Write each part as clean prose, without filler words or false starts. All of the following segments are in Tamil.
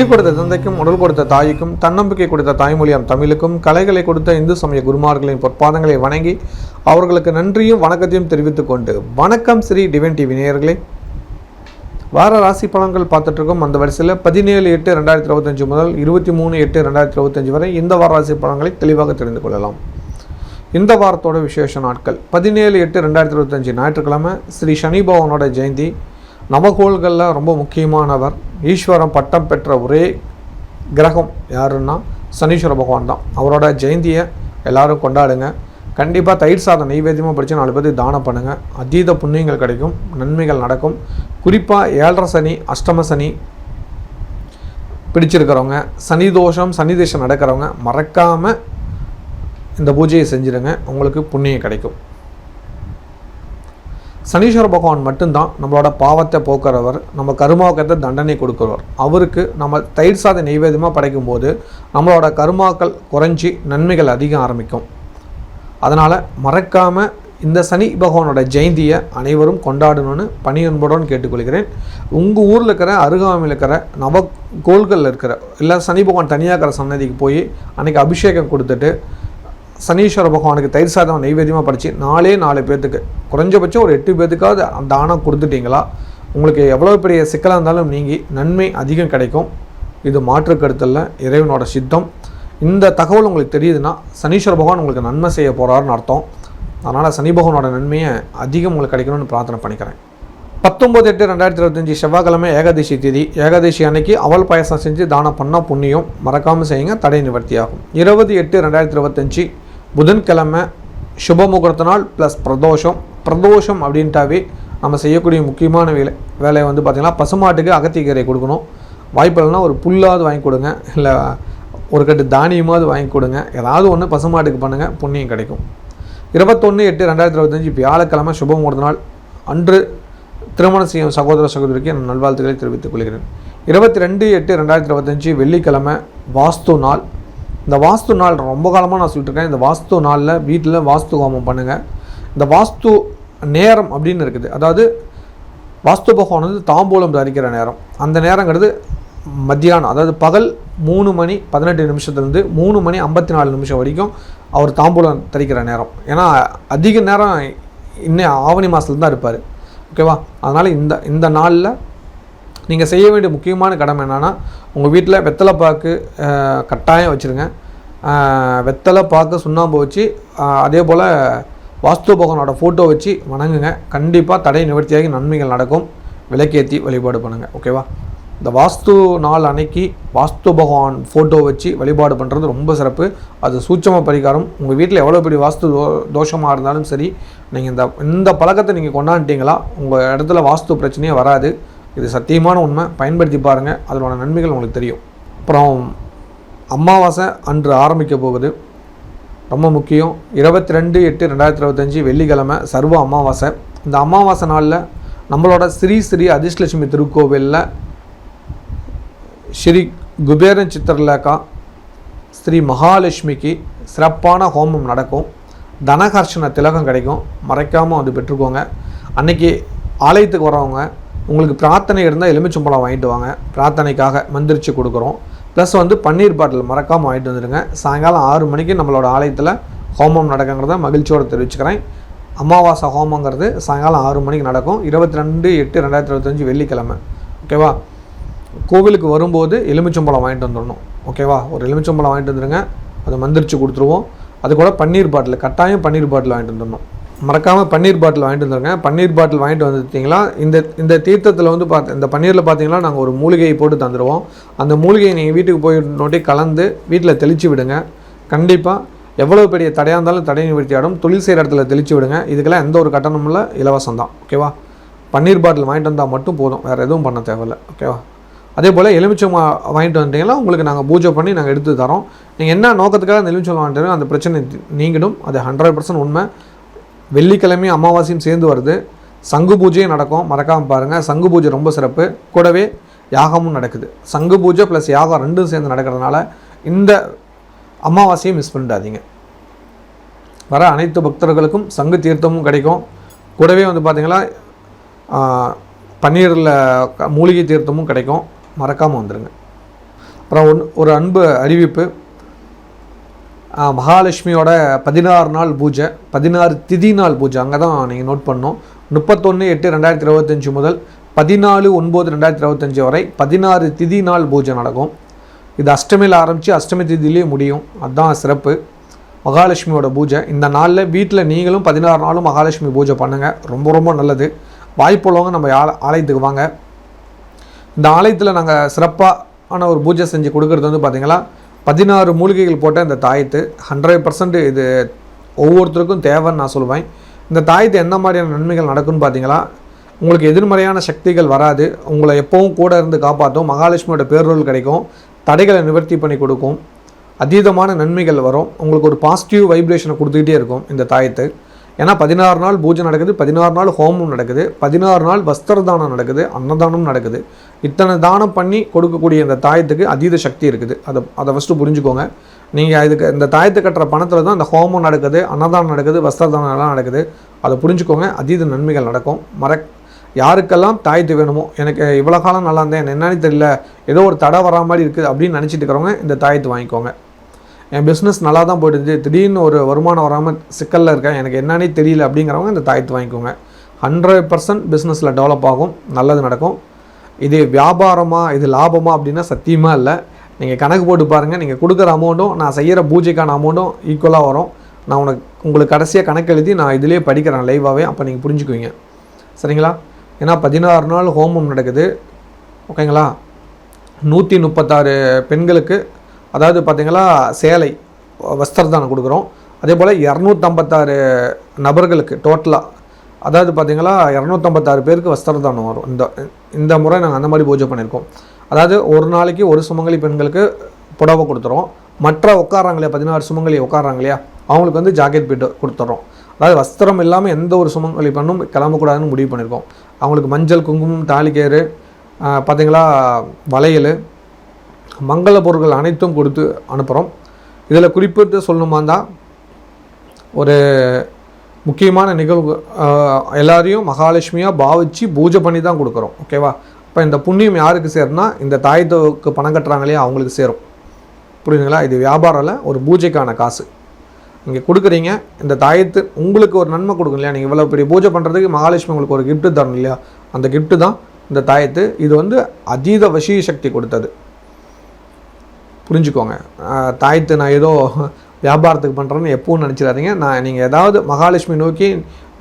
உயிர் கொடுத்த தந்தைக்கும் உடல் கொடுத்த தாய்க்கும் தன்னம்பிக்கை கொடுத்த தாய்மொழியாம் தமிழுக்கும் கலைகளை கொடுத்த இந்து சமய குருமார்களின் பொற்பாதங்களை வணங்கி அவர்களுக்கு நன்றியும் வணக்கத்தையும் தெரிவித்துக் கொண்டு வணக்கம் ஸ்ரீ டிவைன் டிவி நேயர்களே. வார ராசி பலன்கள் பார்த்துட்ருக்கோம். அந்த வரிசையில் 17/8/2025 முதல் 23/8/2025 வரை இந்த வார ராசி பலன்களை தெளிவாக தெரிந்து கொள்ளலாம். இந்த வாரத்தோட விசேஷ நாட்கள் 17/8/2025 ஞாயிற்றுக்கிழமை ஸ்ரீ சனி பகவானோட ஜெயந்தி. நவகோள்களில் ரொம்ப முக்கியமானவர். ஈஸ்வரம் பட்டம் பெற்ற ஒரே கிரகம் யாருன்னா சனீஸ்வர பகவான் தான். அவரோட ஜெயந்தியை எல்லோரும் கொண்டாடுங்க. கண்டிப்பாக தயிர் சாதம் நெய்வேத்தியமாக படித்து 4 பேருக்கு தானம் பண்ணுங்கள். அதீத புண்ணியங்கள் கிடைக்கும், நன்மைகள் நடக்கும். குறிப்பாக 7.5 சனி, அஷ்டம சனி பிடிச்சிருக்கிறவங்க, சனி தோஷம் சனி தேசம் நடக்கிறவங்க மறக்காமல் இந்த பூஜையை செஞ்சுருங்க, உங்களுக்கு புண்ணியம் கிடைக்கும். சனீஸ்வர பகவான் மட்டும்தான் நம்மளோட பாவத்தை போக்குறவர், நம்ம கருமாவுக்கத்தை தண்டனை கொடுக்குறவர். அவருக்கு நம்ம தயிர் சாத நெய்வேத்தியமாக படைக்கும் போது நம்மளோட கருமாக்கள் குறைஞ்சி நன்மைகள் அதிகம் ஆரம்பிக்கும். அதனால் மறக்காமல் இந்த சனி பகவானோட ஜெயந்தியை அனைவரும் கொண்டாடணும்னு பணியன்புடன் கேட்டுக்கொள்கிறேன். உங்கள் ஊரில் இருக்கிற அருகாமையில் இருக்கிற நவகோள்களில் இருக்கிற இல்லை சனி பகவான் தனியாக இருக்கிற சன்னதிக்கு போய் அன்றைக்கி அபிஷேகம் கொடுத்துட்டு சனீஸ்வர பகவானுக்கு தயிர் சாதம் நெய்வேத்தியமாக படித்து 4 பேர்த்துக்கு குறைஞ்சபட்சம் ஒரு 8 பேர்த்துக்காவது தானம் கொடுத்துட்டிங்களா உங்களுக்கு எவ்வளோ பெரிய சிக்கலாக இருந்தாலும் நீங்கி நன்மை அதிகம் கிடைக்கும். இது மாற்று கருத்தில் இறைவனோட சித்தம். இந்த தகவல் உங்களுக்கு தெரியுதுன்னா சனீஸ்வர பகவான் உங்களுக்கு நன்மை செய்ய போகிறாருன்னு அர்த்தம். அதனால் சனி பகவானோட நன்மையை அதிகம் உங்களுக்கு கிடைக்கணும்னு பிரார்த்தனை பண்ணிக்கிறேன். 19/8/2025 செவ்வாய்க்கிழமை ஏகாதசி தேதி. ஏகாதசி அன்னைக்கு அவல் பாயசம் செஞ்சு தானம் பண்ணால் புண்ணியம். மறக்காமல் செய்யுங்க, தடை நிவர்த்தியாகும். 20/8/2025 புதன்கிழமை சுப முகூர்த்த நாள் ப்ளஸ் பிரதோஷம் அப்படின்ட்டாவே நம்ம செய்யக்கூடிய முக்கியமான வேலையை வந்து பார்த்திங்கன்னா பசுமாட்டுக்கு அகத்திக்கீரை கொடுக்கணும். வாய்ப்பு இல்லைன்னா ஒரு புல்லாவது வாங்கி கொடுங்க, இல்லை ஒரு கட்டு தானியமாவது வாங்கி கொடுங்க. ஏதாவது ஒன்று பசுமாட்டுக்கு பண்ணுங்கள், புண்ணியம் கிடைக்கும். 21/8/2025 வியாழக்கிழமை சுப முகூர்த்த நாள். அன்று திருமணம் செய்யும் சகோதர சகோதரிக்கு என் நல்வாழ்த்துக்களை தெரிவித்துக் கொள்கிறேன். 22/8/2025 வெள்ளிக்கிழமை வாஸ்து நாள். இந்த வாஸ்து நாள் ரொம்ப காலமாக நான் சொல்லிட்டுருக்கேன். இந்த வாஸ்து நாளில் வீட்டில் வாஸ்து ஹோமம் பண்ணுங்கள். இந்த வாஸ்து நேரம் அப்படின்னு இருக்குது, அதாவது வாஸ்து பகவான் வந்து தாம்பூலம் தரிக்கிற நேரம். அந்த நேரங்கிறது மத்தியானம், அதாவது பகல் 3:18 3:54 வரைக்கும் அவர் தாம்பூலம் தரிக்கிற நேரம். ஏன்னா அதிக நேரம் இன்னும் ஆவணி மாதத்துல தான் இருப்பார். ஓகேவா? அதனால் இந்த நாளில் நீங்கள் செய்ய வேண்டிய முக்கியமான கடமை என்னென்னா, உங்கள் வீட்டில் வெத்தலை பாக்கு கட்டாயம் வச்சுருங்க. வெத்தலை பாக்கு சுண்ணாம்பு வச்சு அதே போல் வாஸ்து பகவானோட ஃபோட்டோ வச்சு வணங்குங்க. கண்டிப்பாக தடை நிவர்த்தியாகி நன்மைகள் நடக்கும். விளக்கேற்றி வழிபாடு பண்ணுங்கள். ஓகேவா? இந்த வாஸ்து நாள் அன்னைக்கு வாஸ்து பகவான் ஃபோட்டோ வச்சு வழிபாடு பண்ணுறது ரொம்ப சிறப்பு. அது சூட்சம பரிகாரம். உங்கள் வீட்டில் எவ்வளோ பெரிய வாஸ்து தோஷமாக இருந்தாலும் சரி, நீங்கள் இந்த பழக்கத்தை நீங்கள் கொண்டாடிட்டீங்களா உங்கள் இடத்துல வாஸ்து பிரச்சனையே வராது. இது சத்தியமான உண்மை. பயன்படுத்தி பாருங்கள், அதோட நன்மைகள் உங்களுக்கு தெரியும். அப்புறம் அமாவாசை அன்று ஆரம்பிக்க போகுது, ரொம்ப முக்கியம். 22/8/2025 வெள்ளிக்கிழமை சர்வ அமாவாசை. இந்த அமாவாசை நாளில் நம்மளோட ஸ்ரீ அதிர்ஷ்டலட்சுமி திருக்கோவிலில் ஸ்ரீ குபேரன் சித்திரலேகா ஸ்ரீ மகாலட்சுமிக்கு சிறப்பான ஹோமம் நடக்கும். தனகர்ஷண திலகம் கிடைக்கும். மறைக்காமல் வந்து பெற்றுக்கோங்க. அன்றைக்கி ஆலயத்துக்கு வரவங்க உங்களுக்கு பிரார்த்தனை இருந்தால் எலுமிச்சம்பழம் வாங்கிட்டு வாங்க. பிரார்த்தனைக்காக மந்திரிச்சு கொடுக்குறோம். ப்ளஸ் வந்து பன்னீர் பாட்டில் மறக்காமல் வாங்கிட்டு வந்துடுங்க. சாயங்காலம் 6 மணிக்கு நம்மளோட ஆலயத்தில் ஹோமம் நடக்குங்கிறத மகிழ்ச்சியோடு தெரிவிச்சுக்கிறேன். அமாவாசை ஹோமங்கிறது சாயங்காலம் 6 மணிக்கு நடக்கும். 22/8/2025 வெள்ளிக்கிழமை. ஓகேவா? கோவிலுக்கு வரும்போது எலுமிச்சம்பழம் வாங்கிட்டு வந்துடணும். ஓகேவா? ஒரு எலுமிச்சம்பழம் வாங்கிட்டு வந்துடுங்க, அதை மந்திரிச்சு கொடுத்துருவோம். அது கூட பன்னீர் பாட்டில், கட்டாயம் பன்னீர் பாட்டில் வாங்கிட்டு வந்துடணும். மறக்காமல் பன்னீர் பாட்டில் வாங்கிட்டு வந்துடுங்க. பன்னீர் பாட்டில் வாங்கிட்டு வந்துட்டிங்களா இந்த தீர்த்தத்தில் வந்து இந்த பன்னீரில் பார்த்தீங்கன்னா நாங்கள் ஒரு மூலிகையை போட்டு தந்துடுவோம். அந்த மூலிகையை நீங்கள் வீட்டுக்கு போய் நோட்டி கலந்து வீட்டில் தெளித்து விடுங்க. கண்டிப்பாக எவ்வளோ பெரிய தடையாக இருந்தாலும் தடை நிவர்த்தி ஆடும். தொழில் செய்கிற இடத்துல தெளித்து விடுங்க. இதுக்கெல்லாம் எந்த ஒரு கட்டணமும் இல்லை, இலவசம் தான். ஓகேவா? பன்னீர் பாட்டில் வாங்கிட்டு வந்தால் மட்டும் போதும், வேறு எதுவும் பண்ண தேவையில்லை. ஓகேவா? அதே போல் எலுமிச்சம் வாங்கிட்டு வந்துட்டீங்களா உங்களுக்கு நாங்கள் பூஜை பண்ணி நாங்கள் எடுத்து தரோம். நீங்கள் என்ன நோக்கத்துக்காக அந்த எலுமிச்சம் வாங்கிட்டு அந்த பிரச்சனை நீங்கிடும். அது 100% உண்மை. வெள்ளிக்கிழமை அமாவாசையும் சேர்ந்து வருது. சங்கு பூஜையும் நடக்கும், மறக்காமல் பாருங்கள். சங்கு பூஜை ரொம்ப சிறப்பு. கூடவே யாகமும் நடக்குது. சங்கு பூஜை ப்ளஸ் யாகம் ரெண்டும் சேர்ந்து நடக்கிறதுனால இந்த அமாவாசையை மிஸ் பண்ணிடாதீங்க. வர அனைத்து பக்தர்களுக்கும் சங்கு தீர்த்தமும் கிடைக்கும். கூடவே வந்து பார்த்திங்கன்னா பன்னீரில் மூலிகை தீர்த்தமும் கிடைக்கும். மறக்காமல் வந்துடுங்க. அப்புறம் ஒரு அன்பு அறிவிப்பு, மகாலட்சுமியோட 16 நாள் பூஜை, 16 திதி நாள் பூஜை அங்கே தான் நீங்கள் நோட் பண்ணணும். 31/8/2025 முதல் 14/9/2025 வரை 16 திதி நாள் பூஜை நடக்கும். இது அஷ்டமியில் ஆரம்பித்து அஷ்டமி திதியிலே முடியும். அதுதான் சிறப்பு மகாலட்சுமியோட பூஜை. இந்த நாளில் வீட்டில் நீங்களும் 16 நாளும் மகாலட்சுமி பூஜை பண்ணுங்கள், ரொம்ப ரொம்ப நல்லது. வாய்ப்புள்ளவங்க நம்ம ஆலயத்துக்கு வாங்க. இந்த ஆலயத்தில் நாங்கள் சிறப்பான ஒரு பூஜை செஞ்சு கொடுக்குறது வந்து பார்த்திங்கன்னா 16 மூலிகைகள் போட்ட இந்த தாயத்து 100% இது ஒவ்வொருத்தருக்கும் தேவைன்னு நான் சொல்லுவேன். இந்த தாயத்து எந்த மாதிரியான நன்மைகள் நடக்கும்னு பார்த்தீங்களா, உங்களுக்கு எதிர்மறையான சக்திகள் வராது, உங்களை எப்பவும் கூட இருந்து காப்பாற்றும், மகாலட்சுமியோட பேரருள் கிடைக்கும், தடைகளை நிவர்த்தி பண்ணி கொடுக்கும், அதீதமான நன்மைகள் வரும், உங்களுக்கு ஒரு பாசிட்டிவ் வைப்ரேஷனை கொடுத்துக்கிட்டே இருக்கும் இந்த தாயத்து. ஏன்னா 16 நாள் பூஜை நடக்குது, 16 நாள் ஹோமம் நடக்குது, 16 நாள் வஸ்திரதானம் நடக்குது, அன்னதானம் நடக்குது. இத்தனை தானம் பண்ணி கொடுக்கக்கூடிய இந்த தாயத்துக்கு அதீத சக்தி இருக்குது. அதை ஃபஸ்ட்டு புரிஞ்சுக்கோங்க. நீங்கள் இதுக்கு இந்த தாயத்தை கட்டுற பணத்தில் தான் இந்த ஹோமம் நடக்குது, அன்னதானம் நடக்குது, வஸ்திரதானம் எல்லாம் நடக்குது. அதை புரிஞ்சுக்கோங்க, அதீத நன்மைகள் நடக்கும். யாருக்கெல்லாம் தாயத்து வேணுமோ, எனக்கு இவ்வளோ காலம் நல்லா இருந்தேன், என்னன்னு தெரியல, ஏதோ ஒரு தடை வரா மாதிரி இருக்குது அப்படின்னு நினச்சிட்டு இருக்கிறவங்க இந்த தாயத்து வாங்கிக்கோங்க. என் பிஸ்னஸ் நல்லா தான் போயிடுது, திடீர்னு ஒரு வருமானம் வராமல் சிக்கலில் இருக்கேன், எனக்கு என்னன்னே தெரியல அப்படிங்கிறவங்க இந்த தாயத்து வாங்கிக்கோங்க. 100% பிஸ்னஸில் டெவலப் ஆகும், நல்லது நடக்கும். இது வியாபாரமாக, இது லாபமாக அப்படின்னா சத்தியமாக இல்லை. நீங்கள் கணக்கு போட்டு பாருங்கள், நீங்கள் கொடுக்குற அமௌண்ட்டும் நான் செய்கிற பூஜைக்கான அமௌண்ட்டும் ஈக்குவலாக வரும். நான் உங்களுக்கு கடைசியாக கணக்கு எழுதி நான் இதிலே படிக்கிறேன் லைவாகவே, அப்போ நீங்கள் புரிஞ்சுக்குவீங்க. சரிங்களா? ஏன்னா 16 நாள் ஹோமம் நடக்குது. ஓகேங்களா? 136 பெண்களுக்கு, அதாவது பார்த்திங்களா சேலை வஸ்திரதானம் கொடுக்குறோம். அதே போல் 256 நபர்களுக்கு டோட்டலாக, அதாவது பார்த்திங்களா 256 பேருக்கு வஸ்திரதானம் வரும். இந்த முறை நாங்கள் அந்த மாதிரி பூஜை பண்ணியிருக்கோம். அதாவது ஒரு நாளைக்கு ஒரு சுமங்கலி பெண்களுக்கு புடவை கொடுத்துறோம். மற்ற உட்காராங்களே 16 சுமங்கலி உட்காராங்க இல்லையா, அவங்களுக்கு வந்து ஜாக்கெட் பீட்டு கொடுத்துட்றோம். அதாவது வஸ்திரம் இல்லாமல் எந்த ஒரு சுமங்கலி பெண்ணும் கிளம்பக்கூடாதுன்னு முடிவு பண்ணியிருக்கோம். அவங்களுக்கு மஞ்சள், குங்குமம், தாலிக்கேறு, பார்த்திங்களா வளையல், மங்கள பொருட்கள் அனைத்தும் கொடுத்து அனுப்புகிறோம். இதில் குறிப்பிட்டு சொல்லணுமா தான் ஒரு முக்கியமான நிகழ்வு, எல்லாரையும் மகாலட்சுமியாக பாவிச்சு பூஜை பண்ணி தான் கொடுக்குறோம். ஓகேவா? இப்போ இந்த புண்ணியம் யாருக்கு சேரும்னா, இந்த தாயத்துக்கு பணம் கட்டுறாங்களே அவங்களுக்கு சேரும். புரியுதுங்களா? இது வியாபாரம் இல்லை, ஒரு பூஜைக்கான காசு நீங்கள் கொடுக்குறீங்க. இந்த தாயத்து உங்களுக்கு ஒரு நன்மை கொடுக்கும் இல்லையா, நீங்கள் இவ்வளோ பெரிய பூஜை பண்ணுறதுக்கு மகாலட்சுமி உங்களுக்கு ஒரு கிஃப்ட்டு தரணும் இல்லையா, அந்த கிஃப்ட்டு தான் இந்த தாயத்து. இது வந்து அதீத வசீ சக்தி கொடுத்தது, புரிஞ்சுக்கோங்க. தாயத்து நான் ஏதோ வியாபாரத்துக்கு பண்ணுறேன்னு எப்பவும் நினச்சிடாதீங்க. நீங்கள் ஏதாவது மகாலட்சுமி நோக்கி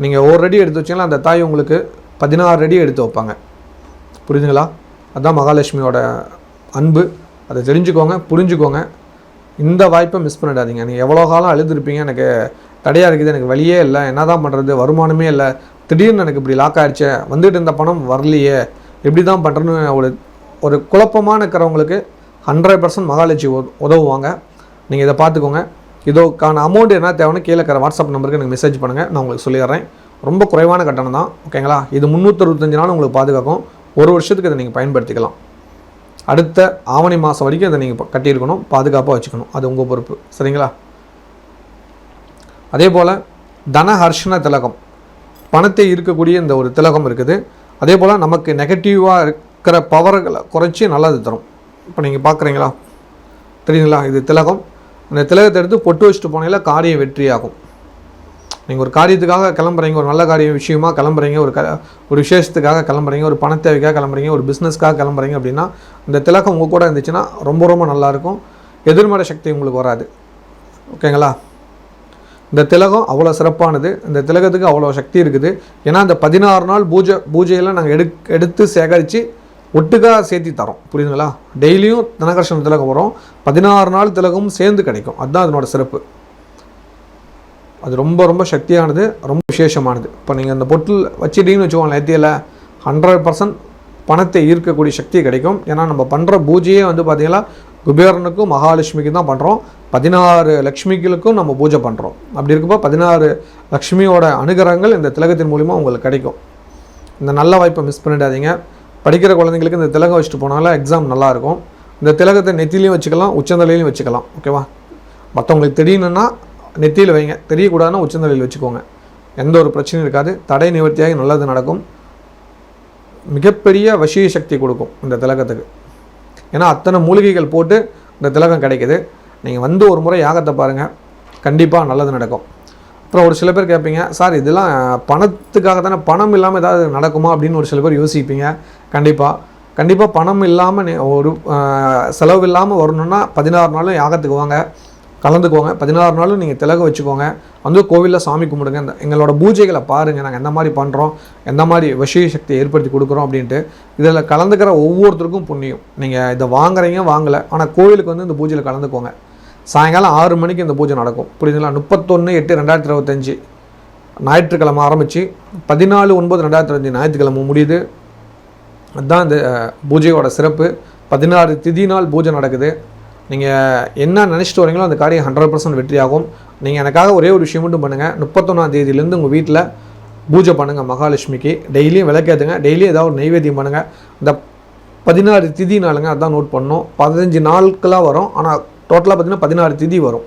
நீங்கள் ஒரு ரெடி எடுத்து வச்சிங்கன்னா அந்த தாய் உங்களுக்கு 16 ரெடி எடுத்து வைப்பாங்க. புரியுதுங்களா? அதுதான் மகாலட்சுமியோட அன்பு. அதை தெரிஞ்சுக்கோங்க, புரிஞ்சுக்கோங்க. இந்த வாய்ப்பை மிஸ் பண்ணிடாதீங்க. நீங்கள் எவ்வளோ காலம் அழுதுருப்பீங்க, எனக்கு தடையாக இருக்குது, எனக்கு வழியே இல்லை, என்ன தான் பண்ணுறது, வருமானமே இல்லை, திடீர்னு எனக்கு இப்படி லாக் ஆகிடுச்சே, வந்துட்டு இந்த பணம் வரலையே, எப்படி தான் பண்ணுறேன்னு ஒரு குழப்பமான இருக்கிறவங்களுக்கு 100% மகாலட்சுமி உதவுவாங்க. நீங்கள் இதை பார்த்துக்கோங்க. இதோக்கான அமௌண்ட் என்ன தேவைன்னு கீழே இருக்கிற வாட்ஸ்அப் நம்பருக்கு எனக்கு மெசேஜ் பண்ணுங்கள், நான் உங்களுக்கு சொல்லிடுறேன். ரொம்ப குறைவான கட்டணம் தான். ஓகேங்களா? இது 365 நாள் உங்களுக்கு பாதுகாக்கும். ஒரு வருஷத்துக்கு இதை நீங்கள் பயன்படுத்திக்கலாம். அடுத்த ஆவணி மாதம் வரைக்கும் இதை நீங்கள் கட்டியிருக்கணும், பாதுகாப்பாக வச்சுக்கணும். அது உங்கள் பொறுப்பு. சரிங்களா? அதே போல் தனஹர்ஷண திலகம், பணத்தை இருக்கக்கூடிய இந்த ஒரு திலகம் இருக்குது. அதே போல் நமக்கு நெகட்டிவாக இருக்கிற பவர்களை குறைச்சி நல்லது தரும். இப்போ நீங்கள் பார்க்குறீங்களா, தெரியுங்களா? இது திலகம். இந்த திலகத்தை எடுத்து பொட்டு வச்சுட்டு போனீங்களா காரியம் வெற்றியாகும். நீங்கள் ஒரு காரியத்துக்காக கிளம்புறீங்க, ஒரு நல்ல காரியம் விஷயமாக கிளம்புறீங்க, ஒரு விசேஷத்துக்காக கிளம்புறீங்க, ஒரு பணத்தேவைக்காக கிளம்புறீங்க, ஒரு பிஸ்னஸ்க்காக கிளம்புறீங்க அப்படின்னா இந்த திலகம் உங்கள் கூட இருந்துச்சுன்னா ரொம்ப ரொம்ப நல்லாயிருக்கும். எதிர்மறை சக்தி உங்களுக்கு வராது. ஓகேங்களா? இந்த திலகம் அவ்வளோ சிறப்பானது. இந்த திலகத்துக்கு அவ்வளோ சக்தி இருக்குது. ஏன்னா இந்த 16 நாள் பூஜையெல்லாம் நாங்கள் எடுத்து சேகரித்து ஒட்டுக்காக சேர்த்தி தரோம். புரியுதுங்களா? டெய்லியும் தனகர்ஷண திலகம் வரும், 16 நாள் திலகமும் சேர்ந்து கிடைக்கும். அதுதான் அதனோட சிறப்பு. அது ரொம்ப ரொம்ப சக்தியானது, ரொம்ப விசேஷமானது. இப்போ நீங்கள் அந்த பொட்டில் வச்சுட்டீங்கன்னு வச்சுக்கோங்க, நேத்தியில் 100% பணத்தை ஈர்க்கக்கூடிய சக்தி கிடைக்கும். ஏன்னா நம்ம பண்ணுற பூஜையே வந்து பார்த்திங்கன்னா குபேரனுக்கும் மகாலட்சுமிக்கும் தான் பண்ணுறோம். 16 லக்ஷ்மிகளுக்கும் நம்ம பூஜை பண்ணுறோம். அப்படி இருக்கப்போ 16 லக்ஷ்மியோட அனுகிரகங்கள் இந்த திலகத்தின் மூலிமா உங்களுக்கு கிடைக்கும். இந்த நல்ல வாய்ப்பை மிஸ் பண்ணிடாதீங்க. படிக்கிற குழந்தைங்களுக்கு இந்த திலகம் வச்சுட்டு போனாலும் எக்ஸாம் நல்லாயிருக்கும். இந்த திலகத்தை நெத்திலையும் வச்சுக்கலாம், உச்சந்தலையிலையும் வச்சுக்கலாம். ஓகேவா? மற்றவங்களுக்கு தெரியணுன்னா நெத்தியில் வைங்க, தெரியக்கூடாதுன்னா உச்சந்தலையில் வச்சுக்கோங்க. எந்த ஒரு பிரச்சனையும் இருக்காது. தடை நிவர்த்தியாகி நல்லது நடக்கும். மிகப்பெரிய வசிய சக்தி கொடுக்கும் இந்த திலகத்துக்கு. ஏன்னா அத்தனை மூலிகைகள் போட்டு இந்த திலகம் கிடைக்குது. நீங்கள் வந்து ஒரு முறை யாகத்தை பாருங்கள், கண்டிப்பாக நல்லது நடக்கும். அப்புறம் ஒரு சில பேர் கேட்பீங்க, சார் இதெல்லாம் பணத்துக்காக தானே, பணம் இல்லாமல் ஏதாவது நடக்குமா அப்படின்னு ஒரு சில பேர் யோசிப்பீங்க. கண்டிப்பாக பணம் இல்லாமல் ஒரு செலவு இல்லாமல் வரணுன்னா 16 நாளும் யாகத்துக்கு வாங்க, கலந்துக்கோங்க. 16 நாளும் நீங்கள் திலகம் வச்சுக்கோங்க, வந்து கோவிலில் சாமி கும்பிடுங்க. எங்களோட பூஜைகளை பாருங்கள், நாங்கள் எந்த மாதிரி பண்ணுறோம், எந்த மாதிரி விஷய சக்தியை ஏற்படுத்தி கொடுக்குறோம் அப்படின்ட்டு. இதில் கலந்துக்கிற ஒவ்வொருத்தருக்கும் புண்ணியம். நீங்கள் இதை வாங்குறீங்க வாங்கலை, ஆனால் கோவிலுக்கு வந்து இந்த பூஜையில் கலந்துக்கோங்க. சாயங்காலம் 6 மணிக்கு இந்த பூஜை நடக்கும், புரியுதுங்களா? 31/8/2025 ஞாயிற்றுக்கிழமை ஆரம்பித்து 14/9/2025 ஞாயிற்றுக்கிழமை முடியுது. அதுதான் இந்த பூஜையோட சிறப்பு. 16 திதி நாள் பூஜை நடக்குது. நீங்கள் என்ன நினச்சிட்டு வரீங்களோ அந்த காரியம் 100% வெற்றியாகும். நீங்கள் எனக்காக ஒரே ஒரு விஷயம் மட்டும் பண்ணுங்கள். 31ஆம் தேதியிலேருந்து உங்கள் வீட்டில் பூஜை பண்ணுங்கள் மகாலட்சுமிக்கு. டெய்லியும் விளக்கேற்றுங்க, டெய்லியும் ஏதாவது ஒரு நைவேத்தியம் பண்ணுங்கள். இந்த 16 திதி நாளுங்க, அதுதான் நோட் பண்ணணும். 15 நாட்களாக வரும், ஆனால் டோட்டலாக பார்த்திங்கன்னா 16 திதி வரும்.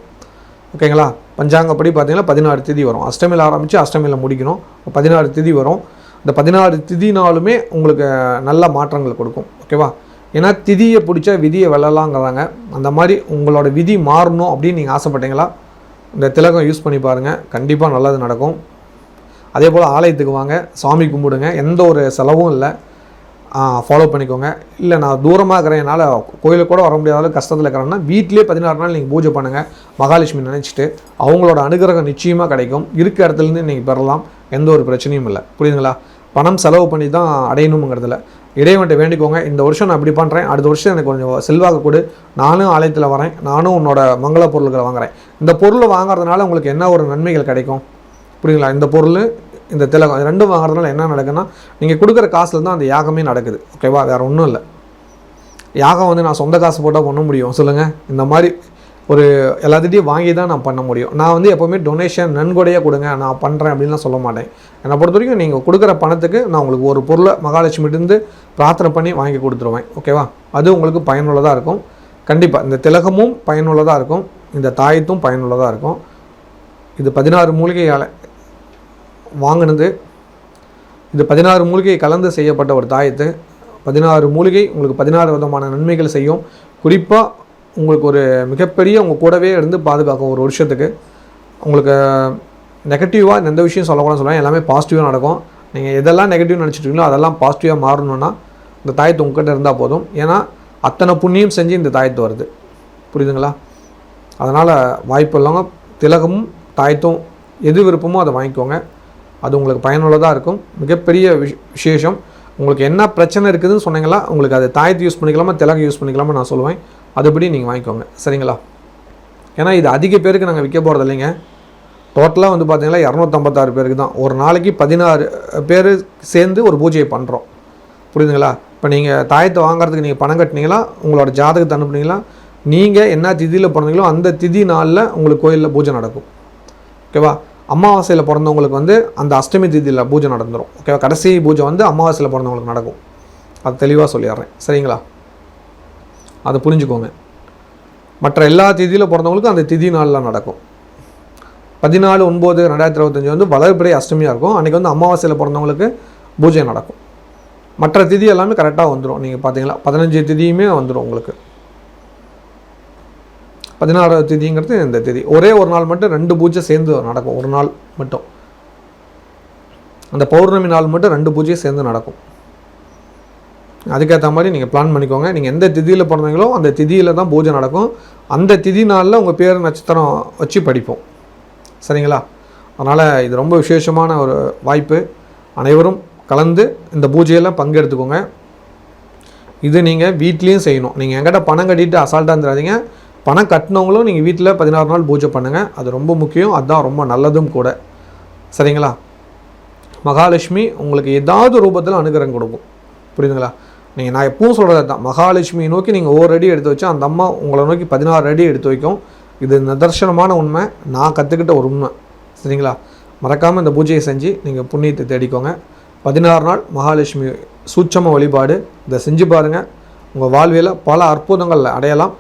ஓகேங்களா? பஞ்சாங்கப்படி பார்த்திங்கன்னா 16 திதி வரும். அஷ்டமியில் ஆரம்பித்து அஷ்டமியில் முடிக்கணும். 16 திதி வரும். இந்த 16 திதி நாளுமே உங்களுக்கு நல்ல மாற்றங்கள் கொடுக்கும். ஓகேவா? ஏன்னா திதியை பிடிச்சா விதியை வெல்லலாங்கிறாங்க. அந்த மாதிரி உங்களோட விதி மாறணும் அப்படின்னு நீங்கள் ஆசைப்பட்டீங்களா, இந்த திலகம் யூஸ் பண்ணி பாருங்கள், கண்டிப்பாக நல்லது நடக்கும். அதே போல் ஆலயத்துக்கு வாங்க, சாமி கும்பிடுங்க, எந்த ஒரு செலவும் இல்லை. ஃபாலோ பண்ணிக்கோங்க. இல்லை நான் தூரமாக இருக்கிறேனால கோயிலுக்கு கூட வர முடியாத கஷ்டத்தில் இருக்கிறேன்னா வீட்டிலே 16 நாள் நீங்கள் பூஜை பண்ணுங்கள். மகாலட்சுமி நினச்சிட்டு அவங்களோட அனுகிரகம் நிச்சயமாக கிடைக்கும். இருக்க இடத்துலேருந்து நீங்கள் பெறலாம், எந்த ஒரு பிரச்சனையும் இல்லை. புரியுதுங்களா? பணம் செலவு பண்ணி தான் அடையணுங்கிறதுல இறைவன்ட்ட வேண்டிக்கோங்க. இந்த வருஷம் நான் இப்படி பண்ணுறேன், அடுத்த வருஷம் எனக்கு கொஞ்சம் செல்வாக்கு கொடு, நானும் ஆலயத்தில் வரேன், நானும் உன்னோட மங்கள பொருள்களை வாங்குறேன். இந்த பொருளை வாங்குறதுனால உங்களுக்கு என்ன ஒரு நன்மைகள் கிடைக்கும், புரியுங்களா? இந்த பொருள் இந்த திலகம் ரெண்டும் வாங்குறதுனால என்ன நடக்குன்னா, நீங்கள் கொடுக்குற காசில் தான் அந்த யாகமே நடக்குது. ஓகேவா? வேறு ஒன்றும் இல்லை. யாகம் வந்து நான் சொந்த காசு போட்டால் பண்ண முடியும் சொல்லுங்கள்? இந்த மாதிரி ஒரு எல்லாத்திட்டையும் வாங்கி தான் நான் பண்ண முடியும். நான் வந்து எப்போவுமே டொனேஷன் நன்கொடையாக கொடுங்க நான் பண்ணுறேன் அப்படின்லாம் சொல்ல மாட்டேன். என்னை பொறுத்த வரைக்கும் நீங்கள் கொடுக்குற பணத்துக்கு நான் உங்களுக்கு ஒரு பொருளை மகாலட்சுமிகிட்டேருந்து பிரார்த்தனை பண்ணி வாங்கி கொடுத்துருவேன். ஓகேவா? அது உங்களுக்கு பயனுள்ளதாக இருக்கும். கண்டிப்பாக இந்த திலகமும் பயனுள்ளதாக இருக்கும், இந்த தாயத்தும் பயனுள்ளதாக இருக்கும். இது 16 மூலிகையால் வாங்கினது. இது 16 மூலிகை கலந்து செய்யப்பட்ட ஒரு தாயத்து. 16 மூலிகை உங்களுக்கு 16 விதமான நன்மைகள் செய்யும். குறிப்பாக உங்களுக்கு ஒரு மிகப்பெரிய உங்கள் கூடவே இருந்து பாதுகாக்கும். ஒரு வருஷத்துக்கு உங்களுக்கு நெகட்டிவாக எந்த விஷயம் சொல்லக்கூடாதுன்னு சொல்லுவேன், எல்லாமே பாசிட்டிவாக நடக்கும். நீங்கள் எதெல்லாம் நெகட்டிவ் நினச்சிட்ருக்கீங்களோ அதெல்லாம் பாசிட்டிவாக மாறணுன்னா இந்த தாயத்து உங்கள்கிட்ட இருந்தால் போதும். ஏன்னா அத்தனை புண்ணியம் செஞ்சு இந்த தாயத்து வருது, புரியுதுங்களா? அதனால் வாய்ப்பு இல்லாம திலகமும் தாயத்தும் எது விருப்பமோ அதை வாங்கிக்கோங்க. அது உங்களுக்கு பயனுள்ளதாக இருக்கும். மிகப்பெரிய விசேஷம். உங்களுக்கு என்ன பிரச்சனை இருக்குதுன்னு சொன்னீங்களா, உங்களுக்கு அது தாயத்து யூஸ் பண்ணிக்கலாமா திலகம் யூஸ் பண்ணிக்கலாமா நான் சொல்லுவேன். அதுபடி நீங்கள் வாங்கிக்கோங்க, சரிங்களா? ஏன்னா இது அதிக பேருக்கு நாங்கள் விற்க போகிறது இல்லைங்க. டோட்டலாக வந்து பார்த்திங்கன்னா 256 பேருக்கு தான். ஒரு நாளைக்கு 16 பேர் சேர்ந்து ஒரு பூஜையை பண்ணுறோம், புரியுதுங்களா? இப்போ நீங்கள் தாயத்தை வாங்குறதுக்கு நீங்கள் பணம் கட்டினீங்களா, உங்களோட ஜாதகத்தை அனுப்புனீங்களா, நீங்கள் என்ன திதியில் பிறந்தீங்களோ அந்த திதி நாளில் உங்களுக்கு கோயிலில் பூஜை நடக்கும். ஓகேவா? அமாவாசையில் பிறந்தவங்களுக்கு வந்து அந்த அஷ்டமி திதியில் பூஜை நடந்துடும். ஓகேவா? கடைசி பூஜை வந்து அமாவாசையில் பிறந்தவங்களுக்கு நடக்கும். அது தெளிவாக சொல்லிடுறேன், சரிங்களா? அதை புரிஞ்சுக்கோங்க. மற்ற எல்லா திதியில் பிறந்தவங்களுக்கும் அந்த திதி நாளில் நடக்கும். 14/9/2025 வந்து வளர்பிறை அஷ்டமியாக இருக்கும். அன்றைக்கி வந்து அமாவாசையில் பிறந்தவங்களுக்கு பூஜை நடக்கும். மற்ற திதி எல்லாமே கரெக்டாக வந்துடும். நீங்கள் பார்த்தீங்களா 15 திதியுமே வந்துடும் உங்களுக்கு. 16வது திதிங்கிறது இந்த திதி. ஒரே ஒரு நாள் மட்டும் 2 பூஜை சேர்ந்து நடக்கும். ஒரு நாள் மட்டும், அந்த பௌர்ணமி நாள் மட்டும் 2 பூஜை சேர்ந்து நடக்கும். அதுக்கேற்ற மாதிரி நீங்கள் பிளான் பண்ணிக்கோங்க. நீங்கள் எந்த திதியில் பிறந்தீங்களோ அந்த திதியில் தான் பூஜை நடக்கும். அந்த திதி நாளில் உங்கள் பேர் நட்சத்திரம் வச்சு படிப்போம், சரிங்களா? அதனால் இது ரொம்ப விசேஷமான ஒரு வாய்ப்பு. அனைவரும் கலந்து இந்த பூஜையில் பங்கெடுத்துக்கோங்க. இது நீங்கள் வீட்லேயும் செய்யணும். நீங்கள் எங்கிட்ட பணம் கட்டிட்டு அசால்ட்டாக இருந்துடாதீங்க. பணம் கட்டினவங்களும் நீங்கள் வீட்டில் 16 நாள் பூஜை பண்ணுங்கள். அது ரொம்ப முக்கியம், அதுதான் ரொம்ப நல்லதும் கூட, சரிங்களா? மகாலட்சுமி உங்களுக்கு ஏதாவது ரூபத்தில் அனுகிரகம் கொடுக்கும், புரியுதுங்களா? நான் எப்பவும் சொல்கிறது தான், மகாலட்சுமியை நோக்கி நீங்கள் ஒவ்வொரு அடி எடுத்து வச்சா அந்த அம்மா உங்களை நோக்கி 16 அடி எடுத்து வைக்கும். இது நிதர்சனமான உண்மை, நான் கற்றுக்கிட்ட ஒரு உண்மை, சரிங்களா? மறக்காமல் இந்த பூஜையை செஞ்சு நீங்கள் புண்ணியத்தை தேடிக்கோங்க. 16 நாள் மகாலட்சுமி சூட்சம வழிபாடு, இதை செஞ்சு பாருங்கள். உங்கள் வாழ்வியில் பல அற்புதங்கள் அடையலாம்.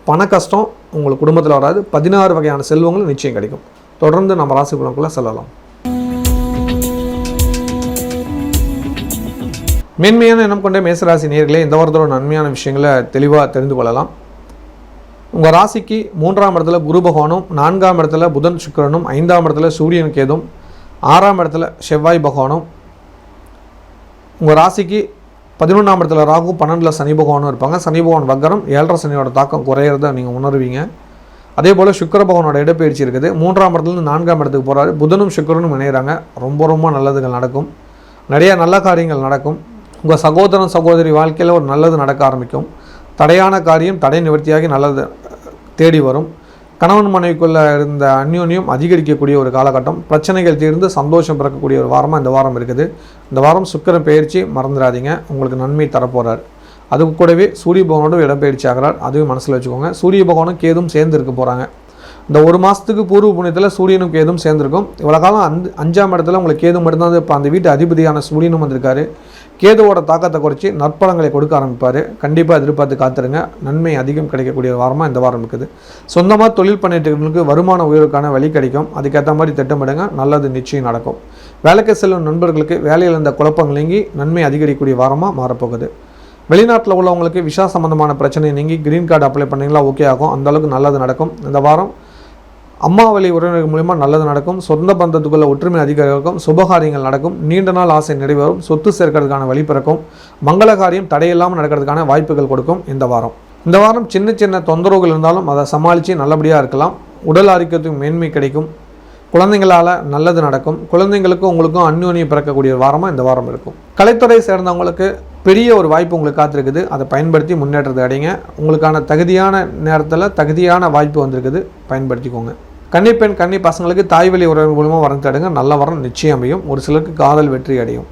பண கஷ்டம் உங்கள் குடும்பத்தில் வராது. 16 வகையான செல்வங்களும் நிச்சயம் கிடைக்கும். தொடர்ந்து நம்ம ராசி பலனுக்குள்ளே செல்லலாம். மேன்மையான எண்ணம் கொண்ட மேசராசி நேயர்களே, இந்த வாரத்தோட நன்மையான விஷயங்களை தெளிவாக தெரிந்து கொள்ளலாம். உங்கள் ராசிக்கு 3ஆம் இடத்துல குரு பகவானும், 4ஆம் இடத்துல புதன் சுக்கிரனும், 5ஆம் இடத்துல சூரியன் கேதும், 6ஆம் இடத்துல செவ்வாய் பகவானும், உங்கள் ராசிக்கு 11ஆம் இடத்துல ராகு, 12ல் சனி பகவானும் இருப்பாங்க. சனி பகவான் வக்கரம், 7.5 சனியோட தாக்கம் குறையிறத நீங்கள் உணர்வீங்க. அதே போல் சுக்கிர பகவானோட இடப்பெயர்ச்சி இருக்குது. 3ஆம் இடத்துலேருந்து 4ஆம் இடத்துக்கு போகிறாரு. புதனும் சுக்கிரனும் இணைகிறாங்க. ரொம்ப நல்லதுகள் நடக்கும். நிறைய நல்ல காரியங்கள் நடக்கும். உங்கள் சகோதரன் சகோதரி வாழ்க்கையில் ஒரு நல்லது நடக்க ஆரம்பிக்கும். தடையான காரியம் தடை நிவர்த்தியாகி நல்லது தேடி வரும். கணவன் மனைவிக்குள்ளே இருந்த அந்யோன்யம் அதிகரிக்கக்கூடிய ஒரு காலகட்டம். பிரச்சனைகள் தீர்ந்து சந்தோஷம் பிறக்கக்கூடிய ஒரு வாரமாக இந்த வாரம் இருக்குது. இந்த வாரம் சுக்கிரன் பெயர்ச்சி மறந்துடாதீங்க, உங்களுக்கு நன்மை தரப்போகிறார். அதுக்கு கூடவே சூரிய பகவானோட இடப்பெயர்ச்சி ஆகிறார், அதுவும் மனசில் வச்சுக்கோங்க. சூரிய பகவானும் கேதும் சேர்ந்து இருக்க போகிறாங்க. இந்த ஒரு மாதத்துக்கு பூர்வ புண்ணியத்தில் சூரியனும் கேதும் சேர்ந்துருக்கும். இவ்வளோ காலம் 5ஆம் இடத்துல உங்களுக்கு கேது மட்டும்தான். இப்போ அந்த வீட்டு அதிபதியான சூரியனும் வந்திருக்காரு. கேதுவோட தாக்கத்தை குறைச்சி நற்பலங்களை கொடுக்க ஆரம்பிப்பார். கண்டிப்பாக எதிர்பார்த்து காத்துருங்க. நன்மை அதிகம் கிடைக்கக்கூடிய வாரமாக இந்த வாரம் இருக்குது. சொந்தமாக தொழில் பண்ணிட்டுகளுக்கு வருமான உயர்வுக்கான வழி கிடைக்கும். அதுக்கேற்ற மாதிரி திட்டமிடுங்க, நல்லது நிச்சயம் நடக்கும். வேலைக்கு செல்லும் நண்பர்களுக்கு வேலையில் இருந்த குழப்பங்கள் நீங்கி நன்மை அதிகரிக்கக்கூடிய வாரமாக மாறப்போகுது. வெளிநாட்டில் உள்ளவங்களுக்கு விசா சம்மந்தமான பிரச்சனை நீங்கி கிரீன் கார்டு அப்ளை பண்ணிங்களா ஓகே ஆகும். அந்தளவுக்கு நல்லது நடக்கும். இந்த வாரம் அம்மா வழி உறவினர்கள் மூலிமா நல்லது நடக்கும். சொந்த பந்தத்துக்குள்ள ஒற்றுமை அதிகரிக்கும். சுபகாரியங்கள் நடக்கும். நீண்ட நாள் ஆசை நிறைவேறும். சொத்து சேர்க்கறதுக்கான வழி பிறக்கும். மங்கள காரியம் தடையில்லாமல் நடக்கிறதுக்கான வாய்ப்புகள் கொடுக்கும் இந்த வாரம். இந்த வாரம் சின்ன தொந்தரவுகள் இருந்தாலும் அதை சமாளித்து நல்லபடியாக இருக்கலாம். உடல் ஆரோக்கியத்துக்கு மேன்மை கிடைக்கும். குழந்தைங்களால் நல்லது நடக்கும். குழந்தைங்களுக்கும் உங்களுக்கும் அந்யோன்யம் பிறக்கக்கூடிய வாரமாக இந்த வாரம் இருக்கும். கலைத்துறை சேர்ந்தவங்களுக்கு பெரிய ஒரு வாய்ப்பு உங்களுக்கு காத்திருக்குது. அதை பயன்படுத்தி முன்னேற்றத்தை அடைங்க. உங்களுக்கான தகுதியான நேரத்தில் தகுதியான வாய்ப்பு வந்திருக்குது, பயன்படுத்திக்கோங்க. கன்னிப்பெண் கன்னி பசங்களுக்கு தாய் வழி உறவு மூலமாக வரம் தேடுங்க, நல்ல வரம் நிச்சயம் அமையும். ஒரு சிலருக்கு காதல் வெற்றி அடையும்.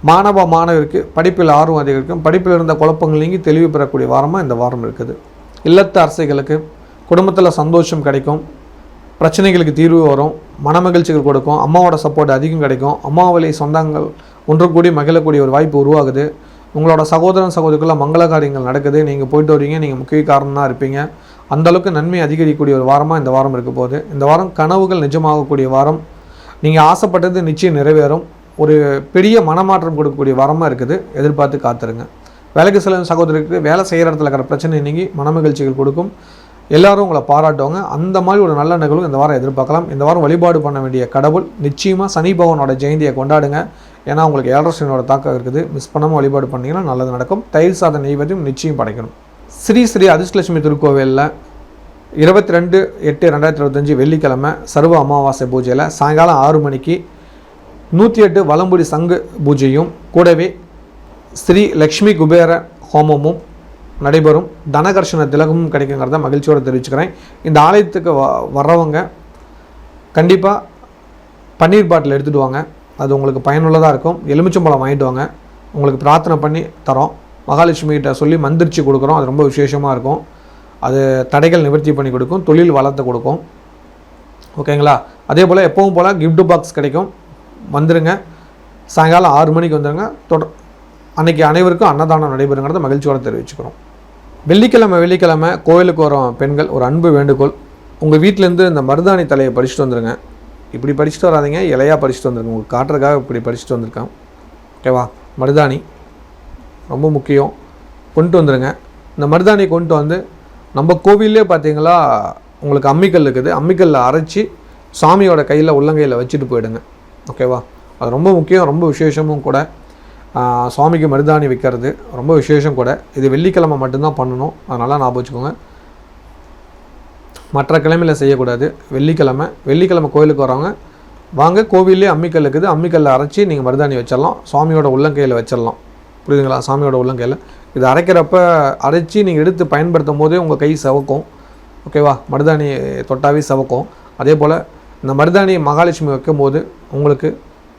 மாணவருக்கு படிப்பில் ஆர்வம் அதிகரிக்கும். படிப்பில் இருந்த குழப்பங்கள் நீங்கி தெளிவு பெறக்கூடிய வாரமாக இந்த வாரம் இருக்குது. இல்லத்து அரசைகளுக்கு குடும்பத்தில் சந்தோஷம் கிடைக்கும். பிரச்சனைகளுக்கு தீர்வு வரும். மனமகிழ்ச்சிகள் கொடுக்கும். அம்மாவோட சப்போர்ட் அதிகம் கிடைக்கும். அம்மா வழி சொந்தங்கள் ஒன்று கூடி மகிழக்கூடிய ஒரு வாய்ப்பு உருவாகுது. உங்களோட சகோதரன் சகோதரிக்குள்ள மங்கள காரியங்கள் நடக்குது. நீங்கள் போயிட்டு வரீங்க, நீங்கள் முக்கிய காரணமாக இருப்பீங்க. அந்தளவுக்கு நன்மை அதிகரிக்கக்கூடிய ஒரு வாரமாக இந்த வாரம் இருக்க போகுது. இந்த வாரம் கனவுகள் நிஜமாகக்கூடிய வாரம். நீங்கள் ஆசைப்பட்டது நிச்சயம் நிறைவேறும். ஒரு பெரிய மனமாற்றம் கொடுக்கக்கூடிய வாரமாக இருக்குது, எதிர்பார்த்து காத்துருங்க. வேலைக்கு செல்லும் சகோதரிக்கு வேலை செய்கிற இடத்துல இருக்கிற பிரச்சனை நீங்கி மனமகிழ்ச்சிகள் கொடுக்கும். எல்லாரும் உங்களை பாராட்டுவாங்க. அந்த மாதிரி ஒரு நல்ல நிகழ்வு இந்த வாரம் எதிர்பார்க்கலாம். இந்த வாரம் வழிபாடு பண்ண வேண்டிய கடவுள் நிச்சயமாக சனி பகவானோட ஜெயந்தியை கொண்டாடுங்க. ஏன்னா உங்களுக்கு 7.5 சனியோட தாக்கம் இருக்குது. மிஸ் பண்ணாமல் வழிபாடு பண்ணிங்கன்னா நல்லது நடக்கும். தயிர் சாத நெய்வேத்தியம் நிச்சயம் படைக்கணும். ஸ்ரீ அதிர்ஷ்டலட்சுமி திருக்கோவிலில் 22/8/2025 வெள்ளிக்கிழமை சர்வ அமாவாசை பூஜையில் சாயங்காலம் 6 மணிக்கு 108 வலம்புரி சங்கு பூஜையும் கூடவே ஸ்ரீ லக்ஷ்மி குபேர ஹோமமும் நடைபெறும். தனகர்ஷண திலகமும் கிடைக்குங்கிறத மகிழ்ச்சியோடு தெரிவிச்சுக்கிறேன். இந்த ஆலயத்துக்கு வர்றவங்க கண்டிப்பாக பன்னீர் பாட்டில் எடுத்துகிட்டு வாங்க, அது உங்களுக்கு பயனுள்ளதாக இருக்கும். எலுமிச்சம்பழம் வாங்கிட்டு வாங்க, உங்களுக்கு பிரார்த்தனை பண்ணி தரோம். மகாலட்சுமிகிட்ட சொல்லி மந்திரிச்சு கொடுக்குறோம். அது ரொம்ப விசேஷமாக இருக்கும். அது தடைகள் நிவர்த்தி பண்ணி கொடுக்கும், தொழில் வளர்த்து கொடுக்கும். ஓகேங்களா? அதே போல் எப்பவும் போல் கிஃப்ட் பாக்ஸ் கிடைக்கும். வந்துடுங்க, சாயங்காலம் 6 மணிக்கு வந்துடுங்க. அன்றைக்கி அனைவருக்கும் அன்னதானம் நடைபெறுங்கிறத மகிழ்ச்சியோடு தெரிவிச்சுக்கிறோம். வெள்ளிக்கிழமை கோவிலுக்கு வரும் பெண்கள் ஒரு அன்பு வேண்டுகோள், உங்கள் வீட்டிலேருந்து இந்த மருதாணி தலையை படிச்சுட்டு வந்துடுங்க. இப்படி படிச்சுட்டு வராதிங்க, இலையாக படிச்சுட்டு வந்துருங்க. உங்களுக்கு காட்டுறதுக்காக இப்படி படிச்சுட்டு வந்திருக்கேன். ஓகேவா? மருதாணி ரொம்ப முக்கியம், கொண்டு வந்துடுங்க. இந்த மருதாணி கொண்டு வந்து நம்ம கோவிலே பார்த்தீங்களா உங்களுக்கு அம்மிக்கல் இருக்குது, அம்மிக்கல்லில் அரைச்சி சாமியோட கையில் உள்ளங்கையில் வச்சுட்டு போயிடுங்க. ஓகேவா? அது ரொம்ப முக்கியம், ரொம்ப விசேஷமும் கூட. சுவாமிக்கு மருதாணி வைக்கிறது ரொம்ப விசேஷம் கூட. இது வெள்ளிக்கிழமை மட்டும்தான் பண்ணணும், அதனால் ஞாபகம் வச்சுக்கோங்க. மற்ற கிழமையில் செய்யக்கூடாது. வெள்ளிக்கிழமை கோவிலுக்கு வரவங்க வாங்க, கோவிலே அம்மிக்கல் இருக்குது, அம்மிக்கல்லில் அரைச்சி நீங்கள் மருதாணி வச்சிடலாம், சுவாமியோட உள்ளங்கையில் வச்சிடலாம். புரியுதுங்களா? சாமியோட உள்ளங்கையில் இது அரைக்கிறப்ப அரைச்சி நீங்கள் எடுத்து பயன்படுத்தும் போதே உங்கள் கை சவக்கும். ஓகேவா? மருதாணி தொட்டாவே சவக்கும். அதே போல் இந்த மருதாணி மகாலட்சுமி வைக்கும் போது உங்களுக்கு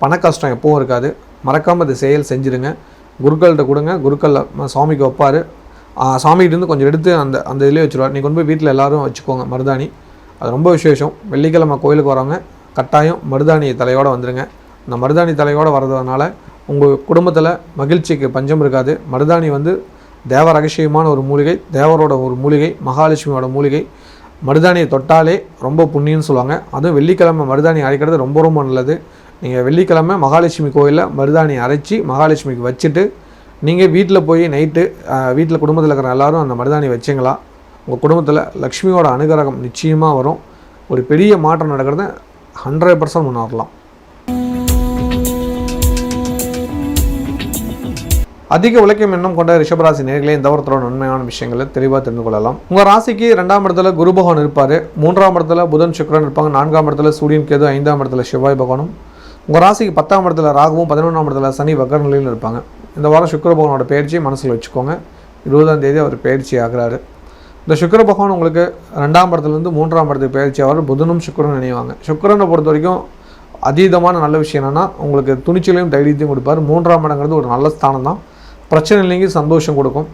பண கஷ்டம் எப்பவும் இருக்காது. மறக்காமல் அது செஞ்சுருங்க. குருக்கள்கிட்ட கொடுங்க, குருக்கள் சுவாமிக்கு வைப்பார். சாமிகிட்டேருந்து கொஞ்சம் எடுத்து அந்த இதிலே வச்சுருவார். நீங்கள் கொண்டு போய் வீட்டில் எல்லோரும் வச்சுக்கோங்க மருதாணி. அது ரொம்ப விசேஷம். வெள்ளிக்கிழமை கோயிலுக்கு வரவங்க கட்டாயம் மருதாணி தலையோடு வந்துடுங்க. இந்த மருதாணி தலையோடு வர்றதுனால உங்கள் குடும்பத்தில் மகிழ்ச்சிக்கு பஞ்சம் இருக்காது. மருதாணி தேவ ரகசியமான ஒரு மூலிகை, தேவரோட ஒரு மூலிகை, மகாலட்சுமியோட மூலிகை. மருதாணியை தொட்டாலே ரொம்ப புண்ணியம்னு சொல்லுவாங்க. அதுவும் வெள்ளிக்கிழமை மருதாணி அரைக்கிறது ரொம்ப நல்லது. நீங்கள் வெள்ளிக்கிழமை மகாலட்சுமி கோயிலில் மருதாணி அரைச்சி மகாலட்சுமிக்கு வச்சுட்டு நீங்கள் வீட்டில் போய் நைட்டு வீட்டில் குடும்பத்தில் இருக்கிற எல்லோரும் அந்த மருதாணி வச்சிங்களா உங்கள் குடும்பத்தில் லக்ஷ்மியோட அனுகிரகம் நிச்சயமாக வரும். ஒரு பெரிய மாற்றம் நடக்கிறத 100% முன்னேறலாம். அதிக உழைக்கும் எண்ணம் கொண்ட ரிஷபராசி நேயர்களே, இந்த வாரத்தோட நன்மையான விஷயங்களை தெளிவாக தெரிந்து கொள்ளலாம். உங்கள் ராசிக்கு 2ஆம் இடத்துல குரு பகவான் இருப்பார், 3ஆம் இடத்துல புதன் சுக்கிரன் இருப்பாங்க, 4ஆம் இடத்துல சூரியன் கேது, 5ஆம் இடத்துல செவ்வாய் பகவானும், உங்கள் ராசிக்கு 10ஆம் இடத்துல ராகுவும், 11ஆம் இடத்துல சனி வக்கர நிலையில் இருப்பாங்க. இந்த வாரம் சுக்கிர பகவானோட பயிற்சியை மனசில் வச்சுக்கோங்க. 20ஆம் தேதி அவர் பயிற்சி ஆகிறாரு. இந்த சுக்கிர பகவான் உங்களுக்கு 2ஆம் இடத்துலேருந்து 3ஆம் இடத்துக்கு பயிற்சி ஆவார். புதனும் சுக்கிரனும் நினைவாங்க. சுக்கிரனை பொறுத்த வரைக்கும் அதீதமான நல்ல விஷயம் என்னென்னா உங்களுக்கு துணிச்சலையும் தைரியத்தையும் கொடுப்பார். 3ஆம் இடங்கிறது ஒரு நல்ல ஸ்தானம் தான். பிரச்சனை இல்லைங்க, சந்தோஷம் கொடுக்கும்,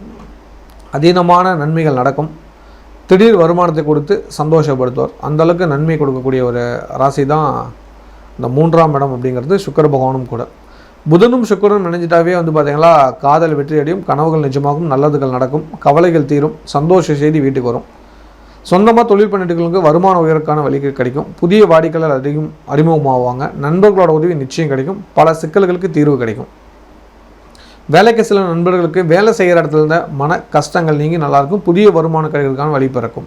அதீதமான நன்மைகள் நடக்கும், திடீர் வருமானத்தை கொடுத்து சந்தோஷப்படுத்துவார். அந்தளவுக்கு நன்மை கொடுக்கக்கூடிய ஒரு ராசி தான் இந்த 3ஆம் இடம் அப்படிங்கிறது சுக்கிர பகவானும் கூட. புதனும் சுக்கிரனும் நினைஞ்சிட்டாவே பார்த்திங்களா காதல் வெற்றி அடையும், கனவுகள் நிஜமாகும், நல்லதுகள் நடக்கும், கவலைகள் தீரும், சந்தோஷ செய்தி வீட்டுக்கு வரும். சொந்தமாக தொழில் பண்ணிட்டுகளுக்கு வருமான உயர்வுக்கான வழிகள் கிடைக்கும், புதிய வாடிக்கையாளர் அதிகம் அறிமுகமாகுவாங்க, நண்பர்களோட உதவி நிச்சயம் கிடைக்கும், பல சிக்கல்களுக்கு தீர்வு கிடைக்கும். வேலைக்கு சில நண்பர்களுக்கு வேலை செய்கிற இடத்துல இருந்த மன கஷ்டங்கள் நீங்கி நல்லாயிருக்கும், புதிய வருமான கிடைக்கிறதுக்கான வழி பிறக்கும்.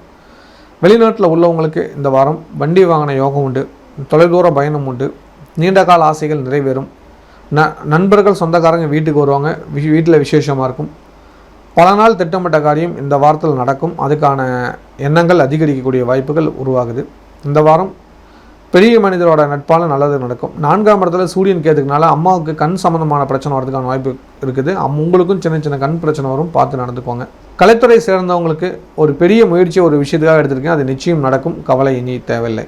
வெளிநாட்டில் உள்ளவங்களுக்கு இந்த வாரம் வண்டி வாங்கின யோகம் உண்டு, தொலைதூர பயணம் உண்டு, நீண்ட கால ஆசைகள் நிறைவேறும், நண்பர்கள் சொந்தக்காரங்க வீட்டுக்கு வருவாங்க, வீட்டில் விசேஷமாக இருக்கும், பல நாள் திட்டமிட்ட காரியம் இந்த வாரத்தில் நடக்கும், அதுக்கான எண்ணங்கள் அதிகரிக்கக்கூடிய வாய்ப்புகள் உருவாகுது. இந்த வாரம் பெரிய மனிதரோட நட்பால் நல்லது நடக்கும். 4ஆம் இடத்துல சூரியன் கேதுக்குனால அம்மாவுக்கு கண் சம்மந்தமான பிரச்சனை வரதுக்கான வாய்ப்பு இருக்குது. உங்களுக்கும் சின்ன சின்ன கண் பிரச்சனை வரும், பார்த்து நடந்துக்கோங்க. கலைத்துறை சேர்ந்தவங்களுக்கு ஒரு பெரிய முயற்சி ஒரு விஷயத்துக்காக எடுத்திருக்கேன், அது நிச்சயம் நடக்கும், கவலை இனி தேவையில்லை.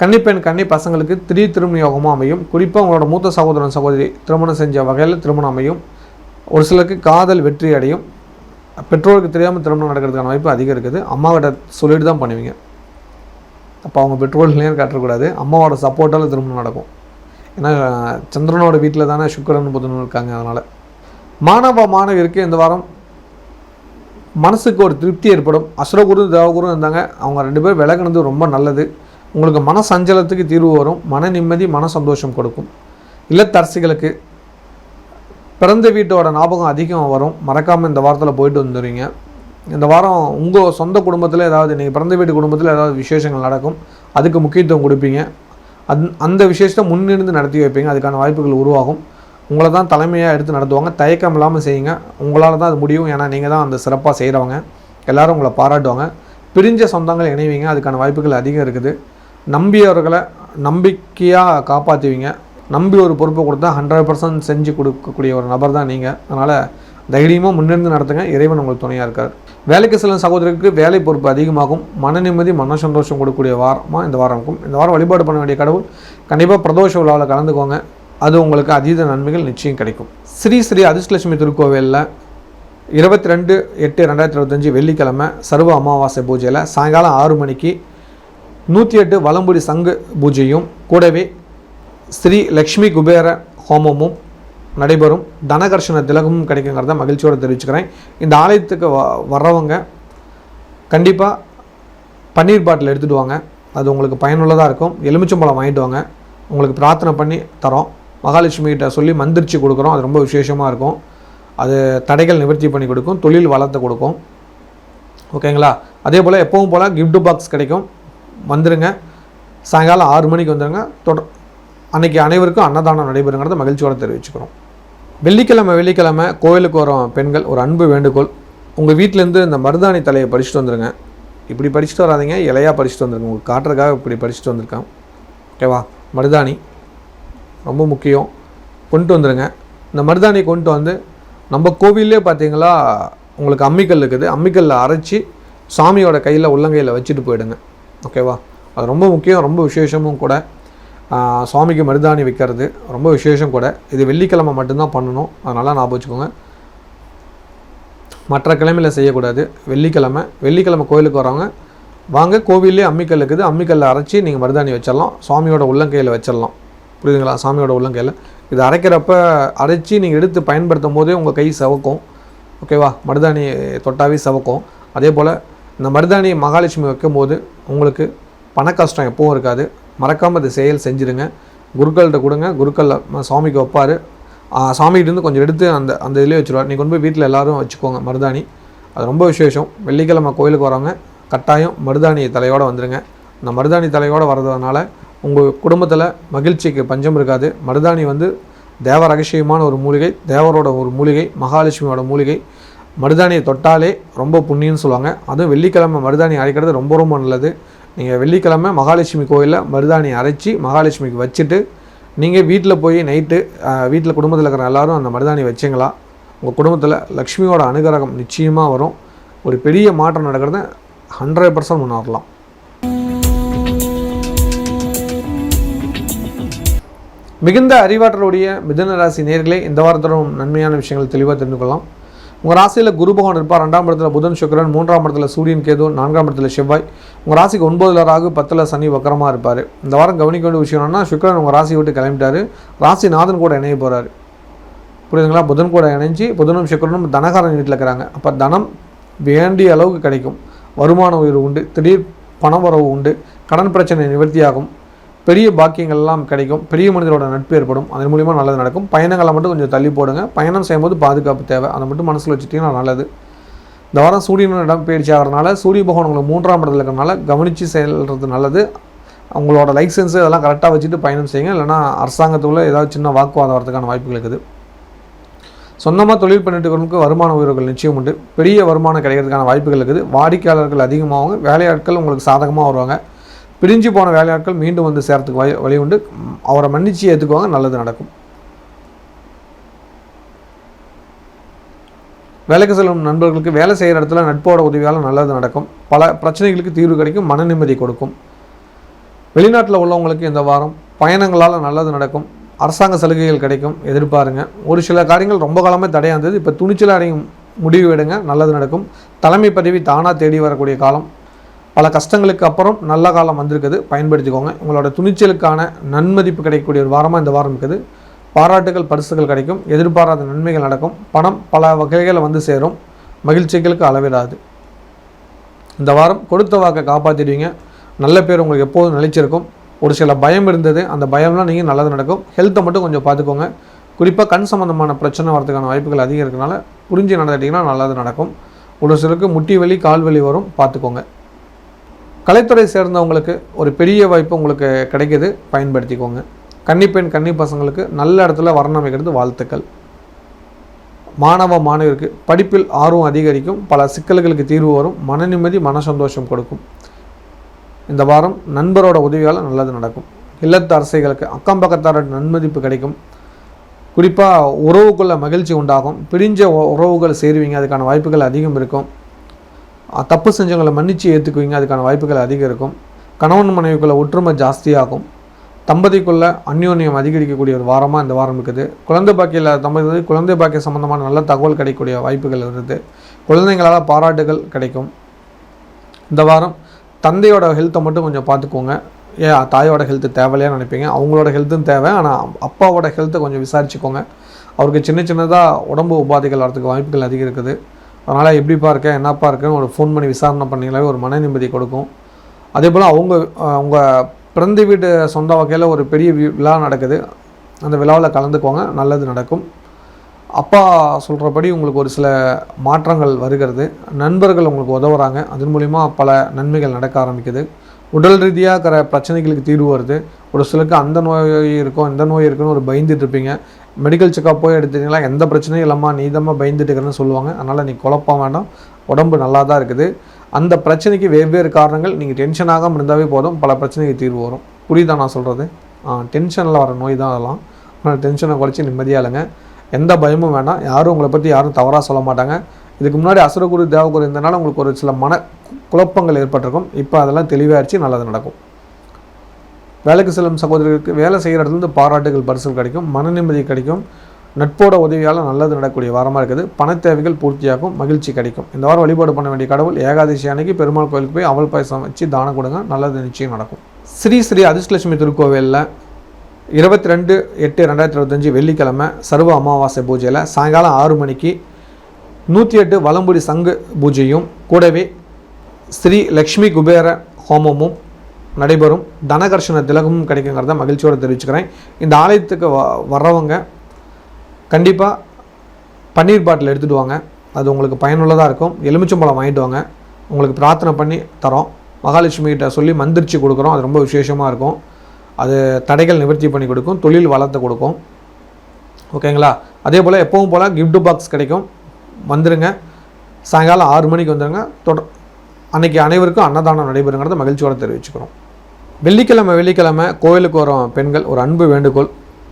கன்னிப்பெண் கன்னி பசங்களுக்கு திடீர் திருமண யோகமாக அமையும். குறிப்பாக உங்களோட மூத்த சகோதரன் சகோதரி திருமணம் செஞ்ச வகையில் திருமணம் அமையும். ஒரு சிலருக்கு காதல் வெற்றி அடையும். பெற்றோருக்கு தெரியாமல் திருமணம் நடக்கிறதுக்கான வாய்ப்பு அதிகம் இருக்குது. அம்மாவிட்ட சொல்லிட்டு தான் பண்ணுவீங்க. அப்போ அவங்க பெற்றோர்களையும் காட்டக்கூடாது, அம்மாவோட சப்போர்ட்டால் திருமணம் நடக்கும். ஏன்னா சந்திரனோட வீட்டில் தானே சுக்கிரன் புதனும் இருக்காங்க. அதனால் மாணவியருக்கு இந்த வாரம் மனசுக்கு ஒரு திருப்தி ஏற்படும். அசுரகுரு தேவகுரு இருந்தாங்க, அவங்க 2 பேர் விலகினது ரொம்ப நல்லது. உங்களுக்கு மன சஞ்சலத்துக்கு தீர்வு வரும், மன நிம்மதி மன சந்தோஷம் கொடுக்கும். இல்லத்தரசிகளுக்கு பிறந்த வீட்டோட ஞாபகம் அதிகம் வரும், மறக்காமல் இந்த வாரத்தில் போயிட்டு வந்துடுவீங்க. இந்த வாரம் உங்கள் சொந்த குடும்பத்தில் ஏதாவது நீங்கள் பிறந்த வீட்டு குடும்பத்தில் ஏதாவது விசேஷங்கள் நடக்கும், அதுக்கு முக்கியத்துவம் கொடுப்பீங்க. அந்த விசேஷத்தை முன்னிருந்து நடத்தி வைப்பீங்க, அதுக்கான வாய்ப்புகள் உருவாகும். உங்களை தான் தலைமையாக எடுத்து நடத்துவாங்க, தயக்கம் இல்லாமல் செய்யுங்க, உங்களால் தான் அது முடியும். ஏன்னா நீங்கள் தான் அந்த சிறப்பாக செய்கிறவங்க, எல்லோரும் உங்களை பாராட்டுவாங்க. பிரிஞ்ச சொந்தங்கள் இணைவீங்க, அதுக்கான வாய்ப்புகள் அதிகம் இருக்குது. நம்பியவர்களை நம்பிக்கையாக காப்பாற்றுவீங்க. நம்பி ஒரு பொறுப்பை கொடுத்தா 100% செஞ்சு கொடுக்கக்கூடிய ஒரு நபர் தான் நீங்கள். அதனால் தைரியமாக முன்னிருந்து நடத்துங்க, இறைவன் உங்களுக்கு துணையாக இருக்கார். வேலைக்கு செல்லும் சகோதரருக்கு வேலை பொறுப்பு அதிகமாகும், மன நிம்மதி மன சந்தோஷம் கொடுக்கக்கூடிய வாரமாக இந்த வாரம் இருக்கும். இந்த வாரம் வழிபாடு பண்ண வேண்டிய கடவுள் கண்டிப்பாக பிரதோஷ விழாவில் கலந்துக்கோங்க, அது உங்களுக்கு அதீத நன்மைகள் நிச்சயம் கிடைக்கும். ஸ்ரீ ஸ்ரீ அதிர்ஷ்டலட்சுமி திருக்கோவிலில் 22/8/2025 வெள்ளிக்கிழமை சர்வ அமாவாசை பூஜையில் சாயங்காலம் 6 மணிக்கு 108 வலம்புரி சங்கு பூஜையும் கூடவே ஸ்ரீ லக்ஷ்மி குபேர ஹோமமும் நடைபெறும். தனகர்ஷண திலகமும் கிடைக்குங்கிறத மகிழ்ச்சியோடு தெரிவிச்சுக்கிறேன். இந்த ஆலயத்துக்கு வர்றவங்க கண்டிப்பாக பன்னீர் பாட்டில் எடுத்துகிட்டு வாங்க, அது உங்களுக்கு பயனுள்ளதாக இருக்கும். எலுமிச்சம்பழம் வாங்கிட்டு வாங்க, உங்களுக்கு பிரார்த்தனை பண்ணி தரோம். மகாலட்சுமிகிட்ட சொல்லி மந்திரிச்சு கொடுக்குறோம், அது ரொம்ப விசேஷமாக இருக்கும். அது தடைகள் நிவர்த்தி பண்ணி கொடுக்கும், தொழில் வளர்த்து கொடுக்கும். ஓகேங்களா? அதே போல் எப்பவும் போல் கிஃப்ட் பாக்ஸ் கிடைக்கும், வந்துடுங்க. சாயங்காலம் 6 மணிக்கு வந்துடுங்க. அன்றைக்கி அனைவருக்கும் அன்னதானம் நடைபெறுங்கிறத மகிழ்ச்சியோடு தெரிவிச்சுக்கிறோம். வெள்ளிக்கிழமை கோயிலுக்கு வரும் பெண்கள் ஒரு அன்பு வேண்டுகோள், உங்கள் வீட்டிலேருந்து இந்த மருதாணி தலையை பறிச்சுட்டு வந்துடுங்க. இப்படி பறிச்சுட்டு வராதிங்க, இலையாக பறிச்சுட்டு வந்துடுங்க. உங்களுக்கு காட்டுறதுக்காக இப்படி பறிச்சுட்டு வந்திருக்கேன். ஓகேவா? மருதாணி ரொம்ப முக்கியம், கொண்டு வந்துடுங்க. இந்த மருதாணி கொண்டு வந்து நம்ம கோவிலே பார்த்தீங்களா உங்களுக்கு அம்மிக்கல் இருக்குது, அம்மிக்கல்லில் அரைச்சி சாமியோட கையில் உள்ளங்கையில் வச்சுட்டு போயிடுங்க. ஓகேவா? அது ரொம்ப முக்கியம், ரொம்ப விசேஷமும் கூட. சுவாமிக்கு மருதாணி வைக்கிறது ரொம்ப விசேஷம் கூட. இது வெள்ளிக்கிழமை மட்டும்தான் பண்ணணும், அதனால் ஞாபகம் வச்சுக்கோங்க. மற்ற கிழமையில் செய்யக்கூடாது. வெள்ளிக்கிழமை கோயிலுக்கு வரவங்க வாங்க, கோவிலே அம்மிக்கல் இருக்குது, அம்மிக்கல்லில் அரைச்சி நீங்கள் மருதாணி வச்சிடலாம், சுவாமியோட உள்ளங்கையில் வச்சிடலாம். புரியுதுங்களா? சாமியோட உள்ளங்கையில் இது அரைக்கிறப்ப அரைச்சி நீங்கள் எடுத்து பயன்படுத்தும் போதே உங்கள் கை சவக்கும். ஓகேவா? மருதாணி தொட்டாவே சவக்கும். அதே போல் இந்த மருதாணி மகாலட்சுமி வைக்கும்போது உங்களுக்கு பண கஷ்டம் எப்பவும் இருக்காது. மறக்காமல் அது செயல் செஞ்சுருங்க. குருக்கள்கிட்ட கொடுங்க. குருக்கள் சாமிக்கு வைப்பார். சாமிகிட்டேருந்து கொஞ்சம் எடுத்து அந்த இதிலே வச்சுருவார். நீ கொண்டு போய் வீட்டில் எல்லோரும் வச்சுக்கோங்க மருதாணி. அது ரொம்ப விசேஷம். வெள்ளிக்கிழமை கோயிலுக்கு வரவங்க கட்டாயம் மருதாணி தலையோடு வந்துடுங்க. அந்த மருதாணி தலையோடு வர்றதுனால உங்கள் குடும்பத்தில் மகிழ்ச்சிக்கு பஞ்சம் இருக்காது. மருதாணி தேவ ரகசியமான ஒரு மூலிகை, தேவரோட ஒரு மூலிகை, மகாலட்சுமியோட மூலிகை. மருதாணியை தொட்டாலே ரொம்ப புண்ணியம்னு சொல்லுவாங்க. அதுவும் வெள்ளிக்கிழமை மருதாணி அரைக்கிறது ரொம்ப ரொம்ப நல்லது. நீங்கள் வெள்ளிக்கிழமை மகாலட்சுமி கோயிலில் மருதாணி அரைச்சி மகாலட்சுமிக்கு வச்சுட்டு நீங்கள் வீட்டில் போய் நைட்டு வீட்டில் குடும்பத்தில் இருக்கிற எல்லோரும் அந்த மருதாணி வச்சிங்களா, உங்கள் குடும்பத்தில் லக்ஷ்மியோட அனுகிரகம் நிச்சயமாக வரும். ஒரு பெரிய மாற்றம் நடக்கிறத 100% முன்னேறலாம். மிகுந்த அறிவாற்றலுடைய மிதுன ராசி நேயர்களே, இந்த வாரத்தோடும் நன்மையான விஷயங்கள் தெளிவாக தெரிந்து கொள்ளலாம். உங்கள் ராசியில் குரு பகவான் இருப்பார். 2ஆம் இடத்துல புதன் சுக்கிரன், 3ஆம் இடத்துல சூரியன் கேது, 4ஆம் இடத்துல செவ்வாய். உங்கள் ராசிக்கு 9ல் ராகு, 10ல் சனி வக்கரமாக இருப்பார். இந்த வாரம் கவனிக்க வேண்டிய விஷயம் என்னன்னா, சுக்கிரன் உங்கள் ராசியை விட்டு கிளம்பிட்டார். ராசிநாதன் கூட இணைய போகிறார். புரியுதுங்களா? புதன் கூட இணைஞ்சி புதனும் சுக்கிரனும் தனகாரன் வீட்டில் இருக்கிறாங்க. அப்போ தனம் வேண்டிய அளவுக்கு கிடைக்கும். வருமான உயர்வு உண்டு. திடீர் பண வரவு உண்டு. கடன் பிரச்சனை நிவர்த்தியாகும். பெரிய பாக்கியங்கள் எல்லாம் கிடைக்கும். பெரிய மனிதரோட நட்பு ஏற்படும். அதன் மூலிமா நல்லது நடக்கும். பயணங்களை மட்டும் கொஞ்சம் தள்ளி போடுங்க. பயணம் செய்யும்போது பாதுகாப்பு தேவை. அதை மட்டும் மனசில் வச்சுட்டிங்கன்னா நல்லது. இந்த வாரம் சூரியனோட இடம் பயிற்சி ஆகிறதுனால சூரிய பகவான் உங்களுக்கு 3ஆம் இடத்துல இருக்கிறனால கவனித்து செயல்றது நல்லது. உங்களோட லைசன்ஸு அதெல்லாம் கரெக்டாக வச்சுட்டு பயணம் செய்யுங்க. இல்லைனா அரசாங்கத்துக்குள்ளே ஏதாவது சின்ன வாக்குவாதம் வரதுக்கான வாய்ப்புகள் இருக்குது. சொந்தமாக தொழில் பண்ணிட்டு இருக்கிறவங்களுக்கு வருமான உயர்வுகள் நிச்சயம் உண்டு. பெரிய வருமானம் கிடைக்கிறதுக்கான வாய்ப்புகள் இருக்குது. வாடிக்கையாளர்கள் அதிகமாகும். வேலையாட்கள் உங்களுக்கு சாதகமாக வருவாங்க. பிரிஞ்சு போன வேலையாட்கள் மீண்டும் சேர்றதுக்கு வழி உண்டு. அவரை மன்னிச்சு ஏற்றுக்குவாங்க. நல்லது நடக்கும். வேலைக்கு செல்லும் நண்பர்களுக்கு வேலை செய்கிற இடத்துல நட்போட உதவியால் நல்லது நடக்கும். பல பிரச்சனைகளுக்கு தீர்வு கிடைக்கும். மன நிம்மதி கொடுக்கும். வெளிநாட்டில் உள்ளவங்களுக்கு இந்த வாரம் பயணங்களால் நல்லது நடக்கும். அரசாங்க சலுகைகள் கிடைக்கும். எதிர்பாருங்க. ஒரு சில காரியங்கள் ரொம்ப காலமே தடையாக இருந்தது. இப்போ துணிச்சல் அடையும் முடிவு எடுங்க. நல்லது நடக்கும். தலைமை பதவி தானாக தேடி வரக்கூடிய காலம். பல கஷ்டங்களுக்கு அப்புறம் நல்ல காலம் வந்திருக்குது. பயன்படுத்திக்கோங்க. உங்களோட துணிச்சலுக்கான நன்மதிப்பு கிடைக்கக்கூடிய ஒரு வாரமாக இந்த வாரம் இருக்குது. பாராட்டுகள், பரிசுகள் கிடைக்கும். எதிர்பாராத நன்மைகள் நடக்கும். பணம் பல வகைகளில் சேரும். மகிழ்ச்சிகளுக்கு அளவிடாது. இந்த வாரம் கொடுத்த வாக்கை காப்பாற்றிடுவீங்க. நல்ல பேர் உங்களுக்கு எப்போதும் நிலைச்சிருக்கும். ஒரு சில பயம் இருந்தது. அந்த பயம்லாம் நீங்கள் நல்லது நடக்கும். ஹெல்த்தை மட்டும் கொஞ்சம் பார்த்துக்கோங்க. குறிப்பாக கண் சம்மந்தமான பிரச்சனை வரதுக்கான வாய்ப்புகள் அதிகம் இருக்கிறனால புரிஞ்சு நடந்துட்டிங்கன்னா நல்லது நடக்கும். ஒரு சிலருக்கு முட்டி வலி, கால் வலி வரும். பார்த்துக்கோங்க. கலைத்துறை சேர்ந்தவங்களுக்கு ஒரு பெரிய வாய்ப்பு உங்களுக்கு கிடைக்கிது. பயன்படுத்திக்கோங்க. கன்னிப்பெண் கன்னி பசங்களுக்கு நல்ல இடத்துல வரணம் அமைக்கிறது வாழ்த்துக்கள். மாணவ மாணவியருக்கு படிப்பில் ஆர்வம் அதிகரிக்கும். பல சிக்கல்களுக்கு தீர்வு வரும். மன நிம்மதி, மன சந்தோஷம் கொடுக்கும். இந்த வாரம் நண்பரோட உதவியால் நல்லது நடக்கும். இல்லத்து அரசைகளுக்கு அக்கம் பக்கத்தாரோட நன்மதிப்பு கிடைக்கும். குறிப்பாக உறவுக்குள்ள மகிழ்ச்சி உண்டாகும். பிரிஞ்ச உறவுகள் சேருவீங்க. அதுக்கான வாய்ப்புகள் அதிகம் இருக்கும். தப்பு செஞ்சவங்களை மன்னிச்சு ஏற்றுக்குவீங்க. அதுக்கான வாய்ப்புகள் அதிகம் இருக்கும். கணவன் மனைவிக்குள்ள ஒற்றுமை ஜாஸ்தியாகும். தம்பதிக்குள்ள அந்யோன்யம் அதிகரிக்கக்கூடிய ஒரு வாரமாக இந்த வாரம் இருக்குது. குழந்தை பாக்கியில் தம்பதி குழந்தை பாக்கிய சம்பந்தமான நல்ல தகவல் கிடைக்கக்கூடிய வாய்ப்புகள் இருக்குது. குழந்தைங்களால் பாராட்டுகள் கிடைக்கும். இந்த வாரம் தந்தையோட ஹெல்த்தை மட்டும் கொஞ்சம் பார்த்துக்கோங்க. தாயோட ஹெல்த்து தேவையில்லையான்னு நினைப்பீங்க. அவங்களோட ஹெல்த்தும் தேவை. ஆனால் அப்பாவோட ஹெல்த்தை கொஞ்சம் விசாரிச்சுக்கோங்க. அவருக்கு சின்னதாக உடம்பு உபாதைகள் வரதுக்கு வாய்ப்புகள் அதிகம் இருக்குது. அதனால் எப்படிப்பா இருக்கேன், என்னப்பா இருக்கேன்னு ஒரு ஃபோன் பண்ணி விசாரணை பண்ணிங்களாவே ஒரு மன நிம்மதி கொடுக்கும். அதே போல் அவங்க பிறந்த வீட்டு சொந்த வகையில் ஒரு பெரிய விழா நடக்குது. அந்த விழாவில் கலந்துக்குவாங்க. நல்லது நடக்கும். அப்பா சொல்கிறபடி உங்களுக்கு ஒரு சில மாற்றங்கள் வருகிறது. நண்பர்கள் உங்களுக்கு உதவுறாங்க. அதன் மூலிமா பல நன்மைகள் நடக்க ஆரம்பிக்குது. உடல் ரீதியாக இருக்கிற பிரச்சனைகளுக்கு தீர்வு வருது. ஒரு சிலருக்கு அந்த நோய் இருக்கும், இந்த நோய் இருக்குன்னு ஒரு பயந்துட்டு இருப்பீங்க. மெடிக்கல் செக்கப் போய் எடுத்துட்டிங்களா, எந்த பிரச்சனையும் இல்லைம்மா, நீதமாக பயந்துட்டு இருக்கிறேன்னு சொல்லுவாங்க. அதனால் நீ குழப்பம் வேண்டாம். உடம்பு நல்லா தான் இருக்குது. அந்த பிரச்சனைக்கு வெவ்வேறு காரணங்கள். நீங்கள் டென்ஷன் ஆகாமல் இருந்தாவே போதும். பல பிரச்சனைக்கு தீர்வு வரும். புரியுதா நான் சொல்கிறது? டென்ஷனில் வர நோய் தான் அதெல்லாம். ஆனால் டென்ஷனை குறைச்சி நிம்மதியாக இல்லைங்க. எந்த பயமும் வேண்டாம். யாரும் உங்களை பற்றி யாரும் தவறாக சொல்ல மாட்டாங்க. இதுக்கு முன்னாடி அசுரகுரு தேவகுரு இருந்தனால உங்களுக்கு ஒரு சில மன குழப்பங்கள் ஏற்பட்டிருக்கும். இப்போ அதெல்லாம் தெளிவாகிடுச்சு. நல்லது நடக்கும். வேலைக்கு செல்லும் சகோதரர்களுக்கு வேலை செய்கிற இடத்துலேருந்து பாராட்டுகள், பரிசுகள் கிடைக்கும். மன நிம்மதி கிடைக்கும். நட்போட உதவியால் நல்லது நடக்கக்கூடிய வாரமாக இருக்குது. பண தேவைகள் பூர்த்தியாகும். மகிழ்ச்சி கிடைக்கும். இந்த வாரம் வழிபாடு பண்ண வேண்டிய கடவுள் ஏகாதசி அன்னைக்கு பெருமாள் கோயிலுக்கு போய் அவல் பாயசம் வச்சு தானம் கொடுங்க. நல்லது நிச்சயம் நடக்கும். ஸ்ரீ அதிர்ஷ்டலட்சுமி திருக்கோவிலில் 22/8/2025 வெள்ளிக்கிழமை சர்வ அமாவாசை பூஜையில் சாயங்காலம் 6 மணிக்கு 108 வலம்புரி சங்கு பூஜையும் கூடவே ஸ்ரீ லக்ஷ்மி குபேர ஹோமமும் நடைபெறும். தனகர்ஷண திலகமும் கிடைக்குங்கிறத மகிழ்ச்சியோடு தெரிவிச்சுக்கிறேன். இந்த ஆலயத்துக்கு வர்றவங்க கண்டிப்பாக பன்னீர் பாட்டில் எடுத்துகிட்டு வாங்க. அது உங்களுக்கு பயனுள்ளதாக இருக்கும். எலுமிச்சம்பழம் வாங்கிட்டு வாங்க. உங்களுக்கு பிரார்த்தனை பண்ணி தரோம். மகாலட்சுமிகிட்ட சொல்லி மந்திரிச்சு கொடுக்குறோம். அது ரொம்ப விசேஷமாக இருக்கும். அது தடைகள் நிவர்த்தி பண்ணி கொடுக்கும். தொழில் வளர்த்து கொடுக்கும். ஓகேங்களா? அதே போல் எப்பவும் போல் கிஃப்ட் பாக்ஸ் கிடைக்கும். வந்துடுங்க. சாயங்காலம் 6 மணிக்கு வந்துடுங்க. அன்றைக்கி அனைவருக்கும் அன்னதானம் நடைபெறுங்கிறத மகிழ்ச்சியோடு தெரிவிச்சுக்கிறோம். வெள்ளிக்கிழமை கோயிலுக்கு வரும் பெண்கள் ஒரு அன்பு வேண்டுகோள்.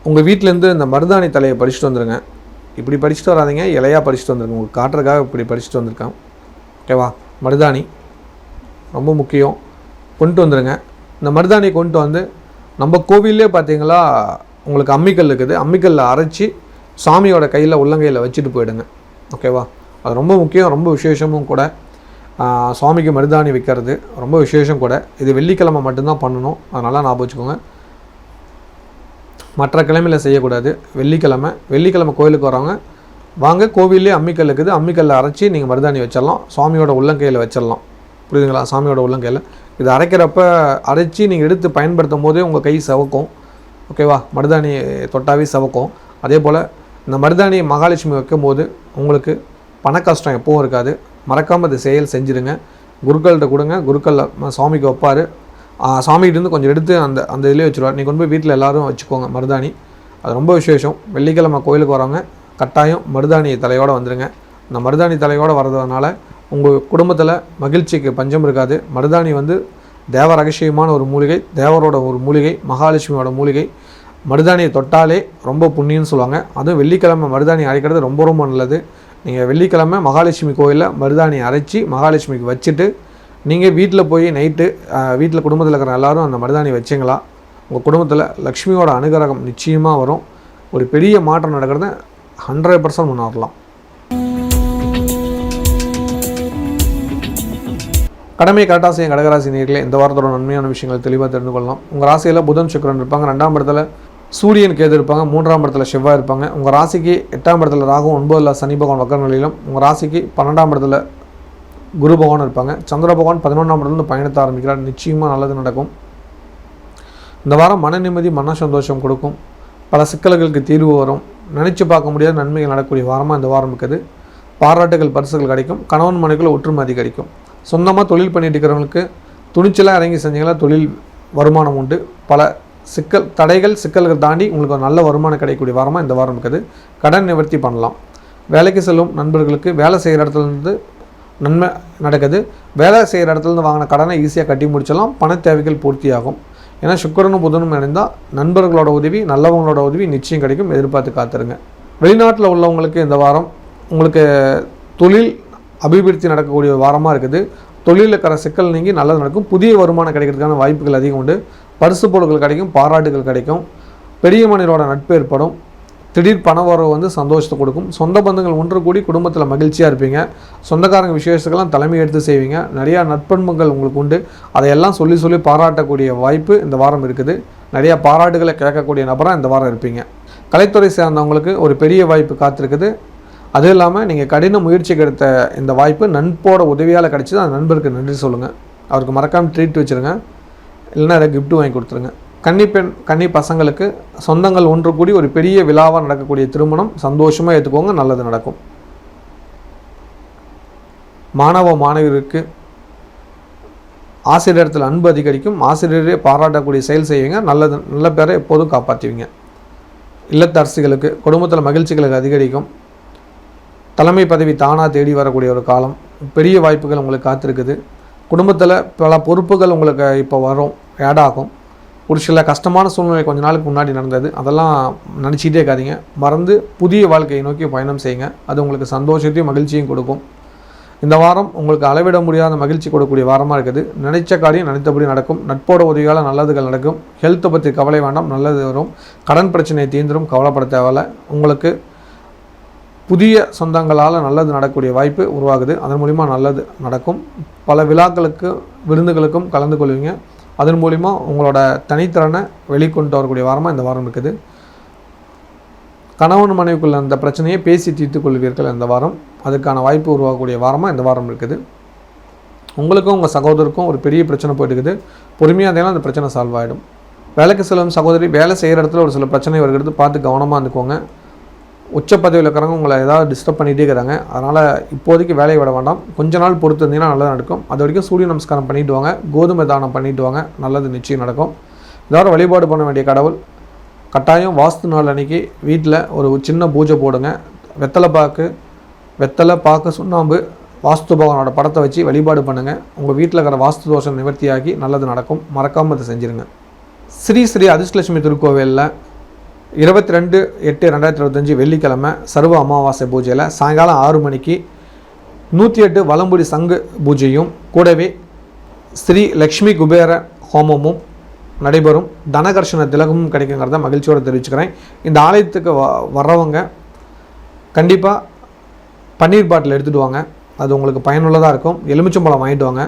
உங்கள் வீட்டிலேருந்து இந்த மருதாணி தலையை பறிச்சுட்டு வந்துடுங்க. இப்படி பறிச்சுட்டு வராதிங்க, இலையாக பறிச்சுட்டு வந்துடுங்க. உங்களுக்கு காட்டுறதுக்காக இப்படி பறிச்சுட்டு வந்திருக்கேன். ஓகேவா? மருதாணி ரொம்ப முக்கியம். கொண்டு வந்துடுங்க. இந்த மருதாணி கொண்டு வந்து நம்ம கோவிலே பார்த்தீங்களா உங்களுக்கு அம்மிக்கல் இருக்குது. அம்மிக்கல்லில் அரைச்சி சாமியோட கையில் உள்ளங்கையில் வச்சுட்டு போயிடுங்க. ஓகேவா? அது ரொம்ப முக்கியம். ரொம்ப விசேஷமும் கூட. சுவாமிக்கு மருதாணி வைக்கிறது ரொம்ப விசேஷம் கூட. இது வெள்ளிக்கிழமை மட்டும்தான் பண்ணணும். அதனால் ஞாபகம் வச்சுக்கோங்க. மற்ற கிழமையில் செய்யக்கூடாது. வெள்ளிக்கிழமை கோயிலுக்கு வரவங்க வாங்க. கோவிலே அம்மிக்கல் இருக்குது. அம்மிக்கல்லில் அரைச்சி நீங்கள் மருதாணி வச்சிடலாம். சுவாமியோட உள்ளங்கையில் வச்சிடலாம். புரியுதுங்களா? சாமியோட உள்ளங்கையில் இது அரைக்கிறப்ப அரைச்சி நீங்கள் எடுத்து பயன்படுத்தும் போதே உங்கள் கை சவக்கும். ஓகேவா? மருதாணி தொட்டாவே சவக்கும். அதே போல் இந்த மருதாணி மகாலட்சுமி வைக்கும்போது உங்களுக்கு பண கஷ்டம் எப்பவும் இருக்காது. மறக்காமல் இந்த செயல் செஞ்சுருங்க. குருக்கள்கிட்ட கொடுங்க. குருக்களில் சுவாமிக்கு வைப்பார். சாமிகிட்டேருந்து கொஞ்சம் எடுத்து அந்த இதிலே வச்சுருவார். நீங்கள் கொண்டு போய் வீட்டில் எல்லோரும் வச்சுக்கோங்க மருதாணி. அது ரொம்ப விசேஷம். வெள்ளிக்கிழமை கோயிலுக்கு வரவங்க கட்டாயம் மருதாணி தலையோடு வந்துடுங்க. இந்த மருதாணி தலையோடு வர்றதுனால உங்கள் குடும்பத்தில் மகிழ்ச்சிக்கு பஞ்சம் இருக்காது. மருதாணி தேவ ரகசியமான ஒரு மூலிகை, தேவரோட ஒரு மூலிகை, மகாலட்சுமியோட மூலிகை. மருதாணியை தொட்டாலே ரொம்ப புண்ணியம்னு சொல்லுவாங்க. அதுவும் வெள்ளிக்கிழமை மருதாணி அரைக்கிறது ரொம்ப ரொம்ப நல்லது. நீங்கள் வெள்ளிக்கிழமை மகாலட்சுமி கோயிலில் மருதாணி அரைச்சி மகாலட்சுமிக்கு வச்சுட்டு நீங்கள் வீட்டில் போய் நைட்டு வீட்டில் குடும்பத்தில் இருக்கிற எல்லோரும் அந்த மருதாணி வச்சிங்களா உங்கள் குடும்பத்தில் லக்ஷ்மியோட அனுகிரகம் நிச்சயமாக வரும். ஒரு பெரிய மாற்றம் நடக்கிறத 100% முன்னேறலாம். கடமையை கரெக்டாக செய்யும் கடகராசி நேயர்களே. இந்த வாரத்தோட நன்மையான விஷயங்கள் தெளிவாக தெரிந்து கொள்ளலாம். உங்கள் ராசியில் புதன் சுக்கிரன் இருப்பாங்க. 2ஆம் இடத்துல சூரியன் கேது இருப்பாங்க. 3ஆம் இடத்துல செவ்வாய் இருப்பாங்க. உங்கள் ராசிக்கு 8ஆம் இடத்துல ராகு, 9ல் சனி பகவான் வக்கர நிலையிலும், உங்கள் ராசிக்கு 12ஆம் இடத்துல குரு பகவான் இருப்பாங்க. சந்திர பகவான் 11ஆம் இடத்துலேருந்து பயணத்தை ஆரம்பிக்கிறார். நிச்சயமாக நல்லது நடக்கும். இந்த வாரம் மன நிம்மதி, மன சந்தோஷம் கொடுக்கும். பல சிக்கல்களுக்கு தீர்வு வரும். நினச்சி பார்க்க முடியாத நன்மைகள் நடக்கக்கூடிய வாரமாக இந்த வாரம் இருக்குது. பாராட்டுகள், பரிசுகள் கிடைக்கும். கணவன் மனைவிக்குள்ள ஒற்றுமை அதிகரிக்கும். சொந்தமாக தொழில் பண்ணிட்டு இருக்கிறவங்களுக்கு துணிச்சலாக இறங்கி செஞ்சீங்களா தொழில் வருமானம் உண்டு. பல சிக்கல்கள் தாண்டி உங்களுக்கு ஒரு நல்ல வருமானம் கிடைக்கக்கூடிய வாரமாக இந்த வாரம் இருக்குது. கடன் நிவர்த்தி பண்ணலாம். வேலைக்கு செல்லும் நண்பர்களுக்கு வேலை செய்கிற இடத்துலேருந்து நன்மை நடக்குது. வேலை செய்கிற இடத்துலேருந்து வாங்கின கடனை ஈஸியாக கட்டி முடிச்சலாம். பண தேவைகள் பூர்த்தியாகும். ஏன்னா சுக்கிரனும் புதனும் இணைந்தால் நண்பர்களோட உதவி, நல்லவங்களோட உதவி நிச்சயம் கிடைக்கும். எதிர்பார்த்து காத்துருங்க. வெளிநாட்டில் உள்ளவங்களுக்கு இந்த வாரம் உங்களுக்கு தொழில் அபிவிருத்தி நடக்கக்கூடிய வாரமாக இருக்குது. தொழிலில் இருக்கிற சிக்கல் நீங்கி நல்லது நடக்கும். புதிய வருமானம் கிடைக்கிறதுக்கான வாய்ப்புகள் அதிகம் உண்டு. பரிசு பொருட்கள் கிடைக்கும். பாராட்டுகள் கிடைக்கும். பெரிய மனிதரோட நட்பு ஏற்படும். திடீர் பண வரவு சந்தோஷத்தை கொடுக்கும். சொந்த பந்தங்கள் ஒன்று கூடி குடும்பத்தில் மகிழ்ச்சியாக இருப்பீங்க. சொந்தக்காரங்க விசேஷத்துக்கெல்லாம் தலைமை எடுத்து செய்வீங்க. நிறையா நட்பண்புகள் உங்களுக்கு உண்டு. அதையெல்லாம் சொல்லி பாராட்டக்கூடிய வாய்ப்பு இந்த வாரம் இருக்குது. நிறையா பாராட்டுகளை கேட்கக்கூடிய நபராக இந்த வாரம் இருப்பீங்க. கலைத்துறை சேர்ந்தவங்களுக்கு ஒரு பெரிய வாய்ப்பு காத்திருக்குது. அதுவும் இல்லாமல் நீங்கள் கடின முயற்சிக்கு எடுத்த இந்த வாய்ப்பு நண்போட உதவியால் கிடச்சிது. அந்த நண்பருக்கு நன்றி சொல்லுங்கள். அவருக்கு மறக்காமல் ட்ரீட் வச்சுருங்க. இல்லைன்னா அதை கிஃப்ட்டு வாங்கி கொடுத்துருங்க. கன்னி பசங்களுக்கு சொந்தங்கள் ஒன்று கூடி ஒரு பெரிய விழாவாக நடக்கக்கூடிய திருமணம் சந்தோஷமாக ஏற்றுக்கோங்க. நல்லது நடக்கும். மாணவியருக்கு ஆசிரியரிடத்தில் அன்பு அதிகரிக்கும். ஆசிரியரே பாராட்டக்கூடிய செயல் செய்வீங்க. நல்ல பேரை எப்போதும் காப்பாற்றுவீங்க. இல்லத்தரசிகளுக்கு குடும்பத்தில் மகிழ்ச்சிகளுக்கு அதிகரிக்கும். தலைமை பதவி தானாக தேடி வரக்கூடிய ஒரு காலம். பெரிய வாய்ப்புகள் உங்களுக்கு காத்திருக்குது. குடும்பத்தில் பல பொறுப்புகள் உங்களுக்கு இப்போ வரும், ஆட் ஆகும். ஒரு சில கஷ்டமான சூழ்நிலை கொஞ்ச நாளுக்கு முன்னாடி நடந்தது. அதெல்லாம் நினச்சிக்கிட்டே இருக்காதீங்க. மறந்து புதிய வாழ்க்கையை நோக்கி பயணம் செய்யுங்க. அது உங்களுக்கு சந்தோஷத்தையும் மகிழ்ச்சியும் கொடுக்கும். இந்த வாரம் உங்களுக்கு அளவிட முடியாத மகிழ்ச்சி கொடுக்கக்கூடிய வாரமாக இருக்குது. நினைச்ச காரியம் நினைத்தபடி நடக்கும். நட்போட உதவியால் நல்லதுகள் நடக்கும். ஹெல்த்தை பற்றி கவலை வேண்டாம், நல்லது வரும். கடன் பிரச்சனை தீர்ந்துடும், கவலைப்பட தேவையில்லை. உங்களுக்கு புதிய சொந்தங்களால் நல்லது நடக்கக்கூடிய வாய்ப்பு உருவாகுது. அதன் மூலிமா நல்லது நடக்கும். பல விழாக்களுக்கு விருந்துகளுக்கும் கலந்து கொள்வீங்க. அதன் மூலிமா உங்களோட தனித்திறனை வெளிக்கொண்டு வரக்கூடிய வாரமாக இந்த வாரம் இருக்குது. கணவன் மனைவிக்குள்ள அந்த பிரச்சனையை பேசி தீர்த்து கொள்வீர்கள் இந்த வாரம். அதுக்கான வாய்ப்பு உருவாகக்கூடிய வாரமாக இந்த வாரம் இருக்குது. உங்களுக்கும் உங்கள் சகோதரருக்கும் ஒரு பெரிய பிரச்சனை போயிட்டு இருக்குது. பொறுமையாக இருந்தாலும் அந்த பிரச்சனை சால்வ் ஆகிடும். வேலைக்கு செல்லும் சகோதரி, வேலை செய்கிற இடத்துல ஒரு சில பிரச்சனை வருகிறது, பார்த்து கவனமாக இருந்துக்கோங்க. உச்ச பதவியில் இருக்கிறவங்க உங்களை ஏதாவது டிஸ்டர்ப் பண்ணிகிட்டே இருக்கிறாங்க. அதனால் இப்போதைக்கு வேலையை விட வேண்டாம், கொஞ்ச நாள் பொறுத்து இருந்தீங்கன்னா நல்லது நடக்கும். அது வரைக்கும் சூரிய நமஸ்காரம் பண்ணிவிட்டு வாங்க, கோதுமை தானம் பண்ணிவிட்டு வாங்க, நல்லது நிச்சயம் நடக்கும். ஏதாவது வழிபாடு பண்ண வேண்டிய கடவுள் கட்டாயம் வாஸ்து நாள் அன்றைக்கி வீட்டில் ஒரு சின்ன பூஜை போடுங்க. வெத்தலை பாக்கு சுண்ணாம்பு வாஸ்து பகவானோட படத்தை வச்சு வழிபாடு பண்ணுங்கள். உங்கள் வீட்டில் இருக்கிற வாஸ்து தோஷம் நிவர்த்தியாகி நல்லது நடக்கும். மறக்காமல் அதை செஞ்சுருங்க. ஸ்ரீ அதிர்ஷ்டலட்சுமி திருக்கோவிலில் 22/8/2025 வெள்ளிக்கிழமை சர்வ அமாவாசை பூஜையில் சாயங்காலம் 6 மணிக்கு 108 வலம்புரி சங்கு பூஜையும் கூடவே ஸ்ரீ லக்ஷ்மி குபேர ஹோமமும் நடைபெறும். தனகர்ஷண திலகமும் கிடைக்குங்கிறத மகிழ்ச்சியோடு தெரிவிச்சுக்கிறேன். இந்த ஆலயத்துக்கு வர்றவங்க கண்டிப்பாக பன்னீர் பாட்டில் எடுத்துகிட்டு வாங்க, அது உங்களுக்கு பயனுள்ளதாக இருக்கும். எலுமிச்சம்பழம் வாங்கிட்டு வாங்க,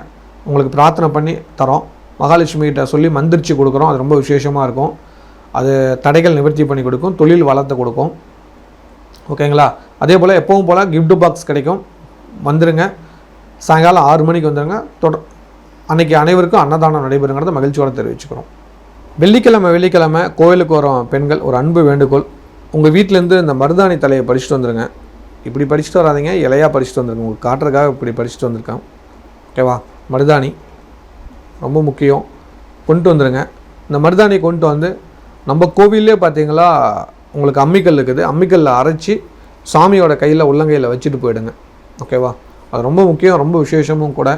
உங்களுக்கு பிரார்த்தனை பண்ணி தரோம். மகாலட்சுமிகிட்ட சொல்லி மந்திரிச்சு கொடுக்குறோம், அது ரொம்ப விசேஷமாக இருக்கும். அது தடைகள் நிவர்த்தி பண்ணி கொடுக்கும், தொழில் வளர்த்து கொடுக்கும். ஓகேங்களா? அதே போல் எப்பவும் போல் கிஃப்ட் பாக்ஸ் கிடைக்கும், வந்துடுங்க. சாயங்காலம் 6 மணிக்கு வந்துடுங்க. அன்றைக்கி அனைவருக்கும் அன்னதானம் நடைபெறுங்கிறத மகிழ்ச்சியோடு தெரிவிச்சுக்கிறோம். வெள்ளிக்கிழமை கோவிலுக்கு வரும் பெண்கள் ஒரு அன்பு வேண்டுகோள், உங்கள் வீட்டிலேருந்து இந்த மருதாணி தலையை பறிச்சுட்டு வந்துடுங்க. இப்படி பறிச்சுட்டு வராதிங்க, இலையாக பறிச்சுட்டு வந்துருங்க. உங்களுக்கு காட்டுறதுக்காக இப்படி பறிச்சுட்டு வந்திருக்கேன். ஓகேவா? மருதாணி ரொம்ப முக்கியம், கொண்டு வந்துடுங்க. இந்த மருதாணி கொண்டு வந்து நம்ம கோவிலே பார்த்தீங்களா உங்களுக்கு அம்மிக்கல் இருக்குது, அம்மிக்கல்லில் அரைச்சி சாமியோட கையில் உள்ளங்கையில் வச்சுட்டு போயிடுங்க. ஓகேவா? அது ரொம்ப முக்கியம், ரொம்ப விசேஷமும் கூட.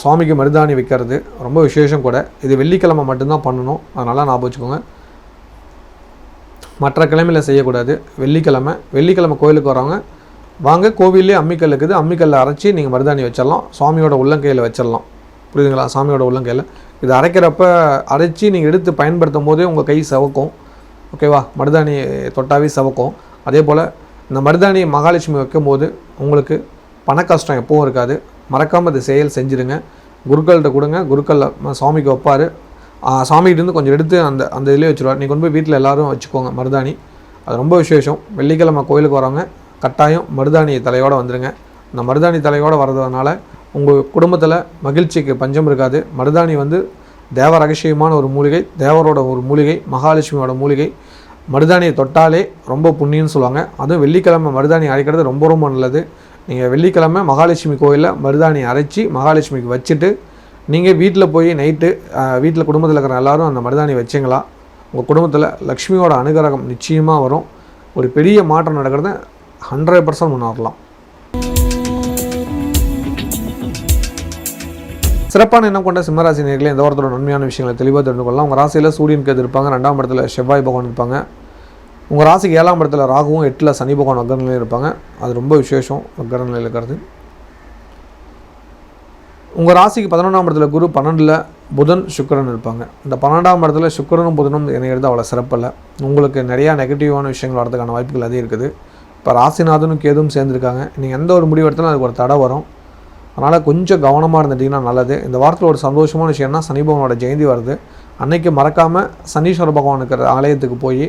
சுவாமிக்கு மருதாணி வைக்கிறது ரொம்ப விசேஷம் கூட. இது வெள்ளிக்கிழமை மட்டும்தான் பண்ணணும், அதனால் ஞாபகம் வச்சுக்கோங்க. மற்ற கிழமையில் செய்யக்கூடாது. வெள்ளிக்கிழமை கோவிலுக்கு வரவங்க வாங்க, கோவிலே அம்மிக்கல் இருக்குது, அம்மிக்கல்லில் அரைச்சி நீங்கள் மருதாணி வச்சிடலாம், சுவாமியோட உள்ளங்கையில் வச்சிடலாம். புரியுதுங்களா? சாமியோட உள்ளங்கையில் இது அரைக்கிறப்ப அரைச்சி நீங்கள் எடுத்து பயன்படுத்தும் போதே உங்கள் கை சவக்கும். ஓகேவா? மருதாணி தொட்டாவே சவக்கும். அதே போல் இந்த மருதாணி மகாலட்சுமி வைக்கும் போது உங்களுக்கு பண கஷ்டம் எப்பவும் இருக்காது. மறக்காமல் இது செஞ்சுருங்க. குருக்கள்கிட்ட கொடுங்க, குருக்கள் சுவாமிக்கு வைப்பார். சாமிகிட்டேருந்து கொஞ்சம் எடுத்து அந்த இதிலே வச்சுருவார். நீங்கள் கொண்டு போய் வீட்டில் எல்லோரும் வச்சுக்கோங்க மருதாணி, அது ரொம்ப விசேஷம். வெள்ளிக்கிழமை கோயிலுக்கு வரவங்க கட்டாயம் மருதாணி தலையோடு வந்துடுங்க. இந்த மருதாணி தலையோடு வர்றதுனால உங்கள் குடும்பத்தில் மகிழ்ச்சிக்கு பஞ்சம் இருக்காது. மருதாணி தேவ ரகசியமான ஒரு மூலிகை, தேவரோட ஒரு மூலிகை, மகாலட்சுமியோட மூலிகை. மருதாணியை தொட்டாலே ரொம்ப புண்ணியம்னு சொல்லுவாங்க. அதுவும் வெள்ளிக்கிழமை மருதாணி அரைக்கிறது ரொம்ப ரொம்ப நல்லது. நீங்கள் வெள்ளிக்கிழமை மகாலட்சுமி கோயிலில் மருதாணி அரைச்சி மகாலட்சுமிக்கு வச்சுட்டு நீங்கள் வீட்டில் போய் நைட்டு வீட்டில் குடும்பத்தில் இருக்கிற எல்லோரும் அந்த மருதாணி வச்சிங்களா, உங்கள் குடும்பத்தில் லக்ஷ்மியோட அனுகிரகம் நிச்சயமாக வரும். ஒரு பெரிய மாற்றம் நடக்கிறத 100% முன்னேறலாம். சிறப்பான எண்ணம் கொண்ட சிம்மராசி நேயர்களே, இந்த வாரத்தோட நன்மையான விஷயங்களை தெளிவாக தெரிந்து கொள்ளலாம். உங்கள் ராசியில் சூரியன் கேது இருப்பாங்க, 2ஆம் இடத்துல செவ்வாய் பகவான் இருப்பாங்க. உங்கள் ராசிக்கு 7ஆம் இடத்துல ராகுவும், 8ல் சனி பகவான் வக்கர நிலையில் இருப்பாங்க. அது ரொம்ப விசேஷம், வக்கர நிலையில் இருக்கிறது. உங்கள் ராசிக்கு 11ஆம் இடத்துல குரு, 12ல் புதன் சுக்கிரன் இருப்பாங்க. இந்த 12ஆம் இடத்துல சுக்கிரனும் புதனும் இணைகிறது அவ்வளோ சிறப்பில்லை. உங்களுக்கு நிறையா நெகட்டிவான விஷயங்கள் வரதுக்கான வாய்ப்புகள் அதிகம் இருக்குது. இப்போ ராசிநாதனும் கேதும் சேர்ந்துருக்காங்க. நீங்கள் எந்த ஒரு முடிவு எடுத்தாலும் அதுக்கு ஒரு தடை வரும். அதனால் கொஞ்சம் கவனமாக இருந்துட்டிங்கன்னா நல்லது. இந்த வாரத்தில் ஒரு சந்தோஷமான விஷயம்னா சனி பகவானோட ஜெயந்தி வருது. அன்றைக்கி மறக்காமல் சனீஸ்வர பகவான் இருக்கிற ஆலயத்துக்கு போய்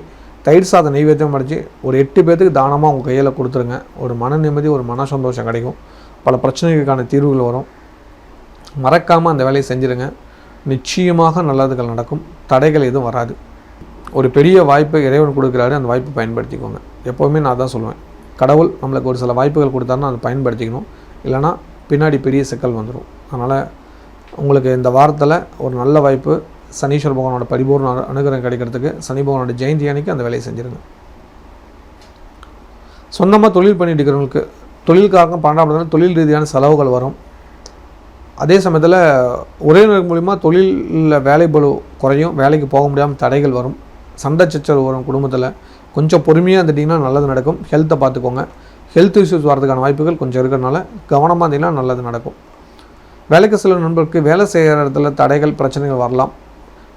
தயிர் சாதம் நெய்வேத்தியம் அடித்து ஒரு 8 பேர்த்துக்கு தானமாக உங்கள் கையில் கொடுத்துருங்க. ஒரு மன நிம்மதி, ஒரு மன சந்தோஷம் கிடைக்கும். பல பிரச்சனைகளுக்கான தீர்வுகள் வரும். மறக்காமல் அந்த வேலையை செஞ்சுருங்க. நிச்சயமாக நல்லதுகள் நடக்கும், தடைகள் எதுவும் வராது. ஒரு பெரிய வாய்ப்பை இறைவன் கொடுக்குறாரு, அந்த வாய்ப்பை பயன்படுத்திக்கோங்க. எப்போவுமே நான் தான் சொல்லுவேன், கடவுள் நம்மளுக்கு ஒரு சில வாய்ப்புகள் கொடுத்தாருன்னா அதை பயன்படுத்திக்கணும், இல்லைனா பின்னாடி பெரிய சிக்கல் வந்துடும். அதனால் உங்களுக்கு இந்த வாரத்தில் ஒரு நல்ல வாய்ப்பு, சனீஸ்வர பகவானோட பரிபூர்ண அனுகிரகம் கிடைக்கிறதுக்கு சனி பகவானோட ஜெயந்தி அன்னைக்கு அந்த வேலையை செஞ்சுருங்க. சொந்தமாக தொழில் பண்ணிட்டு இருக்கிறவங்களுக்கு தொழிலுக்காக 12ஆம் இடத்துல தொழில் ரீதியான செலவுகள் வரும். அதே சமயத்தில் உறவினர் மூலிமா தொழிலில் வேலைப்பளு குறையும், வேலைக்கு போக முடியாமல் தடைகள் வரும், சண்டை சச்சரவு வரும். குடும்பத்தில் கொஞ்சம் பொறுமையாக இருந்துட்டிங்கன்னா நல்லது நடக்கும். ஹெல்த்தை பார்த்துக்கோங்க. ஹெல்த் இஷ்யூஸ் வரதுக்கான வாய்ப்புகள் கொஞ்சம் இருக்கிறனால கவனமாக இருந்தீங்கன்னா நல்லது நடக்கும். வேலைக்கு சில நண்பர்களுக்கு வேலை செய்கிற இடத்துல தடைகள் பிரச்சனைகள் வரலாம்.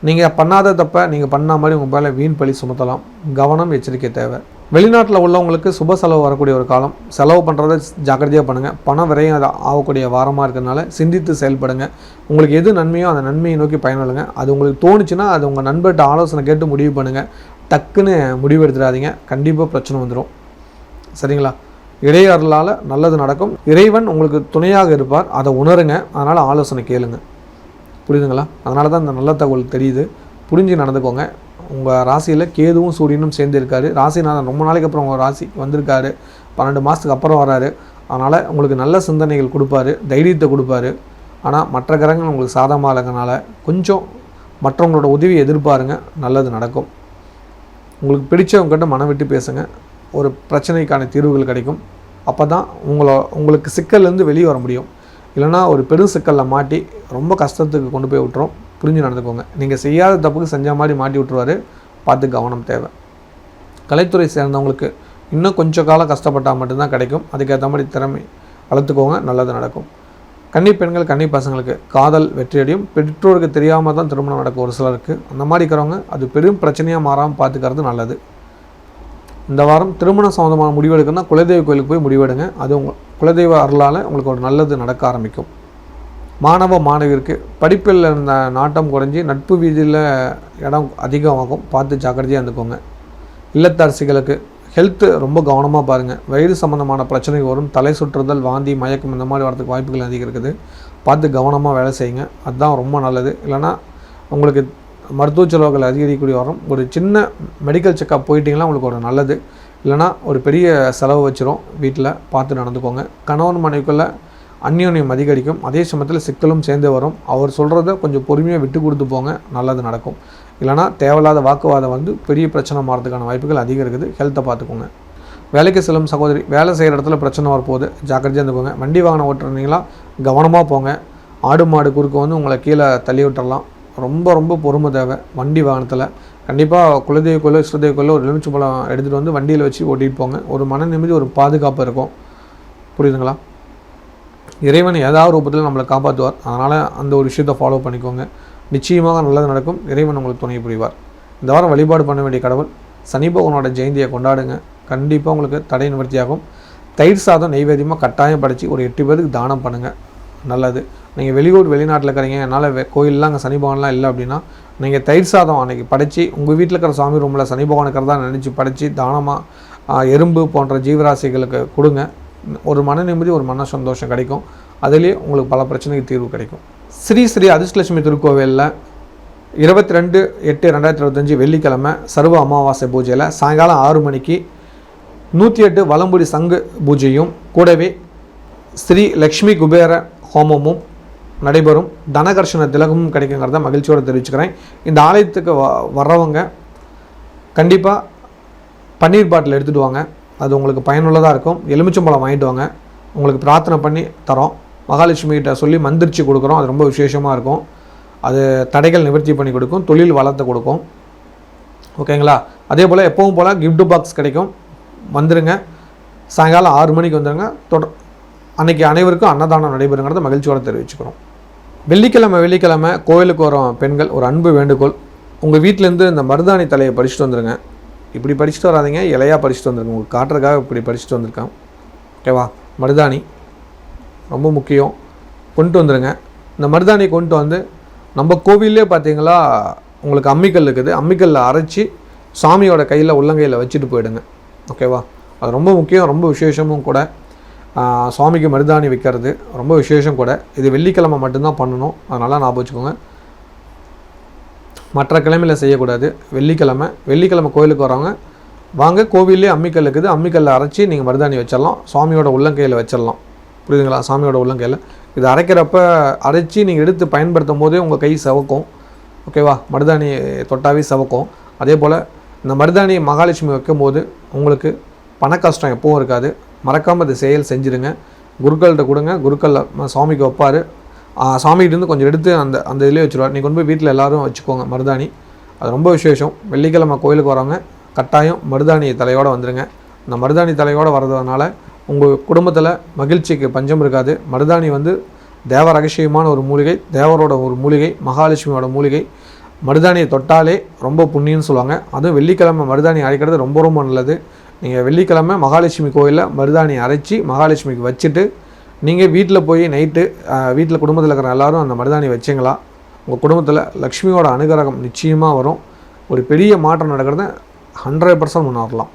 நீங்கள் பண்ணாத தப்பை நீங்கள் பண்ண மாதிரி உங்கள் மேலே வீண் பழி சுமத்தலாம். கவனம், எச்சரிக்கை தேவை. வெளிநாட்டில் உள்ளவங்களுக்கு சுப செலவு வரக்கூடிய ஒரு காலம். செலவு பண்ணுறதை ஜாக்கிரதையாக பண்ணுங்கள். பணம் விரையும் அது ஆகக்கூடிய வாரமாக இருக்கிறதுனால சிந்தித்து செயல்படுங்க. உங்களுக்கு எது நன்மையோ அந்த நன்மையை நோக்கி பயன்படுங்க. அது உங்களுக்கு தோணுச்சுன்னா அது உங்கள் நண்பர்கிட்ட ஆலோசனை கேட்டு முடிவு பண்ணுங்கள். டக்குன்னு முடிவு எடுத்துடாதீங்க, கண்டிப்பாக பிரச்சனை வந்துடும். சரிங்களா? இறையர்களால் நல்லது நடக்கும். இறைவன் உங்களுக்கு துணையாக இருப்பார், அதை உணருங்க. அதனால் ஆலோசனை கேளுங்க. புரியுதுங்களா? அதனால தான் இந்த நல்ல தகவல் தெரியுது. புரிஞ்சு நடந்துக்கோங்க. உங்கள் ராசியில் கேதுவும் சூரியனும் சேர்ந்து இருக்காரு. ராசிநாதன் ரொம்ப நாளைக்கு அப்புறம் உங்கள் ராசிக்கு வந்திருக்காரு, 12 மாதத்துக்கு அப்புறம் வராரு. அதனால் உங்களுக்கு நல்ல சிந்தனைகள் கொடுப்பாரு, தைரியத்தை கொடுப்பாரு. ஆனால் மற்ற கிரகங்கள் உங்களுக்கு சாதகமாக இல்லைங்கனால கொஞ்சம் மற்றவங்களோட உதவி எதிர்பாருங்க, நல்லது நடக்கும். உங்களுக்கு பிடிச்சவங்ககிட்ட மனம் விட்டு பேசுங்க, ஒரு பிரச்சனைக்கான தீர்வுகள் கிடைக்கும். அப்போ தான் உங்களுக்கு சிக்கல்லேருந்து வெளியே வர முடியும். இல்லைனா ஒரு பெரும் சிக்கலில் மாட்டி ரொம்ப கஷ்டத்துக்கு கொண்டு போய் விட்டுரும். புரிஞ்சு நடந்துக்கோங்க. நீங்கள் செய்யாத தப்புக்கு செஞ்ச மாதிரி மாட்டி விட்டுருவார், பார்த்து கவனம் தேவை. கலைத்துறை சேர்ந்தவங்களுக்கு இன்னும் கொஞ்சம் காலம் கஷ்டப்பட்டால் மட்டும்தான் கிடைக்கும். அதுக்கேற்ற மாதிரி திறமை வளர்த்துக்கோங்க, நல்லது நடக்கும். கன்னி பெண்கள் கன்னி பசங்களுக்கு காதல் வெற்றியடையும். பெற்றோருக்கு தெரியாமல் தான் திருமணம் நடக்கும் ஒரு சிலருக்கு. அந்த மாதிரி இருக்கிறவங்க அது பெரும் பிரச்சனையாக மாறாமல் பார்த்துக்கிறது நல்லது. இந்த வாரம் திருமணம் சம்மந்தமான முடிவெடுக்கணும்னா குலதெய்வ கோயிலுக்கு போய் முடிவெடுங்க. அது உங்கள் குலதெய்வ அருளால் உங்களுக்கு ஒரு நல்லது நடக்க ஆரம்பிக்கும். மாணவ மாணவியருக்கு படிப்பில் இருந்த நாட்டம் குறைஞ்சி நட்பு வீதியில் இடம் அதிகமாகும், பார்த்து ஜாக்கிரதையாக இருந்துக்கோங்க. இல்லத்தரசிகளுக்கு ஹெல்த்து ரொம்ப கவனமாக பாருங்கள். வயிறு சம்மந்தமான பிரச்சனை வரும். தலை சுற்றுதல், வாந்தி, மயக்கம் இந்த மாதிரி வரதுக்கு வாய்ப்புகள் அதிகம் இருக்குது. பார்த்து கவனமாக வேலை செய்யுங்க, அதுதான் ரொம்ப நல்லது. இல்லைனா உங்களுக்கு மருத்துவ செலவுகள் அதிகரிக்கக்கூடிய வரும். ஒரு சின்ன மெடிக்கல் செக்கப் போயிட்டிங்கன்னா உங்களுக்கு ஒரு நல்லது. இல்லைனா ஒரு பெரிய செலவு வச்சிரும். வீட்டில் பார்த்து நடந்துக்கோங்க. கணவன் மனைவிக்குள்ளே அந்யோன்யம் அதிகரிக்கும். அதே சமயத்தில் சிக்கலும் சேர்ந்து வரும். அவர் சொல்கிறத கொஞ்சம் பொறுமையாக விட்டு கொடுத்து போங்க, நல்லது நடக்கும். இல்லைனா தேவையில்லாத வாக்குவாதம் வந்து பெரிய பிரச்சனை மாறதுக்கான வாய்ப்புகள் அதிகம் இருக்குது. ஹெல்த்தை பார்த்துக்கோங்க. வேலைக்கு செல்லும் சகோதரி, வேலை செய்கிற இடத்துல பிரச்சனை வரப்போகுது, ஜாக்கிரதையாக இருந்துக்கோங்க. வண்டி வாகனம் ஓட்டுறீங்களா கவனமாக போங்க. ஆடு மாடு குறுக்க வந்து உங்களை கீழே தள்ளி விட்டுறலாம். ரொம்ப ரொம்ப பொறுமை தேவை வண்டி வாகனத்தில். கண்டிப்பாக குலதெய்வ கோயிலோ இஷ்டதெய்வ கோயிலோ ஒரு எலுமிச்சம்பழம் எடுத்துகிட்டு வந்து வண்டியில் வச்சு ஓட்டிகிட்டு போங்க. ஒரு மன நிம்மதி, ஒரு பாதுகாப்பு இருக்கும். புரியுதுங்களா? இறைவன் ஏதாவது ரூபத்தில் நம்மளை காப்பாற்றுவார். அதனால் அந்த ஒரு விஷயத்தை ஃபாலோ பண்ணிக்கோங்க. நிச்சயமாக நல்லது நடக்கும். இறைவன் உங்களுக்கு துணை புரிவார். இந்த வாரம் வழிபாடு பண்ண வேண்டிய கடவுள் சனி பகவானோட ஜெயந்தியை கொண்டாடுங்க. கண்டிப்பாக உங்களுக்கு தடை நிவர்த்தியாகும். தயிர் சாதம் நெய்வேத்தியமாக கட்டாயம் படைச்சி ஒரு 8 பேருக்கு தானம் பண்ணுங்கள், நல்லது. நீங்கள் வெளிநாட்டில் இருக்கிறீங்க, என்னால் கோயிலெலாம் அங்கே சனி பகவான்லாம் இல்லை அப்படின்னா நீங்கள் தயிர் சாதம் அன்றைக்கி படைச்சி உங்கள் வீட்டில் இருக்கிற சாமி ரூமில் சனி பகவான் இருக்கிறதா நினச்சி படைச்சி தானமாக எறும்பு போன்ற ஜீவராசிகளுக்கு கொடுங்க. ஒரு மன நிம்மதி, ஒரு மன சந்தோஷம் கிடைக்கும். அதுலேயே உங்களுக்கு பல பிரச்சனைக்கு தீர்வு கிடைக்கும். ஸ்ரீ அதிர்ஷ்டலட்சுமி திருக்கோவிலில் 22/8/2025 வெள்ளிக்கிழமை சர்வ அமாவாசை பூஜையில் சாயங்காலம் 6 மணிக்கு 108 வலம்புரி சங்கு பூஜையும் கூடவே ஸ்ரீ லக்ஷ்மி குபேர ஹோமமும் நடைபெறும். தனகர்ஷண திலகமும் கிடைக்குங்கிறத மகிழ்ச்சியோடு தெரிவிச்சுக்கிறேன். இந்த ஆலயத்துக்கு வர்றவங்க கண்டிப்பாக பன்னீர் பாட்டில் எடுத்துகிட்டு வாங்க, அது உங்களுக்கு பயனுள்ளதாக இருக்கும். எலுமிச்சம்பழம் வாங்கிட்டு வாங்க, உங்களுக்கு பிரார்த்தனை பண்ணி தரோம். மகாலட்சுமிகிட்ட சொல்லி மந்திரிச்சு கொடுக்குறோம். அது ரொம்ப விசேஷமாக இருக்கும். அது தடைகள் நிவர்த்தி பண்ணி கொடுக்கும், தொழில் வளத்தை கொடுக்கும். ஓகேங்களா? அதே போல் எப்பவும் போல் கிஃப்ட் பாக்ஸ் கிடைக்கும். வந்துடுங்க. சாயங்காலம் 6 மணிக்கு வந்துடுங்க. அன்றைக்கி அனைவருக்கும் அன்னதானம் நடைபெறுங்கிறத மகிழ்ச்சியோடு தெரிவிச்சுக்கிறோம். வெள்ளிக்கிழமை கோயிலுக்கு வரும் பெண்கள் ஒரு அன்பு வேண்டுகோள், உங்கள் வீட்டிலேருந்து இந்த மருதாணி தலையை படிச்சுட்டு வந்துடுங்க. இப்படி படிச்சுட்டு வராதிங்க, இலையாக படிச்சுட்டு வந்துருங்க. உங்களுக்கு காட்டுறதுக்காக இப்படி படிச்சுட்டு வந்திருக்கேன். ஓகேவா? மருதாணி ரொம்ப முக்கியம், கொண்டு வந்துடுங்க. இந்த மருதாணி கொண்டு வந்து நம்ம கோவிலே பார்த்தீங்களா உங்களுக்கு அம்மிக்கல் இருக்குது, அம்மிக்கல்லில் அரைச்சி சாமியோட கையில் உள்ளங்கையில் வச்சுட்டு போயிடுங்க. ஓகேவா? அது ரொம்ப முக்கியம், ரொம்ப விசேஷமும் கூட. சுவாமிக்கு மருதாணி வைக்கிறது ரொம்ப விசேஷம் கூட. இது வெள்ளிக்கிழமை மட்டும்தான் பண்ணணும், அதனால் ஞாபகம் வச்சுக்கோங்க. மற்ற கிழமையில் செய்யக்கூடாது. வெள்ளிக்கிழமை கோயிலுக்கு வரவங்க வாங்க, கோவிலே அம்மிக்கல் இருக்குது, அம்மிக்கல்லில் அரைச்சி நீங்கள் மருதாணி வச்சிடலாம், சுவாமியோட உள்ளங்கையில் வச்சிடலாம். புரியுதுங்களா? சாமியோட உள்ளங்கையில் இது அரைக்கிறப்ப அரைச்சி நீங்கள் எடுத்து பயன்படுத்தும் போதே உங்கள் கை சவக்கும். ஓகேவா? மருதாணி தொட்டாவே சவக்கும். அதே போல் இந்த மருதாணி மகாலட்சுமி வைக்கும் போது உங்களுக்கு பண கஷ்டம் எப்பவும் இருக்காது. மறக்காமல் இந்த செயல் செஞ்சுருங்க. குருக்கள்கிட்ட கொடுங்க, குருக்கள் சுவாமிக்கு வைப்பார். சாமிகிட்டேருந்து கொஞ்சம் எடுத்து அந்த இதிலே வச்சுருவார். நீங்கள் கொண்டு போய் வீட்டில் எல்லோரும் வச்சுக்கோங்க மருதாணி. அது ரொம்ப விசேஷம். வெள்ளிக்கிழமை கோயிலுக்கு வரவங்க கட்டாயம் மருதாணி தலையோடு வந்துடுங்க. இந்த மருதாணி தலையோடு வர்றதுனால உங்கள் குடும்பத்தில் மகிழ்ச்சிக்கு பஞ்சம் இருக்காது. மருதாணி வந்து தேவ ரகசியமான ஒரு மூலிகை, தேவரோட ஒரு மூலிகை, மகாலட்சுமியோட மூலிகை. மருதாணியை தொட்டாலே ரொம்ப புண்ணியம்னு சொல்லுவாங்க. அதுவும் வெள்ளிக்கிழமை மருதாணி அரைக்கிறது ரொம்ப ரொம்ப நல்லது. நீங்கள் வெள்ளிக்கிழமை மகாலட்சுமி கோயிலில் மருதாணி அரைச்சி மகாலட்சுமிக்கு வச்சுட்டு நீங்கள் வீட்டில் போய் நைட்டு வீட்டில் குடும்பத்தில் இருக்கிற எல்லோரும் அந்த மருதாணி வச்சிங்களா உங்கள் குடும்பத்தில் லக்ஷ்மியோட அனுகிரகம் நிச்சயமாக வரும். ஒரு பெரிய மாற்றம் நடக்கிறத 100% முன்னேறலாம்.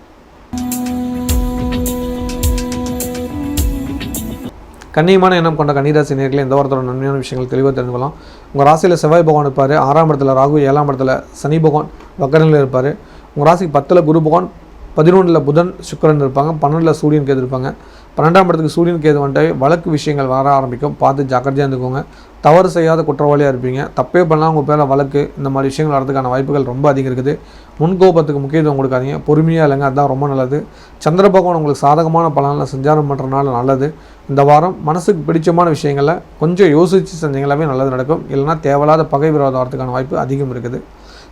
கண்ணியமான எண்ணம் கொண்ட கன்னிராசி நேயர்களே இந்த வாரத்தோட நன்மையான விஷயங்கள் தெளிவாக தெரிஞ்சுக்கலாம். உங்கள் ராசியில் செவ்வாய் பகவான் இருப்பார், 6ஆம் இடத்துல ராகு, 7ஆம் இடத்துல சனி பகவான் வக்கரனில் இருப்பார். உங்கள் ராசிக்கு 10ல் குரு பகவான், 11ல் புதன் சுக்கிரன் இருப்பாங்க, 12ல் சூரியன் கேது இருப்பாங்க. 12ஆம் இடத்துக்கு சூரியன் கேது வந்துட்டு வழக்கு விஷயங்கள் வர ஆரம்பிக்கும். பார்த்து ஜாக்கிரதையாக இருந்துக்கோங்க. தவறு செய்யாத குற்றவாளியாக இருப்பீங்க. தப்பே பண்ணலாம் உங்கள் பேரில் வழக்கு இந்த மாதிரி விஷயங்கள் வரதுக்கான வாய்ப்புகள் ரொம்ப அதிகம் இருக்குது. முன்கோபத்துக்கு முக்கியத்துவம் கொடுக்காதீங்க, பொறுமையாக இல்லைங்க, அதுதான் ரொம்ப நல்லது. சந்திர பகவான் உங்களுக்கு சாதகமான பலனில் சஞ்சாரம் பண்ணுறதுனால நல்லது. இந்த வாரம் மனசுக்கு பிடிச்சமான விஷயங்களை கொஞ்சம் யோசித்து செஞ்சீங்களாவே நல்லது நடக்கும். இல்லைனா தேவையில்லாத பகை விரோதம் வரதுக்கான வாய்ப்பு அதிகம் இருக்குது.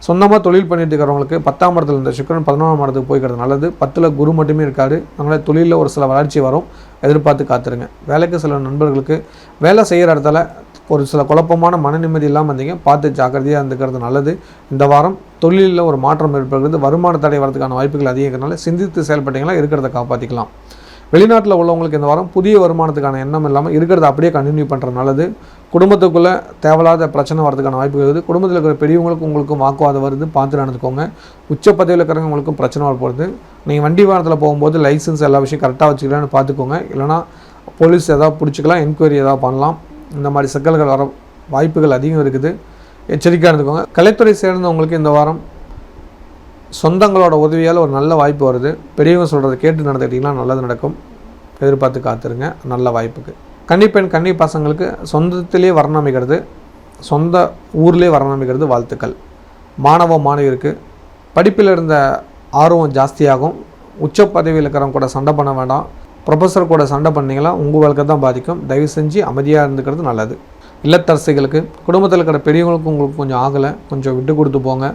சொந்தமாக தொழில் பண்ணிட்டு இருக்கிறவங்களுக்கு 10ஆம் இடத்துல இந்த சுக்கிரன் 11ஆம் இடத்துக்கு போய்க்கிறது நல்லது. 10ல் குரு மட்டுமே இருக்காரு. அதனால் தொழிலில் ஒரு சில வளர்ச்சி வரும், எதிர்பார்த்து காத்துருங்க. வேலைக்கு சில நண்பர்களுக்கு வேலை செய்கிற இடத்துல ஒரு சில குழப்பமான மன நிம்மதி இல்லாமல் இருந்தீங்க, பார்த்து ஜாக்கிரதையாக இருந்துக்கிறது நல்லது. இந்த வாரம் தொழிலில் ஒரு மாற்றம் ஏற்படுகிறது. வருமான தடை வரதுக்கான வாய்ப்புகள் அதிகங்கிறதுனால சிந்தித்து செயல்பட்டீங்களா இருக்கிறத காப்பாற்றிக்கலாம். வெளிநாட்டில் உள்ளவங்களுக்கு இந்த வாரம் புதிய வருமானத்துக்கான எண்ணம் இல்லாமல் இருக்கிறத அப்படியே கண்டினியூ பண்ணுறது நல்லது. குடும்பத்துக்குள்ளே தேவையில்லாத பிரச்சனை வரதுக்கான வாய்ப்பு இருக்குது. குடும்பத்தில் இருக்கிற பெரியவங்களுக்கும் உங்களுக்கும் வாக்குவாதம் வருது, பார்த்து நடந்துக்கோங்க. உச்ச பதவியில் இருக்கிறவங்க உங்களுக்கும் பிரச்சனை வரப்போகுது. நீங்கள் வண்டி வாகனத்தில் போகும்போது லைசன்ஸ் எல்லா விஷயம் கரெக்டாக வச்சுக்கலான்னு பார்த்துக்கோங்க. இல்லைனா போலீஸ் எதாவது பிடிச்சிக்கலாம், என்கொயரி எதாவது பண்ணலாம். இந்த மாதிரி சிக்கல்கள் வர வாய்ப்புகள் அதிகம் இருக்குது, எச்சரிக்கையாக இருந்துக்கோங்க. கலைத்துறை சேர்ந்தவங்களுக்கு இந்த வாரம் சொந்தங்களோட உதவியால் ஒரு நல்ல வாய்ப்பு வருது. பெரியவங்க சொல்கிறத கேட்டு நடந்துக்கிட்டிங்கன்னா நல்லது நடக்கும், எதிர்பார்த்து காத்துருங்க நல்ல வாய்ப்புக்கு. கன்னிப்பெண் கன்னி பசங்களுக்கு சொந்தத்திலே வர்ணம் அமைக்கிறது, சொந்த ஊர்லேயே வர்ணம் அமைக்கிறது வாழ்த்துக்கள். மாணவ மாணவியருக்கு படிப்பில் இருந்த ஆர்வம் ஜாஸ்தியாகும். உச்ச பதவியில் இருக்கிறவங்க கூட சண்டை பண்ண வேண்டாம். ப்ரொஃபஸர் கூட சண்டை பண்ணிங்களா உங்கள் வாழ்க்கை தான் பாதிக்கும். தயவு செஞ்சு அமைதியாக இருந்துக்கிறது நல்லது. இல்லத்தரசிகளுக்கு குடும்பத்தில் இருக்கிற பெரியவங்களுக்கும் உங்களுக்கு கொஞ்சம் ஆகலை, கொஞ்சம் விட்டு கொடுத்து போங்க.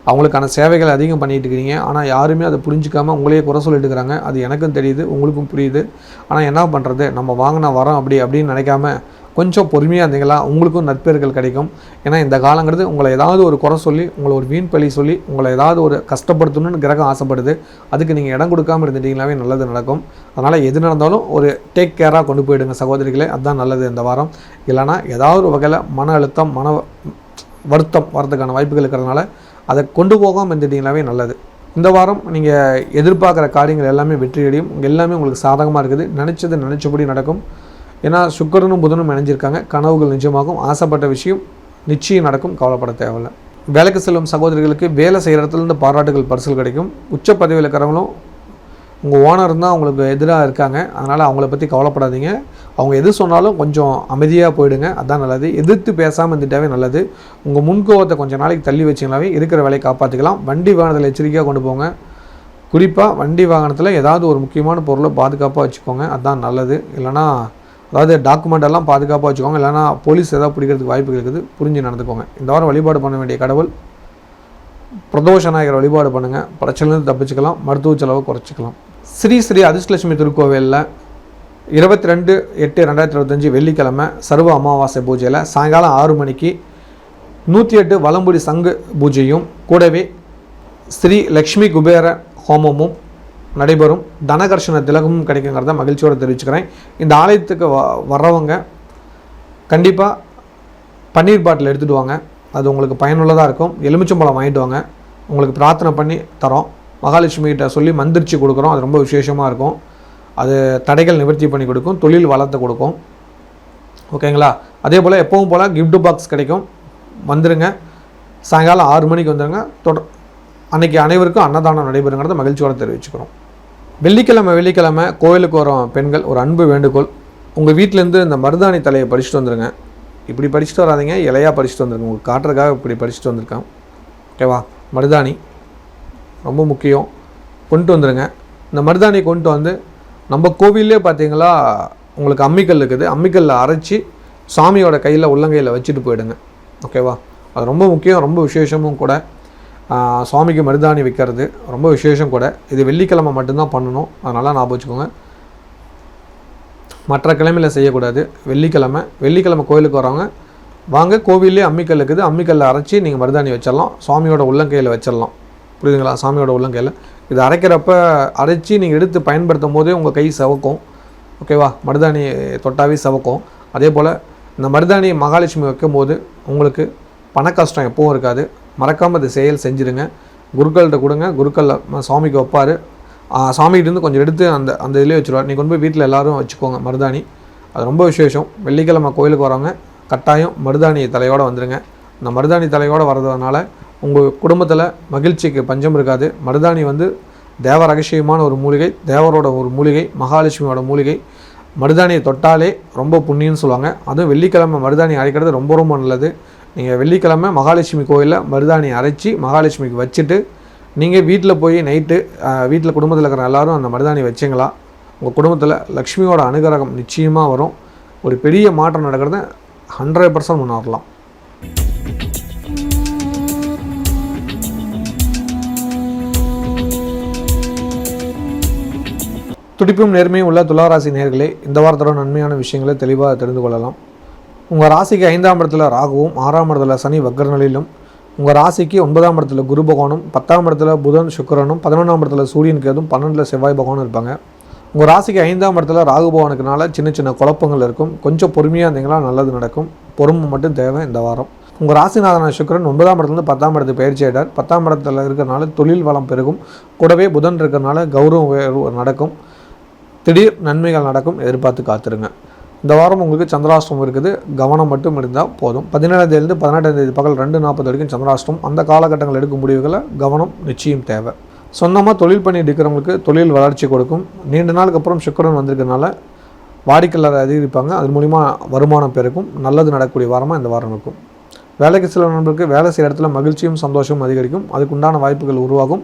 அவங்களுக்கான சேவைகள் அதிகம் பண்ணிகிட்டு இருக்கிறீங்க, ஆனால் யாருமே அதை புரிஞ்சிக்காமல் உங்களையே குறை சொல்லிட்டு இருக்கிறாங்க. அது எனக்கும் தெரியுது, உங்களுக்கும் புரியுது. ஆனால் என்ன பண்ணுறது, நம்ம வாங்கினா வரோம் அப்படின்னு நினைக்காம கொஞ்சம் பொறுமையாக இருந்தீங்களா உங்களுக்கும் நட்பேர்கள் கிடைக்கும். ஏன்னா இந்த காலங்கிறது உங்களை ஏதாவது ஒரு குறை சொல்லி, உங்களை ஒரு வீண் பழி சொல்லி, உங்களை ஏதாவது ஒரு கஷ்டப்படுத்தணும்னு கிரகம் ஆசைப்படுது. அதுக்கு நீங்கள் இடம் கொடுக்காமல் இருந்துட்டீங்களாவே நல்லது நடக்கும். அதனால் எது நடந்தாலும் ஒரு டேக் கேராக கொண்டு போயிடுங்க சகோதரிகளே, அதுதான் நல்லது இந்த வாரம். இல்லைனா ஏதாவது ஒரு வகையில் மன அழுத்தம் மன வருத்தம் வரதுக்கான வாய்ப்புகள் இருக்கிறதுனால அதை கொண்டு போகாமல் இருந்துட்டீங்களாவே நல்லது. இந்த வாரம் நீங்கள் எதிர்பார்க்குற காரியங்கள் எல்லாமே வெற்றியடையும். எல்லாமே உங்களுக்கு சாதகமாக இருக்குது. நினச்சது நினச்சபடி நடக்கும். ஏன்னா சுக்கிரனும் புதனும் இணைஞ்சிருக்காங்க. கனவுகள் நிஜமாகும். ஆசைப்பட்ட விஷயம் நிச்சயம் நடக்கும், கவலைப்பட தேவையில்லை. வேலைக்கு செல்லும் சகோதரிகளுக்கு வேலை செய்கிற இடத்துலேருந்து பாராட்டுகள் பரிசல் கிடைக்கும். உச்ச பதவியில் இருக்கிறவங்களும் உங்கள் ஓனர் தான் அவங்களுக்கு எதிராக இருக்காங்க, அதனால் அவங்கள பற்றி கவலைப்படாதீங்க. அவங்க எது சொன்னாலும் கொஞ்சம் அமைதியாக போயிடுங்க, அதுதான் நல்லது. எதிர்த்து பேசாமல் இருந்துட்டாவே நல்லது. உங்கள் முன்கோவத்தை கொஞ்சம் நாளைக்கு தள்ளி வச்சிங்கனாவே இருக்கிற வேலையை காப்பாற்றிக்கலாம். வண்டி வாகனத்தில் எச்சரிக்கையாக கொண்டு போங்க. குறிப்பாக வண்டி வாகனத்தில் ஏதாவது ஒரு முக்கியமான பொருளை பாதுகாப்பாக வச்சுக்கோங்க, அதுதான் நல்லது. இல்லைனா அதாவது டாக்குமெண்ட் எல்லாம் பாதுகாப்பாக வச்சுக்கோங்க. இல்லைனா போலீஸ் ஏதாவது பிடிக்கிறதுக்கு வாய்ப்பு இருக்குது, புரிஞ்சு நடந்துக்கோங்க. இந்த வாரம் வழிபாடு பண்ண வேண்டிய கடவுள் பிரதோஷ நாயகர் வழிபாடு பண்ணுங்கள், பிரச்சனைலேருந்து தப்பிச்சுக்கலாம், மருத்துவ செலவை குறைச்சிக்கலாம். ஸ்ரீ ஸ்ரீ அதிர்ஷ்டலட்சுமி திருக்கோவிலில் 22/8/2025 வெள்ளிக்கிழமை சர்வ அமாவாசை பூஜையில் சாயங்காலம் 6 மணிக்கு 108 வலம்புரி சங்கு பூஜையும் கூடவே ஸ்ரீ லக்ஷ்மி குபேர ஹோமமும் நடைபெறும். தனகர்ஷண திலகமும் கிடைக்குங்கிறத மகிழ்ச்சியோடு தெரிவிச்சுக்கிறேன். இந்த ஆலயத்துக்கு வர்றவங்க கண்டிப்பாக பன்னீர் பாட்டில் எடுத்துகிட்டு வாங்க, அது உங்களுக்கு பயனுள்ளதாக இருக்கும். எலுமிச்சம்பழம் வாங்கிட்டு வாங்க, உங்களுக்கு பிரார்த்தனை பண்ணி தரோம். மகாலட்சுமிகிட்ட சொல்லி மந்திரிச்சு கொடுக்குறோம், அது ரொம்ப விசேஷமாக இருக்கும். அது தடைகள் நிவர்த்தி பண்ணி கொடுக்கும், தொழில் வளர்த்து கொடுக்கும். ஓகேங்களா? அதே போல் எப்பவும் போல் கிஃப்ட் பாக்ஸ் கிடைக்கும், வந்துடுங்க. சாயங்காலம் 6 மணிக்கு வந்துடுங்க. அன்றைக்கி அனைவருக்கும் அன்னதானம் நடைபெறுங்கிறத மகிழ்ச்சியோடு தெரிவிச்சுக்கிறோம். வெள்ளிக்கிழமை கோயிலுக்கு வரும் பெண்கள் ஒரு அன்பு வேண்டுகோள், உங்கள் வீட்டிலேருந்து இந்த மருதாணி தலையை பறிச்சுட்டு வந்துடுங்க. இப்படி பறிச்சுட்டு வராதிங்க, இலையாக பறிச்சுட்டு வந்துருங்க. உங்களுக்கு காட்டுறதுக்காக இப்படி பறிச்சுட்டு வந்திருக்கேன். ஓகேவா? மருதாணி ரொம்ப முக்கியம், கொண்டு வந்துடுங்க. இந்த மருதாணி கொண்டு வந்து நம்ம கோவிலே பார்த்தீங்களா உங்களுக்கு அம்மிக்கல் இருக்குது, அம்மிக்கல்லில் அரைச்சி சாமியோட கையில் உள்ளங்கையில் வச்சுட்டு போயிடுங்க. ஓகேவா? அது ரொம்ப முக்கியம், ரொம்ப விசேஷமும் கூட. சுவாமிக்கு மருதாணி வைக்கிறது ரொம்ப விசேஷம் கூட. இது வெள்ளிக்கிழமை மட்டும்தான் பண்ணணும், அதனால் ஞாபகம் வச்சுக்கோங்க. மற்ற கிழமையில் செய்யக்கூடாது. வெள்ளிக்கிழமை கோயிலுக்கு வரவங்க வாங்க, கோவிலே அம்மிக்கல் இருக்குது, அம்மிக்கல்லில் அரைச்சி நீங்கள் மருதாணி வச்சிடலாம், சுவாமியோட உள்ளங்கையில் வச்சிடலாம். புரியுதுங்களா? சாமியோட உள்ளங்கையில் இது அரைக்கிறப்ப அரைச்சி நீங்கள் எடுத்து பயன்படுத்தும் போதே உங்கள் கை சவக்கும். ஓகேவா? மருதாணி தொட்டாவே சவக்கும். அதே போல் இந்த மருதாணி மகாலட்சுமி வைக்கும் போது உங்களுக்கு பண கஷ்டம் எப்பவும் இருக்காது. மறக்காமல் அது செஞ்சுருங்க. குருக்கள்கிட்ட கொடுங்க, குருக்களில் சுவாமிக்கு வைப்பார். சாமிகிட்டேருந்து கொஞ்சம் எடுத்து அந்த இதிலே வச்சுருவார். நீங்கள் கொண்டு போய் வீட்டில் எல்லோரும் வச்சுக்கோங்க மருதாணி. அது ரொம்ப விசேஷம். வெள்ளிக்கிழமை கோயிலுக்கு வரவங்க கட்டாயம் மருதாணி தலையோடு வந்துடுங்க. இந்த மருதாணி தலையோடு வர்றதுனால உங்கள் குடும்பத்தில் மகிழ்ச்சிக்கு பஞ்சம் இருக்காது. மருதாணி வந்து தேவ ரகசியமான ஒரு மூலிகை, தேவரோட ஒரு மூலிகை, மகாலட்சுமியோட மூலிகை. மருதாணியை தொட்டாலே ரொம்ப புண்ணியம்னு சொல்லுவாங்க. அதுவும் வெள்ளிக்கிழமை மருதாணி அரைக்கிறது ரொம்ப ரொம்ப நல்லது. நீங்கள் வெள்ளிக்கிழமை மகாலட்சுமி கோயிலில் மருதாணி அரைச்சி மகாலட்சுமிக்கு வச்சுட்டு நீங்கள் வீட்டில் போய் நைட்டு வீட்டில் குடும்பத்தில் இருக்கிற எல்லோரும் அந்த மருதாணி வச்சிங்களா, உங்கள் குடும்பத்தில் லக்ஷ்மியோட அனுகிரகம் நிச்சயமாக வரும். ஒரு பெரிய மாற்றம் நடக்கிறத 100% முன்னேறலாம். துடிப்பும் நேர்மையும் உள்ள துளாராசி நேயர்களே, இந்த வாரத்தோட நன்மையான விஷயங்களை தெளிவாக தெரிந்து கொள்ளலாம். உங்கள் ராசிக்கு 5ஆம் இடத்துல ராகுவும் 6ஆம் இடத்துல சனி வக்ரநிலையிலும், உங்கள் ராசிக்கு 9ஆம் இடத்துல குரு பகவானும் 10ஆம் இடத்துல புதன் சுக்கிரனும் 11ஆம் இடத்துல சூரியன் கேதும் 12ல் செவ்வாய் பகவானும் இருப்பாங்க. உங்கள் ராசிக்கு 5ஆம் இடத்துல ராகு பகவானுக்குனால சின்ன சின்ன குழப்பங்கள் இருக்கும். கொஞ்சம் பொறுமையாக இருந்தீங்களா நல்லது நடக்கும். பொறுமை மட்டும் தேவை இந்த வாரம். உங்கள் ராசிநாதன சுக்கிரன் 9ஆம் இடத்துலேருந்து 10ஆம் இடத்துக்கு பயிற்சி ஆகிட்டார். 10ஆம் இடத்துல இருக்கிறனால தொழில் வளம் பெருகும். கூடவே புதன் இருக்கிறனால கௌரவம் நடக்கும். திடீர் நன்மைகள் நடக்கும். எதிர்பார்த்து காத்துருங்க. இந்த வாரம் உங்களுக்கு சந்திராஷ்டமம் இருக்குது. கவனம் மட்டும் இருந்தால் போதும். 17ஆம் தேதியிலிருந்து 18ஆம் தேதி பகல் 2:40 வரைக்கும் சந்திராஷ்டமம். அந்த காலகட்டங்கள் எடுக்கும் முடிவுகளை கவனம் நிச்சயம் தேவை. சொந்தமாக தொழில் பண்ணிட்டு இருக்கிறவங்களுக்கு தொழில் வளர்ச்சி கொடுக்கும். நீண்ட நாளுக்கு அப்புறம் சுக்கிரன் வந்திருக்கிறதுனால வாடிக்கையாளர் அதிகரிப்பாங்க. அது மூலிமா வருமானம் பெருக்கும். நல்லது நடக்கக்கூடிய வாரமாக இந்த வாரம் இருக்கும். வேலைக்கு சில நண்பர்களுக்கு வேலை செய்கிற இடத்துல மகிழ்ச்சியும் சந்தோஷமும் அதிகரிக்கும். அதுக்குண்டான வாய்ப்புகள் உருவாகும்.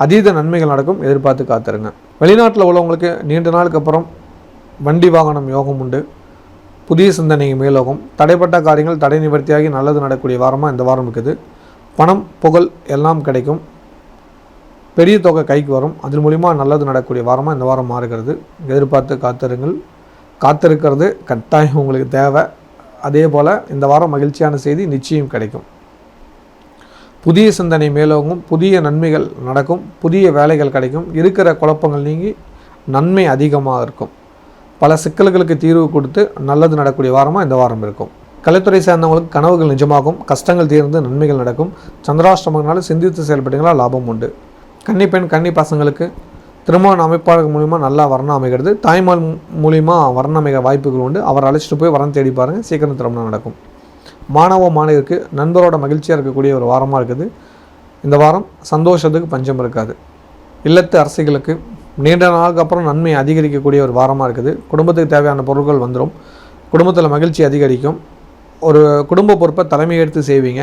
அதீத நன்மைகள் நடக்கும். எதிர்பார்த்து காத்துருங்க. வெளிநாட்டில் உள்ளவங்களுக்கு நீண்ட நாளுக்கு அப்புறம் வண்டி வாகனம் யோகம் உண்டு. புதிய சிந்தனை மேலோகம். தடைப்பட்ட காரியங்கள் தடை நிவர்த்தியாகி நல்லது நடக்கக்கூடிய வாரமாக இந்த வாரம் இருக்குது. பணம் புகழ் எல்லாம் கிடைக்கும். பெரிய தொகை கைக்கு வரும். அதன் மூலிமா நல்லது நடக்கக்கூடிய வாரமாக இந்த வாரம் மாறுகிறது. எதிர்பார்த்து காத்திருங்கள். காத்திருக்கிறது கட்டாயம் உங்களுக்கு தேவை. அதே போல் இந்த வாரம் மகிழ்ச்சியான செய்தி நிச்சயம் கிடைக்கும். புதிய சிந்தனை மேலோங்கும். புதிய நன்மைகள் நடக்கும். புதிய வேலைகள் கிடைக்கும். இருக்கிற குழப்பங்கள் நீங்கி நன்மை அதிகமாக இருக்கும். பல சிக்கல்களுக்கு தீர்வு கொடுத்து நல்லது நடக்கக்கூடிய வாரமாக இந்த வாரம் இருக்கும். கலைத்துறை சேர்ந்தவங்களுக்கு கனவுகள் நிஜமாகும். கஷ்டங்கள் தீர்ந்து நன்மைகள் நடக்கும். சந்திராஷ்டமங்களால் சிந்தித்து செயல்பட்டீங்களா லாபம் உண்டு. கன்னி பெண் கன்னி பசங்களுக்கு திருமண அமைப்பாளர்கள் மூலிமா நல்லா வரணம் அமைகிறது. தாய்மால் மூலிமா வரணம் அமைக்க வாய்ப்புகள் உண்டு. அவர் அழைச்சிட்டு போய் வரம் தேடி பாருங்கள். சீக்கிரம் திருமணம் நடக்கும். மாணவ மாணவியருக்கு நண்பரோட மகிழ்ச்சியாக இருக்கக்கூடிய ஒரு வாரமாக இருக்குது. இந்த வாரம் சந்தோஷத்துக்கு பஞ்சம் இருக்காது. இல்லத்து அரசிகளுக்கு நீண்ட நாளுக்கு அப்புறம் நன்மை அதிகரிக்கக்கூடிய ஒரு வாரமாக இருக்குது. குடும்பத்துக்கு தேவையான பொருட்கள் வந்துடும். குடும்பத்தில் மகிழ்ச்சி அதிகரிக்கும். ஒரு குடும்ப பொறுப்பை தலைமை எடுத்து செய்வீங்க.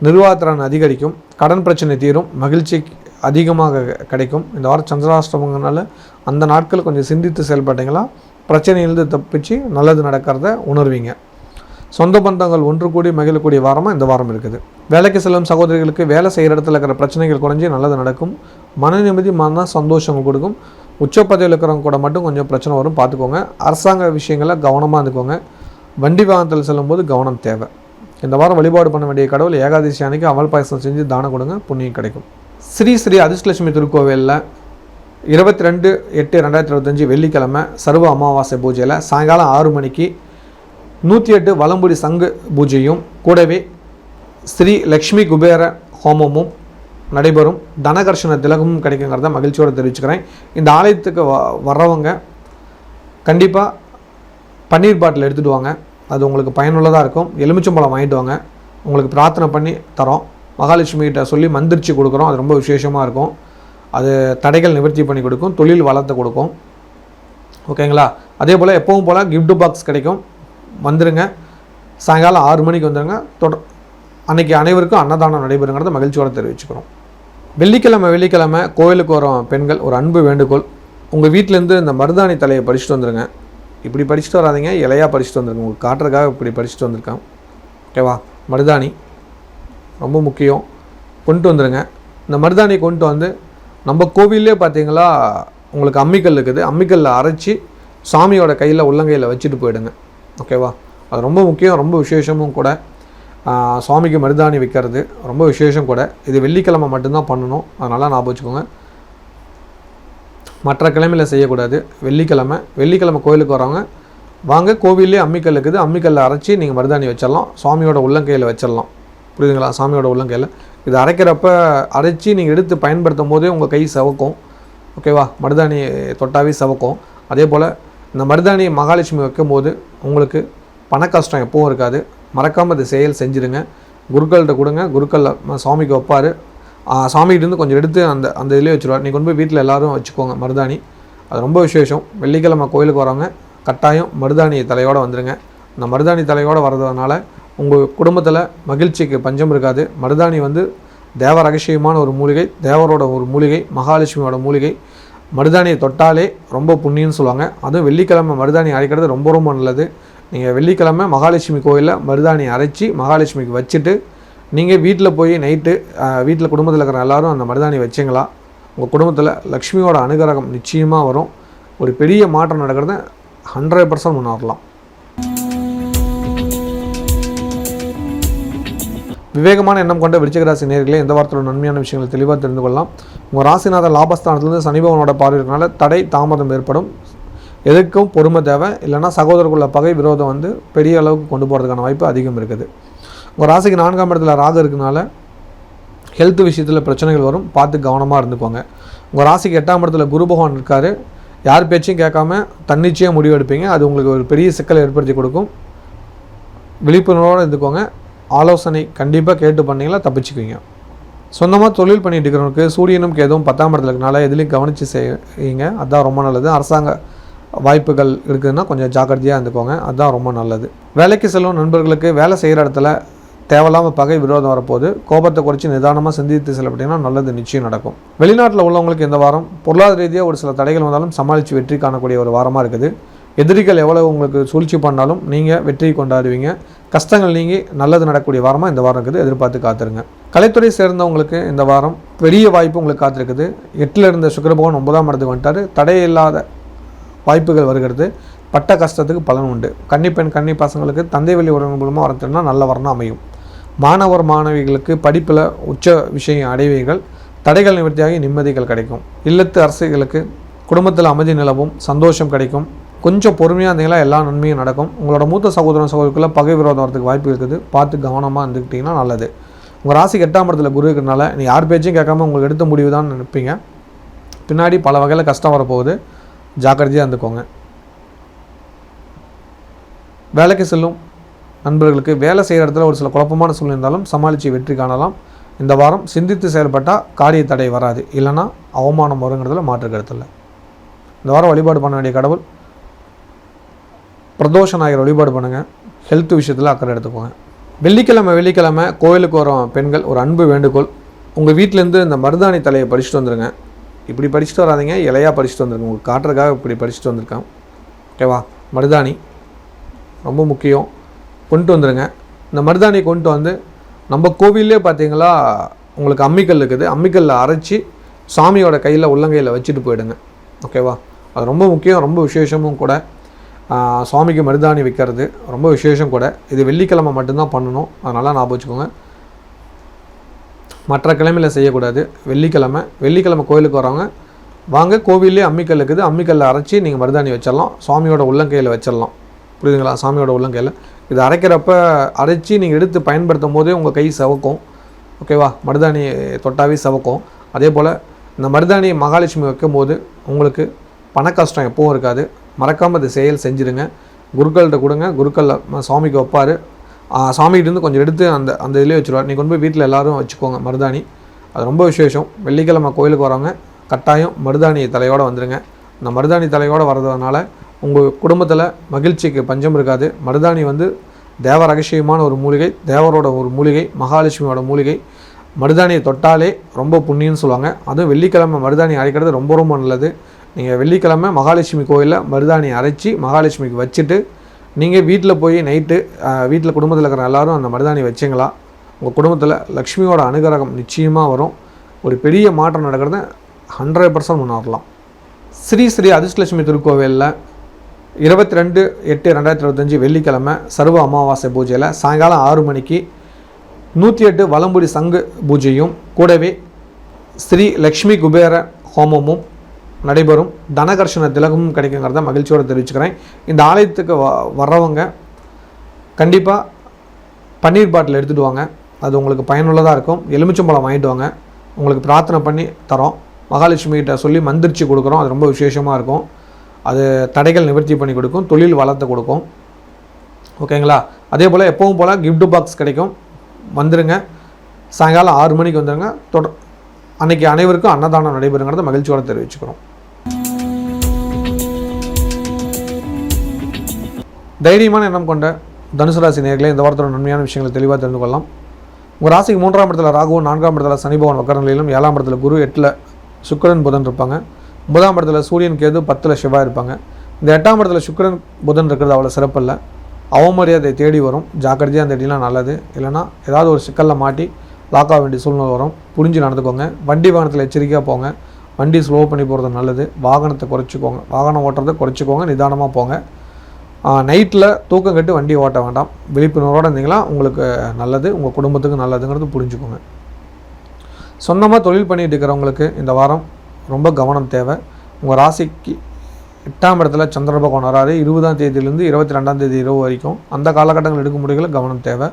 நிர்வாகத்திறன் அதிகரிக்கும். கடன் பிரச்சனை தீரும். மகிழ்ச்சி அதிகமாக கிடைக்கும். இந்த வாரம் சந்திராஷ்டமங்கனால அந்த நாட்கள் கொஞ்சம் சிந்தித்து செயல்பட்டீங்களா பிரச்சனையிலிருந்து தப்பிச்சு நல்லது நடக்கிறத உணர்வீங்க. சொந்த பந்தங்கள் ஒன்று கூடி மகிழக்கூடிய வாரமாக இந்த வாரம் இருக்குது. வேலைக்கு செல்லும் சகோதரிகளுக்கு வேலை செய்கிற இடத்துல இருக்கிற பிரச்சனைகள் குறைஞ்சி நல்லது நடக்கும். மன நிம்மதி மன சந்தோஷங்கள் கொடுக்கும். உச்சப்பதவியில் இருக்கிறவங்க கூட மட்டும் கொஞ்சம் பிரச்சனை வரும், பார்த்துக்கோங்க. அரசாங்க விஷயங்களில் கவனமாக இருந்துக்கோங்க. வண்டி வாகனத்தில் செல்லும்போது கவனம் தேவை. இந்த வாரம் வழிபாடு பண்ண வேண்டிய கடவுள் ஏகாதசி அன்னைக்கு அவல் பாயசம் செஞ்சு தானம் கொடுங்க, புண்ணியம் கிடைக்கும். ஸ்ரீ ஸ்ரீ அதிர்ஷ்டலட்சுமி திருக்கோவிலில் 22/8/2025 வெள்ளிக்கிழமை சர்வ அமாவாசை பூஜையில் சாயங்காலம் 6 மணிக்கு 108 வலம்புடி சங்கு பூஜையும் கூடவே ஸ்ரீ லக்ஷ்மி குபேர ஹோமமும் நடைபெறும். தனகர்ஷண திலகமும் கிடைக்குங்கிறத மகிழ்ச்சியோடு தெரிவிச்சுக்கிறேன். இந்த ஆலயத்துக்கு வர்றவங்க கண்டிப்பாக பன்னீர் பாட்டில் எடுத்துகிட்டு வாங்க. அது உங்களுக்கு பயனுள்ளதாக இருக்கும். எலுமிச்சம்பழம் வாங்கிட்டு வாங்க. உங்களுக்கு பிரார்த்தனை பண்ணி தரோம். மகாலட்சுமிகிட்ட சொல்லி மந்திரிச்சு கொடுக்குறோம். அது ரொம்ப விசேஷமாக இருக்கும். அது தடைகள் நிவர்த்தி பண்ணி கொடுக்கும். தொழில் வளர்த்து கொடுக்கும். ஓகேங்களா? அதே போல் எப்பவும் போல் கிஃப்ட் பாக்ஸ் கிடைக்கும். வந்துடுங்க. சாயங்காலம் 6 மணிக்கு வந்துடுங்க. அன்றைக்கி அனைவருக்கும் அன்னதானம் நடைபெறுங்கிறத மகிழ்ச்சியோடு தெரிவிச்சுக்கிறோம். வெள்ளிக்கிழமை கோயிலுக்கு வரும் பெண்கள் ஒரு அன்பு வேண்டுகோள். உங்கள் வீட்டிலேருந்து இந்த மருதாணி தலையை படிச்சுட்டு வந்துடுங்க. இப்படி படிச்சுட்டு வராதிங்க, இலையாக படிச்சுட்டு வந்துருங்க. உங்களுக்கு காட்டுறதுக்காக இப்படி படிச்சுட்டு வந்திருக்கேன். ஓகேவா? மருதாணி ரொம்ப முக்கியம். கொண்டு வந்துடுங்க. இந்த மருதாணியை கொண்டு வந்து நம்ம கோவிலே பார்த்தீங்களா உங்களுக்கு அம்மிக்கல் இருக்குது. அம்மிக்கல்லில் அரைச்சி சாமியோட கையில் உள்ளங்கையில் வச்சுட்டு போயிடுங்க. ஓகேவா? அது ரொம்ப முக்கியம். ரொம்ப விசேஷமும் கூட. சுவாமிக்கு மருதாணி வைக்கிறது ரொம்ப விசேஷம் கூட. இது வெள்ளிக்கிழமை மட்டும்தான் பண்ணணும். அதனால் ஞாபகம் வச்சுக்கோங்க. மற்ற கிழமையில் செய்யக்கூடாது. வெள்ளிக்கிழமை கோயிலுக்கு வரவங்க வாங்க. கோவிலே அம்மிக்கல் இருக்குது. அம்மிக்கல்லில் அரைச்சி நீங்கள் மருதாணி வச்சிடலாம். சுவாமியோட உள்ளங்கையில் வச்சிடலாம். புரியுதுங்களா? சாமியோட உள்ளங்கையில் இது அரைக்கிறப்ப அரைச்சி நீங்கள் எடுத்து பயன்படுத்தும் போதே உங்கள் கை சவக்கும். ஓகேவா? மருதாணி தொட்டாவே சவக்கும். அதே போல் இந்த மருதாணி மகாலட்சுமி வைக்கும் போது உங்களுக்கு பண கஷ்டம் எப்பவும் இருக்காது. மறக்காமல் இந்த செயல் செஞ்சுருங்க. குருக்கள்கிட்ட கொடுங்க, குருக்கள் சாமிக்கு வைப்பார். சாமிகிட்டேருந்து கொஞ்சம் எடுத்து அந்த இதிலே வச்சுருவார். நீங்கள் கொண்டு போய் வீட்டில் எல்லோரும் வச்சுக்கோங்க மருதாணி. அது ரொம்ப விசேஷம். வெள்ளிக்கிழமை கோயிலுக்கு வரவங்க கட்டாயம் மருதாணி தலையோடு வந்துடுங்க. இந்த மருதாணி தலையோடு வர்றதுனால உங்கள் குடும்பத்தில் மகிழ்ச்சிக்கு பஞ்சம் இருக்காது. மருதாணி தேவ ரகசியமான ஒரு மூலிகை, தேவரோட ஒரு மூலிகை, மகாலட்சுமியோட மூலிகை. மருதாணியை தொட்டாலே ரொம்ப புண்ணியம்னு சொல்லுவாங்க. அதுவும் வெள்ளிக்கிழமை மருதாணி அரைக்கிறது ரொம்ப ரொம்ப நல்லது. நீங்கள் வெள்ளிக்கிழமை மகாலட்சுமி கோயிலில் மருதாணி அரைச்சி மகாலட்சுமிக்கு வச்சுட்டு நீங்கள் வீட்டில் போய் நைட்டு வீட்டில் குடும்பத்தில் இருக்கிற எல்லோரும் அந்த மருதாணி வச்சிங்களா உங்கள் குடும்பத்தில் லக்ஷ்மியோட அனுகிரகம் நிச்சயமாக வரும். ஒரு பெரிய மாற்றம் நடக்கிறத 100% முன்னேறலாம். விவேகமான எண்ணம் கொண்ட விருச்சிக ராசி நேயர்களே, எந்த வாரத்தோட நன்மையான விஷயங்களை தெளிவாக தெரிந்து கொள்ளலாம். உங்கள் ராசிநாத லாபஸ்தானத்திலிருந்து சனி பகவானோட பார்வை இருக்கனால தடை தாமதம் ஏற்படும். எதுக்கும் பொறுமை தேவை. இல்லைனா சகோதரர்களுள்ள பகை விரோதம் பெரிய அளவுக்கு கொண்டு போகிறதுக்கான வாய்ப்பு அதிகம் இருக்குது. உங்கள் ராசிக்கு 4ஆம் இடத்துல ராகு இருக்கனால ஹெல்த் விஷயத்தில் பிரச்சனைகள் வரும். பார்த்து கவனமாக இருந்துக்கோங்க. உங்கள் ராசிக்கு 8ஆம் இடத்துல குரு பகவான் இருக்கார். யார் பேச்சையும் கேட்காம தன்னிச்சையாக முடிவு எடுப்பீங்க. அது உங்களுக்கு ஒரு பெரிய சிக்கலை ஏற்படுத்தி கொடுக்கும். விழிப்புணர்வோடு இருந்துக்கோங்க. ஆலோசனை கண்டிப்பாக கேட்டு பண்ணிங்களா தப்பிச்சுக்குவீங்க. சொந்தமாக தொழில் பண்ணிட்டு இருக்கிறவங்களுக்கு சூரியனும் கேதுவும் 10ஆம் இடத்துல இருக்கனால எதுலேயும் கவனித்து செய்யுங்க. அதுதான் ரொம்ப நல்லது. அரசாங்க வாய்ப்புகள் இருக்குதுன்னா கொஞ்சம் ஜாக்கிரதையாக இருந்துக்கோங்க. அதுதான் ரொம்ப நல்லது. வேலைக்கு செல்லும் நண்பர்களுக்கு வேலை செய்கிற இடத்துல தேவையில்லாமல் பகை விரோதம் வரப்போது. கோபத்தை குறைச்சி நிதானமாக சிந்தித்து செல்லப்பட்டீங்கன்னா நல்லது நிச்சயம் நடக்கும். வெளிநாட்டில் உள்ளவங்களுக்கு இந்த வாரம் பொருளாதார ரீதியாக ஒரு சில தடைகள் வந்தாலும் சமாளித்து வெற்றி காணக்கூடிய ஒரு வாரமாக இருக்குது. எதிரிகள் எவ்வளவு உங்களுக்கு சூழ்ச்சி பண்ணாலும் நீங்கள் வெற்றி கொண்டாடுவீங்க. கஷ்டங்கள் நீங்கி நல்லது நடக்கக்கூடிய வாரமாக இந்த வாரம் இருக்குது. எதிர்பார்த்து காத்துருங்க. கலைத்துறை சேர்ந்தவங்களுக்கு இந்த வாரம் பெரிய வாய்ப்பு உங்களுக்கு காத்திருக்குது. 8ல் இருந்த சுக்கிர பகவான் 9ஆம் இடத்துக்கு வந்துட்டார். தடையில்லாத வாய்ப்புகள் வருகிறது. பட்ட கஷ்டத்துக்கு பலன் உண்டு. கன்னிப்பெண் கன்னி பசங்களுக்கு தந்தை வழி உறவு மூலமாக வரத்துனா நல்ல வரணும் அமையும். மாணவர் மாணவிகளுக்கு படிப்பில் உச்ச விஷயம் அடைவீர்கள். தடைகள் நிவர்த்தியாகி நிம்மதிகள் கிடைக்கும். இல்லத்து அரசுகளுக்கு குடும்பத்தில் அமைதி நிலவும், சந்தோஷம் கிடைக்கும். கொஞ்சம் பொறுமையாக இருந்தீங்களா எல்லா நன்மையும் நடக்கும். உங்களோட மூத்த சகோதரர்களுக்குள்ள பகை விரோதம் வரதுக்கு வாய்ப்பு இருக்குது. பார்த்து கவனமாக இருந்துக்கிட்டிங்கன்னா நல்லது. உங்கள் ராசிக்கு 8ஆம் இடத்துல குரு இருக்கிறனால நீ யார் பேச்சையும் கேட்காம உங்களுக்கு எடுத்த முடிவு தான் நினைப்பீங்க. பின்னாடி பல வகையில் கஷ்டம் வரப்போகுது. ஜாக்கிரதையாக இருந்துக்கோங்க. வேலைக்கு செல்லும் நண்பர்களுக்கு வேலை செய்கிற இடத்துல ஒரு சில குழப்பமான சூழ்நிலை இருந்தாலும் சமாளித்து வெற்றி காணலாம். இந்த வாரம் சிந்தித்து செயல்பட்டால் காரிய தடை வராது. இல்லைனா அவமானம் வருங்கிறதுல மாற்று கருத்தில். இந்த வாரம் வழிபாடு பண்ண வேண்டிய கடவுள் பிரதோஷ நாயகர் வழிபாடு பண்ணுங்கள். ஹெல்த் விஷயத்தில் அக்கறை எடுத்துக்கோங்க. வெள்ளிக்கிழமை கோயிலுக்கு வர பெண்கள் ஒரு அன்பு வேண்டுகோள். உங்கள் வீட்டிலேருந்து இந்த மருதாணி தலையை படிச்சுட்டு வந்துடுங்க. இப்படி படிச்சுட்டு வராதிங்க, இலையாக படிச்சுட்டு வந்துருங்க. உங்களுக்கு காட்டுறதுக்காக இப்படி படிச்சுட்டு வந்திருக்கேன். ஓகேவா? மருதாணி ரொம்ப முக்கியம். கொண்டு வந்துடுங்க. இந்த மருதாணி கொண்டு வந்து நம்ம கோவிலே பார்த்தீங்களா உங்களுக்கு அம்மிக்கல் இருக்குது. அம்மிக்கல்லில் அரைச்சி சாமியோட கையில் உள்ளங்கையில் வச்சுட்டு போயிடுங்க. ஓகேவா? அது ரொம்ப முக்கியம். ரொம்ப விசேஷமும் கூட. சுவாமிக்கு மருதாணி வைக்கிறது ரொம்ப விசேஷம் கூட. இது வெள்ளிக்கிழமை மட்டும்தான் பண்ணணும். அதனால் ஞாபகம் வச்சுக்கோங்க. மற்ற கிழமையில் செய்யக்கூடாது. வெள்ளிக்கிழமை கோயிலுக்கு வரவங்க வாங்க. கோவிலே அம்மிக்கல் இருக்குது. அம்மிக்கல்லில் அரைச்சி நீங்கள் மருதாணி வச்சிடலாம். சுவாமியோட உள்ளங்கையில் வச்சிடலாம். புரியுதுங்களா? சாமியோட உள்ளங்கையில் இது அரைக்கிறப்ப அரைச்சி நீங்கள் எடுத்து பயன்படுத்தும் போதே உங்கள் கை சவக்கும். ஓகேவா? மருதாணி தொட்டாவே சவக்கும். அதே போல் இந்த மருதாணி மகாலட்சுமி வைக்கும் போது உங்களுக்கு பண கஷ்டம் எப்பவும் இருக்காது. மறக்காமல் இந்த செயல் செஞ்சுருங்க. குருக்கள்கிட்ட கொடுங்க. குருக்கள் சாமிக்கு வைப்பார். சாமிகிட்டேருந்து கொஞ்சம் எடுத்து அந்த இதிலே வச்சுருவார். நீங்கள் கொண்டு போய் வீட்டில் எல்லோரும் வச்சுக்கோங்க மருதாணி. அது ரொம்ப விசேஷம். வெள்ளிக்கிழமை கோயிலுக்கு வரவங்க கட்டாயம் மருதாணி தலையோடு வந்துடுங்க. இந்த மருதாணி தலையோடு வர்றதுனால உங்கள் குடும்பத்தில் மகிழ்ச்சிக்கு பஞ்சம் இருக்காது. மருதாணி தேவ ரகசியமான ஒரு மூலிகை, தேவரோட ஒரு மூலிகை, மகாலட்சுமியோட மூலிகை. மருதாணியை தொட்டாலே ரொம்ப புண்ணியம்னு சொல்லுவாங்க. அதுவும் வெள்ளிக்கிழமை மருதாணி அரைக்கிறது ரொம்ப ரொம்ப நல்லது. நீங்கள் வெள்ளிக்கிழமை மகாலட்சுமி கோயிலில் மருதாணி அரைச்சி மகாலட்சுமிக்கு வச்சுட்டு நீங்கள் வீட்டில் போய் நைட்டு வீட்டில் குடும்பத்தில் இருக்கிற எல்லோரும் அந்த மருதாணி வச்சிங்களா உங்கள் குடும்பத்தில் லக்ஷ்மியோட அனுகிரகம் நிச்சயமாக வரும். ஒரு பெரிய மாற்றம் நடக்கிறத 100% முன்னேறலாம். ஸ்ரீ அதிர்ஷ்டலட்சுமி திருக்கோவிலில் 22/8/2025 வெள்ளிக்கிழமை சர்வ அமாவாசை பூஜையில் சாயங்காலம் 6 மணிக்கு 108 வலம்புரி சங்கு பூஜையும் கூடவே ஸ்ரீ லக்ஷ்மி குபேர ஹோமமும் நடைபெறும். தனகர்ஷண திலகமும் கிடைக்குங்கிறத மகிழ்ச்சியோடு தெரிவிச்சுக்கிறேன். இந்த ஆலயத்துக்கு வர்றவங்க கண்டிப்பாக பன்னீர் பாட்டில் எடுத்துகிட்டு வாங்க. அது உங்களுக்கு பயனுள்ளதாக இருக்கும். எலுமிச்சம்பழம் வாங்கிட்டு வாங்க. உங்களுக்கு பிரார்த்தனை பண்ணி தரோம். மகாலட்சுமி கிட்ட சொல்லி மந்திரிச்சு கொடுக்குறோம். அது ரொம்ப விசேஷமாக இருக்கும். அது தடைகள் நிவர்த்தி பண்ணி கொடுக்கும், தொழில் வளத்தை கொடுக்கும். ஓகேங்களா? அதே போல் எப்பவும் போல் கிஃப்ட் பாக்ஸ் கிடைக்கும், வந்துடுங்க. சாயங்காலம் 6 மணிக்கு வந்துடுங்க. அன்றைக்கி அனைவருக்கும் அன்னதானம் நடைபெறுங்கிறத மகிழ்ச்சியோடு தெரிவிச்சுக்கிறோம். தைரியமான எண்ணம் கொண்ட தனுசு ராசி நேயர்களே, இந்த வாரத்தோட நன்மையான விஷயங்களை தெளிவாக தெரிந்து கொள்ளலாம். உங்கள் ராசிக்கு 3ஆம் இடத்துல ராகுவும், 4ஆம் இடத்துல சனி பகவான் வக்கர நிலையிலும், 7ஆம் இடத்துல குரு, 8ல் சுக்கிரன் புதன் இருப்பாங்க. 9ஆம் இடத்துல சூரியன் கேது, 10ல் செவ்வாய் இருப்பாங்க. இந்த 8ஆம் இடத்துல சுக்கிரன் புதன் இருக்கிறது அவ்வளோ சிறப்பில்லை. அவமரியாதை தேடி வரும், ஜாக்கிரதையாக அந்த தேடிலாம் நல்லது. இல்லைனா ஏதாவது ஒரு சிக்கலில் மாட்டி லாக் ஆக வேண்டிய சூழ்நிலை வரும். புரிஞ்சு நடந்துக்கோங்க. வண்டி வாகனத்தில் எச்சரிக்கையாக போங்க. வண்டி ஸ்லோ பண்ணி போகிறது நல்லது. வாகனத்தை குறைச்சிக்கோங்க, வாகனம் ஓட்டுறதை குறைச்சிக்கோங்க, நிதானமாக போங்க. நைட்டில் தூக்கம் கட்டு வண்டி ஓட்ட வேண்டாம். விழிப்புணர்வோடு இருந்தீங்களா உங்களுக்கு நல்லது, உங்கள் குடும்பத்துக்கு நல்லதுங்கிறது புரிஞ்சுக்கோங்க. சொந்தமாக தொழில் பண்ணிட்டு இருக்கிறவங்களுக்கு இந்த வாரம் ரொம்ப கவனம் தேவை. உங்கள் ராசிக்கு 8ஆம் இடத்துல சந்திர பகவான் வராது. 20ஆம் தேதியிலேருந்து 22ஆம் தேதி இரவு வரைக்கும் அந்த காலகட்டங்கள் எடுக்க முடியல, கவனம் தேவை.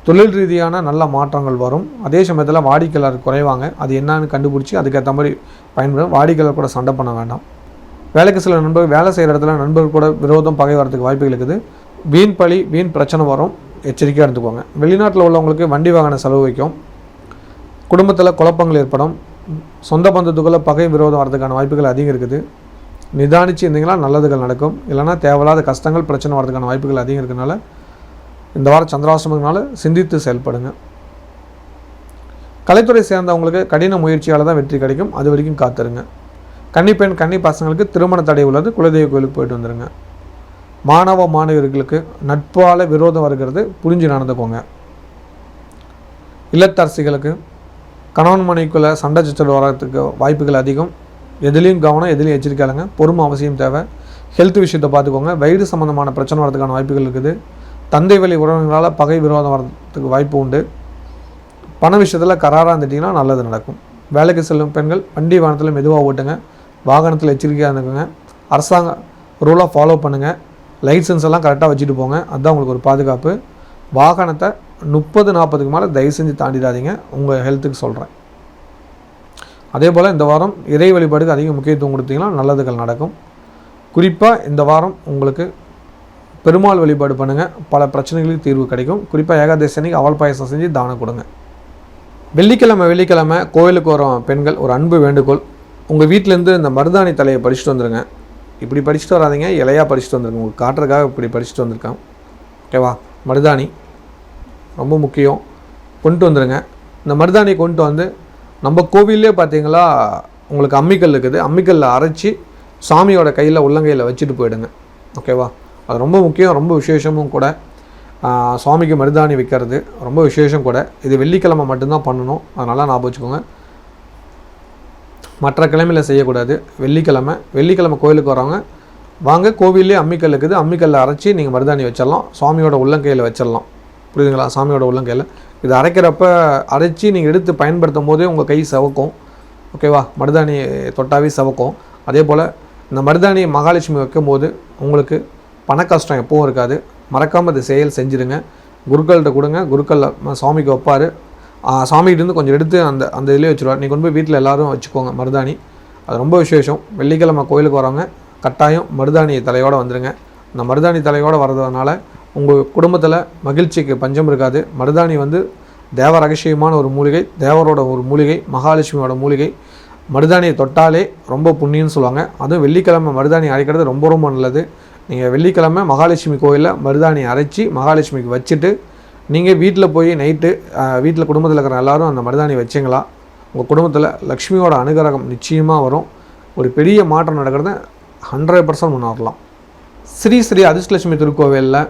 தொழில் ரீதியான நல்ல மாற்றங்கள் வரும். அதே சமயத்தில் வாடிக்கையாளர் குறைவாங்க. அது என்னன்னு கண்டுபிடிச்சி அதுக்கேற்ற மாதிரி பயன்படும். வாடிக்கையாளர் கூட சண்டை பண்ண வேண்டாம். வேலைக்கு சில நண்பர்கள் வேலை செய்கிற இடத்துல நண்பர்கள் கூட விரோதம், பகை வரதுக்கு வாய்ப்புகள் இருக்குது. வீண் பழி, வீண் பிரச்சனை வரும், எச்சரிக்கையாக எடுத்துக்கோங்க. வெளிநாட்டில் உள்ளவங்களுக்கு வண்டி வாகன செலவு வைக்கும். குடும்பத்தில் குழப்பங்கள் ஏற்படும். சொந்த பந்தத்துக்குள்ளே பகை விரோதம் வரதுக்கான வாய்ப்புகள் அதிகம் இருக்குது. நிதானித்து இருந்தீங்களா நல்லதுகள் நடக்கும். இல்லைனா தேவையில்லாத கஷ்டங்கள், பிரச்சனை வரதுக்கான வாய்ப்புகள் அதிகம் இருக்கிறதுனால இந்த வாரம் சந்திராசிரமத்தினால சிந்தித்து செயல்படுங்க. கலைத்துறை சேர்ந்தவங்களுக்கு கடின முயற்சியால் தான் வெற்றி கிடைக்கும். அது வரைக்கும் காத்துருங்க. கன்னிப்பெண், கன்னி பசங்களுக்கு திருமண தடை உள்ளது. குலதெய்வ கோயிலுக்கு போயிட்டு வந்துடுங்க. மாணவ மாணவியர்களுக்கு நட்பால் விரோதம் வருகிறது, புரிஞ்சு நடந்துக்கோங்க. இல்லத்தரசிகளுக்கு கணவன் மனைக்குள்ளே சண்டை சச்சரவு வர்றதுக்கு வாய்ப்புகள் அதிகம். எதுலேயும் கவனம், எதுலேயும் எச்சரிக்கையாளுங்க. பொறுமை அவசியம் தேவை. ஹெல்த் விஷயத்தை பார்த்துக்கோங்க. வயிறு சம்மந்தமான பிரச்சனை வரதுக்கான வாய்ப்புகள் இருக்குது. தந்தை வழி உறவினர்களால் பகை விரோதம் வர்றதுக்கு வாய்ப்பு உண்டு. பண விஷயத்தில் கராராக இருந்துட்டிங்கன்னா நல்லது நடக்கும். வேலைக்கு செல்லும் பெண்கள் வண்டி வாகனத்தில் மெதுவாக ஓட்டுங்க. வாகனத்தில் எச்சரிக்கையாக இருந்துக்குங்க. அரசாங்க ரூலாக ஃபாலோ பண்ணுங்கள். லைசன்ஸ் எல்லாம் கரெக்டாக வச்சுட்டு போங்க. அதுதான் உங்களுக்கு ஒரு பாதுகாப்பு. வாகனத்தை 30-40க்கு மேலே தயவு செஞ்சு தாண்டிடாதீங்க. உங்கள் ஹெல்த்துக்கு சொல்கிறேன். அதே போல் இந்த வாரம் இறை வழிபாடுக்கு அதிக முக்கியத்துவம் கொடுத்தீங்கன்னா நல்லதுகள் நடக்கும். குறிப்பாக இந்த வாரம் உங்களுக்கு பெருமாள் வழிபாடு பண்ணுங்கள். பல பிரச்சனைகளுக்கு தீர்வு கிடைக்கும். குறிப்பாக ஏகாதசி அன்னைக்கு அவல் பாயசம் செஞ்சு தானம் கொடுங்க. வெள்ளிக்கிழமை கோயிலுக்கு வரும் பெண்கள் ஒரு அன்பு வேண்டுகோள். உங்கள் வீட்டிலேருந்து இந்த மருதாணி தலையை படிச்சுட்டு வந்துடுங்க. இப்படி படிச்சுட்டு வராதிங்க, இலையாக படிச்சுட்டு வந்துருங்க. உங்களுக்கு காட்டுறதுக்காக இப்படி படிச்சுட்டு வந்திருக்கேன். ஓகேவா? மருதாணி ரொம்ப முக்கியம், கொண்டு வந்துடுங்க. இந்த மருதாணி கொண்டு வந்து நம்ம கோவிலே பார்த்தீங்களா உங்களுக்கு அம்மிக்கல் இருக்குது. அம்மிக்கல்லில் அரைச்சி சாமியோட கையில் உள்ளங்கையில் வச்சுட்டு போயிடுங்க. ஓகேவா? அது ரொம்ப முக்கியம், ரொம்ப விசேஷமும் கூட. சுவாமிக்கு மருதாணி வைக்கிறது ரொம்ப விசேஷம் கூட. இது வெள்ளிக்கிழமை மட்டும்தான் பண்ணணும், அதனால் ஞாபகம் வச்சுக்கோங்க. மற்ற கிழமையில் செய்யக்கூடாது. வெள்ளிக்கிழமை கோயிலுக்கு வரவங்க வாங்க, கோவிலே அம்மிக்கல் இருக்குது. அம்மிக்கல்லில் அரைச்சி நீங்கள் மருதாணி வச்சிடலாம். சுவாமியோட உள்ளங்கையில் வச்சிடலாம். புரியுதுங்களா? சாமியோட உள்ளங்கையில் இது அரைக்கிறப்ப அரைச்சி நீங்கள் எடுத்து பயன்படுத்தும் போதே உங்கள் கை சவக்கும். ஓகேவா? மருதாணி தொட்டாவே சவக்கும். அதே போல் இந்த மருதாணி மகாலட்சுமி வைக்கும் போது உங்களுக்கு பண கஷ்டம் எப்பவும் இருக்காது. மறக்காமல் இது செஞ்சுடுங்க. குருக்கள்கிட்ட கொடுங்க. குருக்கள் சுவாமிக்கு வைப்பார். சாமிகிட்டேருந்து கொஞ்சம் எடுத்து அந்த இதிலே வச்சுருவார். நீங்கள் கொண்டு போய் வீட்டில் எல்லோரும் வச்சுக்கோங்க மருதாணி. அது ரொம்ப விசேஷம். வெள்ளிக்கிழமை கோயிலுக்கு வரவங்க கட்டாயம் மருதாணி தலையோடு வந்துடுங்க. இந்த மருதாணி தலையோடு வர்றதுனால உங்கள் குடும்பத்தில் மகிழ்ச்சிக்கு பஞ்சம் இருக்காது. மருதாணி தேவ ரகசியமான ஒரு மூலிகை, தேவரோட ஒரு மூலிகை, மகாலட்சுமியோட மூலிகை. மருதாணியை தொட்டாலே ரொம்ப புண்ணியம்னு சொல்லுவாங்க. அதுவும் வெள்ளிக்கிழமை மருதாணி அரைக்கிறது ரொம்ப ரொம்ப நல்லது. நீங்கள் வெள்ளிக்கிழமை மகாலட்சுமி கோயிலில் மருதாணி அரைச்சி மகாலட்சுமிக்கு வச்சுட்டு நீங்கள் வீட்டில் போய் நைட்டு வீட்டில் குடும்பத்தில் இருக்கிற எல்லோரும் அந்த மருதாணி வச்சிங்களா உங்கள் குடும்பத்தில் லக்ஷ்மியோட அனுகிரகம் நிச்சயமாக வரும். ஒரு பெரிய மாற்றம் நடக்கிறத 100% முன்னேறலாம். ஸ்ரீ அதிர்ஷ்டலட்சுமி திருக்கோவிலில்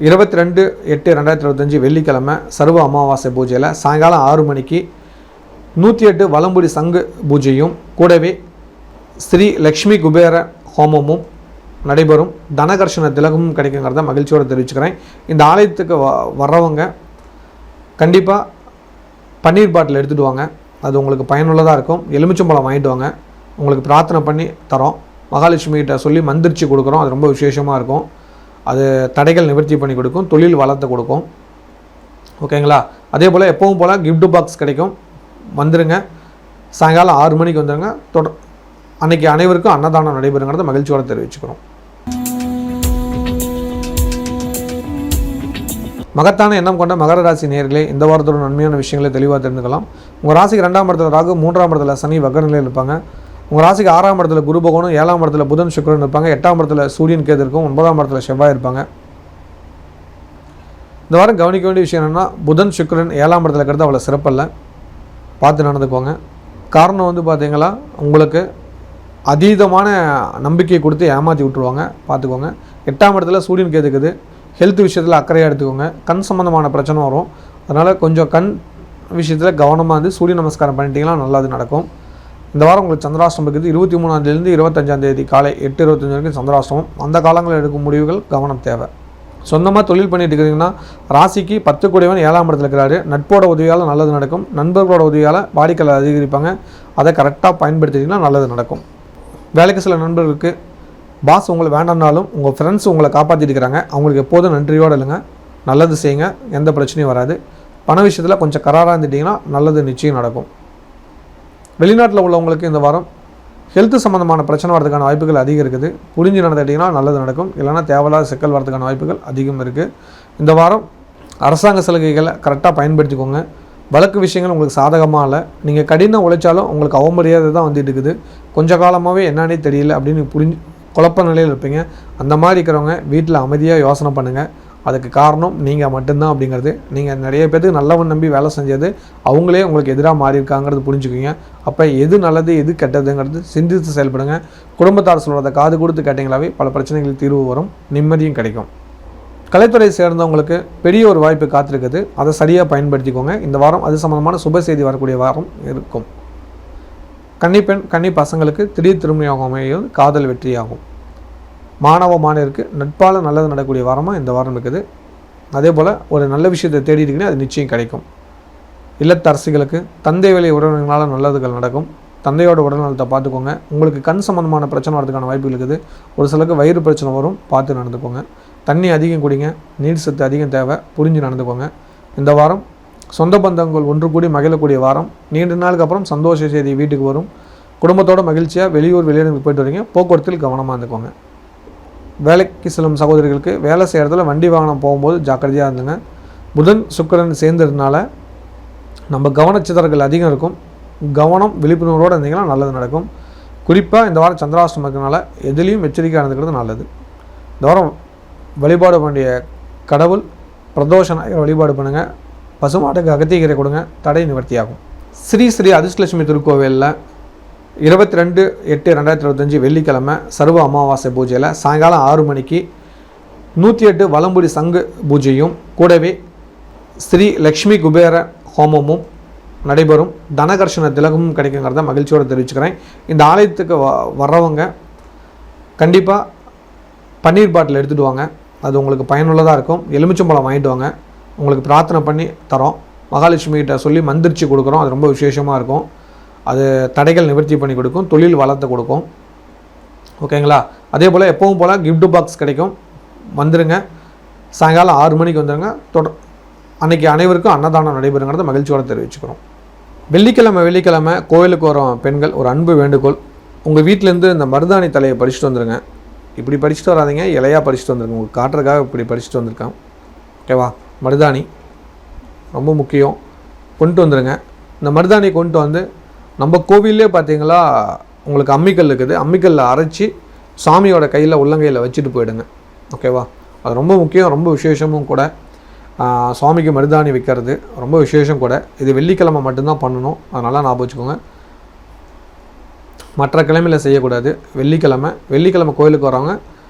22/8/2025 வெள்ளிக்கிழமை சர்வ அமாவாசை பூஜையில் சாயங்காலம் 6 மணிக்கு 108 வலம்புரி சங்கு பூஜையும் கூடவே ஸ்ரீ லக்ஷ்மி குபேர ஹோமமும் நடைபெறும். தனகர்ஷண திலகமும் கிடைக்குங்கிறத மகிழ்ச்சியோடு தெரிவிச்சுக்கிறேன். இந்த ஆலயத்துக்கு வர்றவங்க கண்டிப்பாக பன்னீர் பாட்டில் எடுத்துகிட்டு வாங்க. அது உங்களுக்கு பயனுள்ளதாக இருக்கும். எலுமிச்சம்பழம் வாங்கிட்டு வாங்க. உங்களுக்கு பிரார்த்தனை பண்ணி தரோம். மகாலட்சுமிகிட்ட சொல்லி மந்திரிச்சு கொடுக்குறோம். அது ரொம்ப விசேஷமாக இருக்கும். அது தடைகள் நிவர்த்தி பண்ணி கொடுக்கும், தொழில் வளத்தை கொடுக்கும். ஓகேங்களா? அதே போல் எப்பவும் போல் கிஃப்ட் பாக்ஸ் கிடைக்கும், வந்துடுங்க. சாயங்காலம் 6 மணிக்கு வந்துடுங்க. அன்றைக்கி அனைவருக்கும் அன்னதானம் நடைபெறுங்கிறத மகிழ்ச்சியோடு தெரிவிச்சுக்கிறோம். மகத்தான எண்ணம் கொண்ட மகர ராசி நேயர்களே, இந்த வாரத்தோட நன்மையான விஷயங்களை தெளிவாக தெரிஞ்சுக்கலாம். உங்கள் ராசிக்கு 2ஆம் இடத்துல ராகு, 3ஆம் இடத்துல சனி வக்ர நிலையில் இருப்பாங்க. உங்கள் ராசிக்கு 6ஆம் இடத்துல குரு பகவானும், 7ஆம் இடத்துல புதன் சுக்கிரன் இருப்பாங்க. 8ஆம் இடத்துல சூரியன் கேது இருக்கும். 9ஆம் இடத்துல செவ்வாய் இருப்பாங்க. இந்த வாரம் கவனிக்க வேண்டிய விஷயம் என்னென்னா, புதன் சுக்கிரன் 7ஆம் இடத்துல இருக்கிறது அவ்வளோ சிறப்பல்ல, பார்த்து நடந்துக்கோங்க. காரணம் வந்து பார்த்தீங்களா, உங்களுக்கு அதீதமான நம்பிக்கையை கொடுத்து ஏமாற்றி விட்டுருவாங்க, பார்த்துக்கோங்க. 8ஆம் இடத்துல சூரியன் கேது இருக்குது. ஹெல்த் விஷயத்தில் அக்கறையாக எடுத்துக்கோங்க. கண் சம்மந்தமான பிரச்சனை வரும், அதனால் கொஞ்சம் கண் விஷயத்தில் கவனமாக இருந்து சூரிய நமஸ்காரம் பண்ணிட்டீங்கன்னா நல்லது நடக்கும். இந்த வாரம் உங்களுக்கு சந்திராஷ்டமம் இருக்குது. 23ஆம் தேதியிலிருந்து 25ஆம் தேதி காலை 8:25 வரைக்கும் சந்திராஷ்டமம். அந்த காலங்களில் எடுக்கும் முடிவுகள் கவனம் தேவை. சொந்தமாக தொழில் பண்ணிட்டு இருக்கிறீங்கன்னா, ராசிக்கு 10 கூடியவன் 7ஆம் இடத்துல இருக்கிறாரு. நட்போட உதவியால் நல்லது நடக்கும். நண்பர்களோட உதவியால் வாடிக்கையாளர் அதிகரிப்பாங்க. அதை கரெக்டாக பயன்படுத்திட்டிங்கன்னா நல்லது நடக்கும். வேலைக்கு சில நண்பர்களுக்கு பாஸ் உங்களை வேண்டாம்னாலும் உங்கள் ஃப்ரெண்ட்ஸ் உங்களை காப்பாற்றிட்டுருக்கிறாங்க, அவங்களுக்கு எப்போதும் நன்றியோடு இல்லைங்க. நல்லது செய்யுங்க, எந்த பிரச்சனையும் வராது. பண விஷயத்தில் கொஞ்சம் கராராக இருந்துட்டிங்கன்னா நல்லது நிச்சயம் நடக்கும். வெளிநாட்டில் உள்ளவங்களுக்கு இந்த வாரம் ஹெல்த் சம்மந்தமான பிரச்சனை வரதுக்கான வாய்ப்புகள் அதிகம் இருக்குது. புரிஞ்சு நடந்துட்டிங்கன்னா நல்லது நடக்கும். இல்லைனா தேவையில்லாத சிக்கல் வரதுக்கான வாய்ப்புகள் அதிகம் இருக்குது. இந்த வாரம் அரசாங்க சலுகைகளை கரெக்டாக பயன்படுத்திக்கோங்க. வழக்கு விஷயங்கள் உங்களுக்கு சாதகமாக இல்லை. நீங்கள் கடினம் உழைச்சாலும் உங்களுக்கு அவமரியாதை தான் வந்துட்டு இருக்குது. கொஞ்ச காலமாகவே என்னன்னே தெரியல அப்படின்னு குழப்ப நிலையில் இருப்பீங்க. அந்த மாதிரி இருக்கிறவங்க வீட்டில் அமைதியாக யோசனை பண்ணுங்கள். அதுக்கு காரணம் நீங்கள் மட்டும்தான் அப்படிங்கிறது. நீங்கள் நிறைய பேருக்கு நல்லவன் நம்பி வேலை செஞ்சது அவங்களே உங்களுக்கு எதிராக மாறியிருக்காங்கிறது புரிஞ்சுக்குங்க. அப்போ எது நல்லது எது கெட்டதுங்கிறது சிந்தித்து செயல்படுங்க. குடும்பத்தார் சொல்கிறத காது கொடுத்து கேட்டிங்களாவே பல பிரச்சனைகளுக்கு தீர்வு வரும், நிம்மதியும் கிடைக்கும். கலைத்துறை சேர்ந்தவங்களுக்கு பெரிய ஒரு வாய்ப்பு காத்திருக்குது, அதை சரியாக பயன்படுத்திக்கோங்க. இந்த வாரம் அது சம்பந்தமான சுப செய்தி வரக்கூடிய வாரம் இருக்கும். கன்னிப்பெண் கன்னி பசங்களுக்கு திடீர் திருமணம் அமையும், காதல் வெற்றியாகும். மாணவ மாணவருக்கு நட்பால் நல்லது நடக்கக்கூடிய வாரமாக இந்த வாரம் இருக்குது. அதே போல் ஒரு நல்ல விஷயத்தை தேடிட்டுக்கினே அது நிச்சயம் கிடைக்கும். இல்லத்தரசிகளுக்கு தந்தை வழி உறவினர்களால் நல்லதுகள் நடக்கும். தந்தையோட உடல்நலத்தை பார்த்துக்கோங்க. உங்களுக்கு கண் சம்பந்தமான பிரச்சனை வரதுக்கான வாய்ப்புகள் இருக்குது. ஒரு சிலருக்கு வயிறு பிரச்சனை வரும், பார்த்து நடந்துக்கோங்க. தண்ணி அதிகம் குடிங்க, நீர் சத்து அதிகம் தேவை, புரிஞ்சு நடந்துக்கோங்க. இந்த வாரம் சொந்த பந்தங்கள் ஒன்று கூடி மகிழக்கூடிய வாரம். நீண்ட நாளுக்கு அப்புறம் சந்தோஷ செய்தி வீட்டுக்கு வரும். குடும்பத்தோட மகிழ்ச்சியாக வெளியூர் வெளியிடங்களுக்கு போய்ட்டு வரீங்க. போக்குவரத்தில் கவனமாக இருந்துக்கோங்க. வேலைக்கு செல்லும் சகோதரிகளுக்கு வேலை செய்கிறதுல வண்டி வாகனம் போகும்போது ஜாக்கிரதையாக இருந்துங்க. புதன் சுக்கிரன் சேர்ந்ததுனால நம்ம கவனச்சிதறல்கள் அதிகம் இருக்கும். கவனம் விழிப்புணர்வோடு இருந்தீங்கன்னா நல்லது நடக்கும். குறிப்பாக இந்த வாரம் சந்திராஷ்டமம் இருக்கிறதுனால எதுலேயும் எச்சரிக்கையாக இருந்துக்கிறது நல்லது. இந்த வாரம் வழிபாடு வேண்டிய கடவுள் பிரதோஷ வழிபாடு பண்ணுங்கள். பசுமாட்டுக்கு அகத்திக்கீரை கொடுங்க, தடை நிவர்த்தியாகும். ஸ்ரீ ஸ்ரீ அதிர்ஷ்டலட்சுமி திருக்கோவிலில் 22/8/2025 வெள்ளிக்கிழமை சர்வ அமாவாசை பூஜையில் சாயங்காலம் 6 மணிக்கு 108 வலம்புரி சங்கு பூஜையும் கூடவே ஸ்ரீ லக்ஷ்மி குபேர ஹோமமும் நடைபெறும். தனகர்ஷண திலகமும் கிடைக்குங்கிறத மகிழ்ச்சியோடு தெரிவிச்சுக்கிறேன். இந்த ஆலயத்துக்கு வர்றவங்க கண்டிப்பாக பன்னீர் பாட்டில் எடுத்துகிட்டு வாங்க, அது உங்களுக்கு பயனுள்ளதாக இருக்கும். எலுமிச்சம்பழம் வாங்கிட்டு வாங்க, உங்களுக்கு பிரார்த்தனை பண்ணி தரோம். மகாலட்சுமிகிட்ட சொல்லி மந்திரிச்சு கொடுக்குறோம், அது ரொம்ப விசேஷமாக இருக்கும். அது தடைகள் நிவர்த்தி பண்ணி கொடுக்கும், தொழில் வளர்த்து கொடுக்கும். ஓகேங்களா? அதே போல் எப்பவும் போல் கிஃப்ட் பாக்ஸ் கிடைக்கும், வந்துடுங்க. சாயங்காலம் 6 மணிக்கு வந்துடுங்க. அன்றைக்கி அனைவருக்கும் அன்னதானம் நடைபெறுங்கிறத மகிழ்ச்சியோடு தெரிவிச்சுக்கிறோம். வெள்ளிக்கிழமை கோயிலுக்கு வரும் பெண்கள் ஒரு அன்பு வேண்டுகோள், உங்கள் வீட்டிலேருந்து இந்த மருதாணி தலையை படிச்சுட்டு வந்துடுங்க. இப்படி படிச்சுட்டு வராதிங்க, இலையாக படிச்சுட்டு வந்துருங்க. உங்களுக்கு காட்டுறதுக்காக இப்படி படிச்சுட்டு வந்திருக்கேன். ஓகேவா? மருதாணி ரொம்ப முக்கியம், கொண்டு வந்துடுங்க. இந்த மருதாணி கொண்டு வந்து நம்ம கோவிலே பார்த்தீங்களா உங்களுக்கு அம்மிக்கல் இருக்குது, அம்மிக்கல்லில் அரைச்சி சாமியோட கையில் உள்ளங்கையில் வச்சுட்டு போயிடுங்க. ஓகேவா? அது ரொம்ப முக்கியம், ரொம்ப விசேஷமும் கூட. சுவாமிக்கு மருதாணி வைக்கிறது ரொம்ப விசேஷம் கூட. இது வெள்ளிக்கிழமை மட்டும்தான் பண்ணணும், அதனால் ஞாபகம் வச்சுக்கோங்க. மற்ற கிழமையில் செய்யக்கூடாது. வெள்ளிக்கிழமை கோயிலுக்கு வரவங்க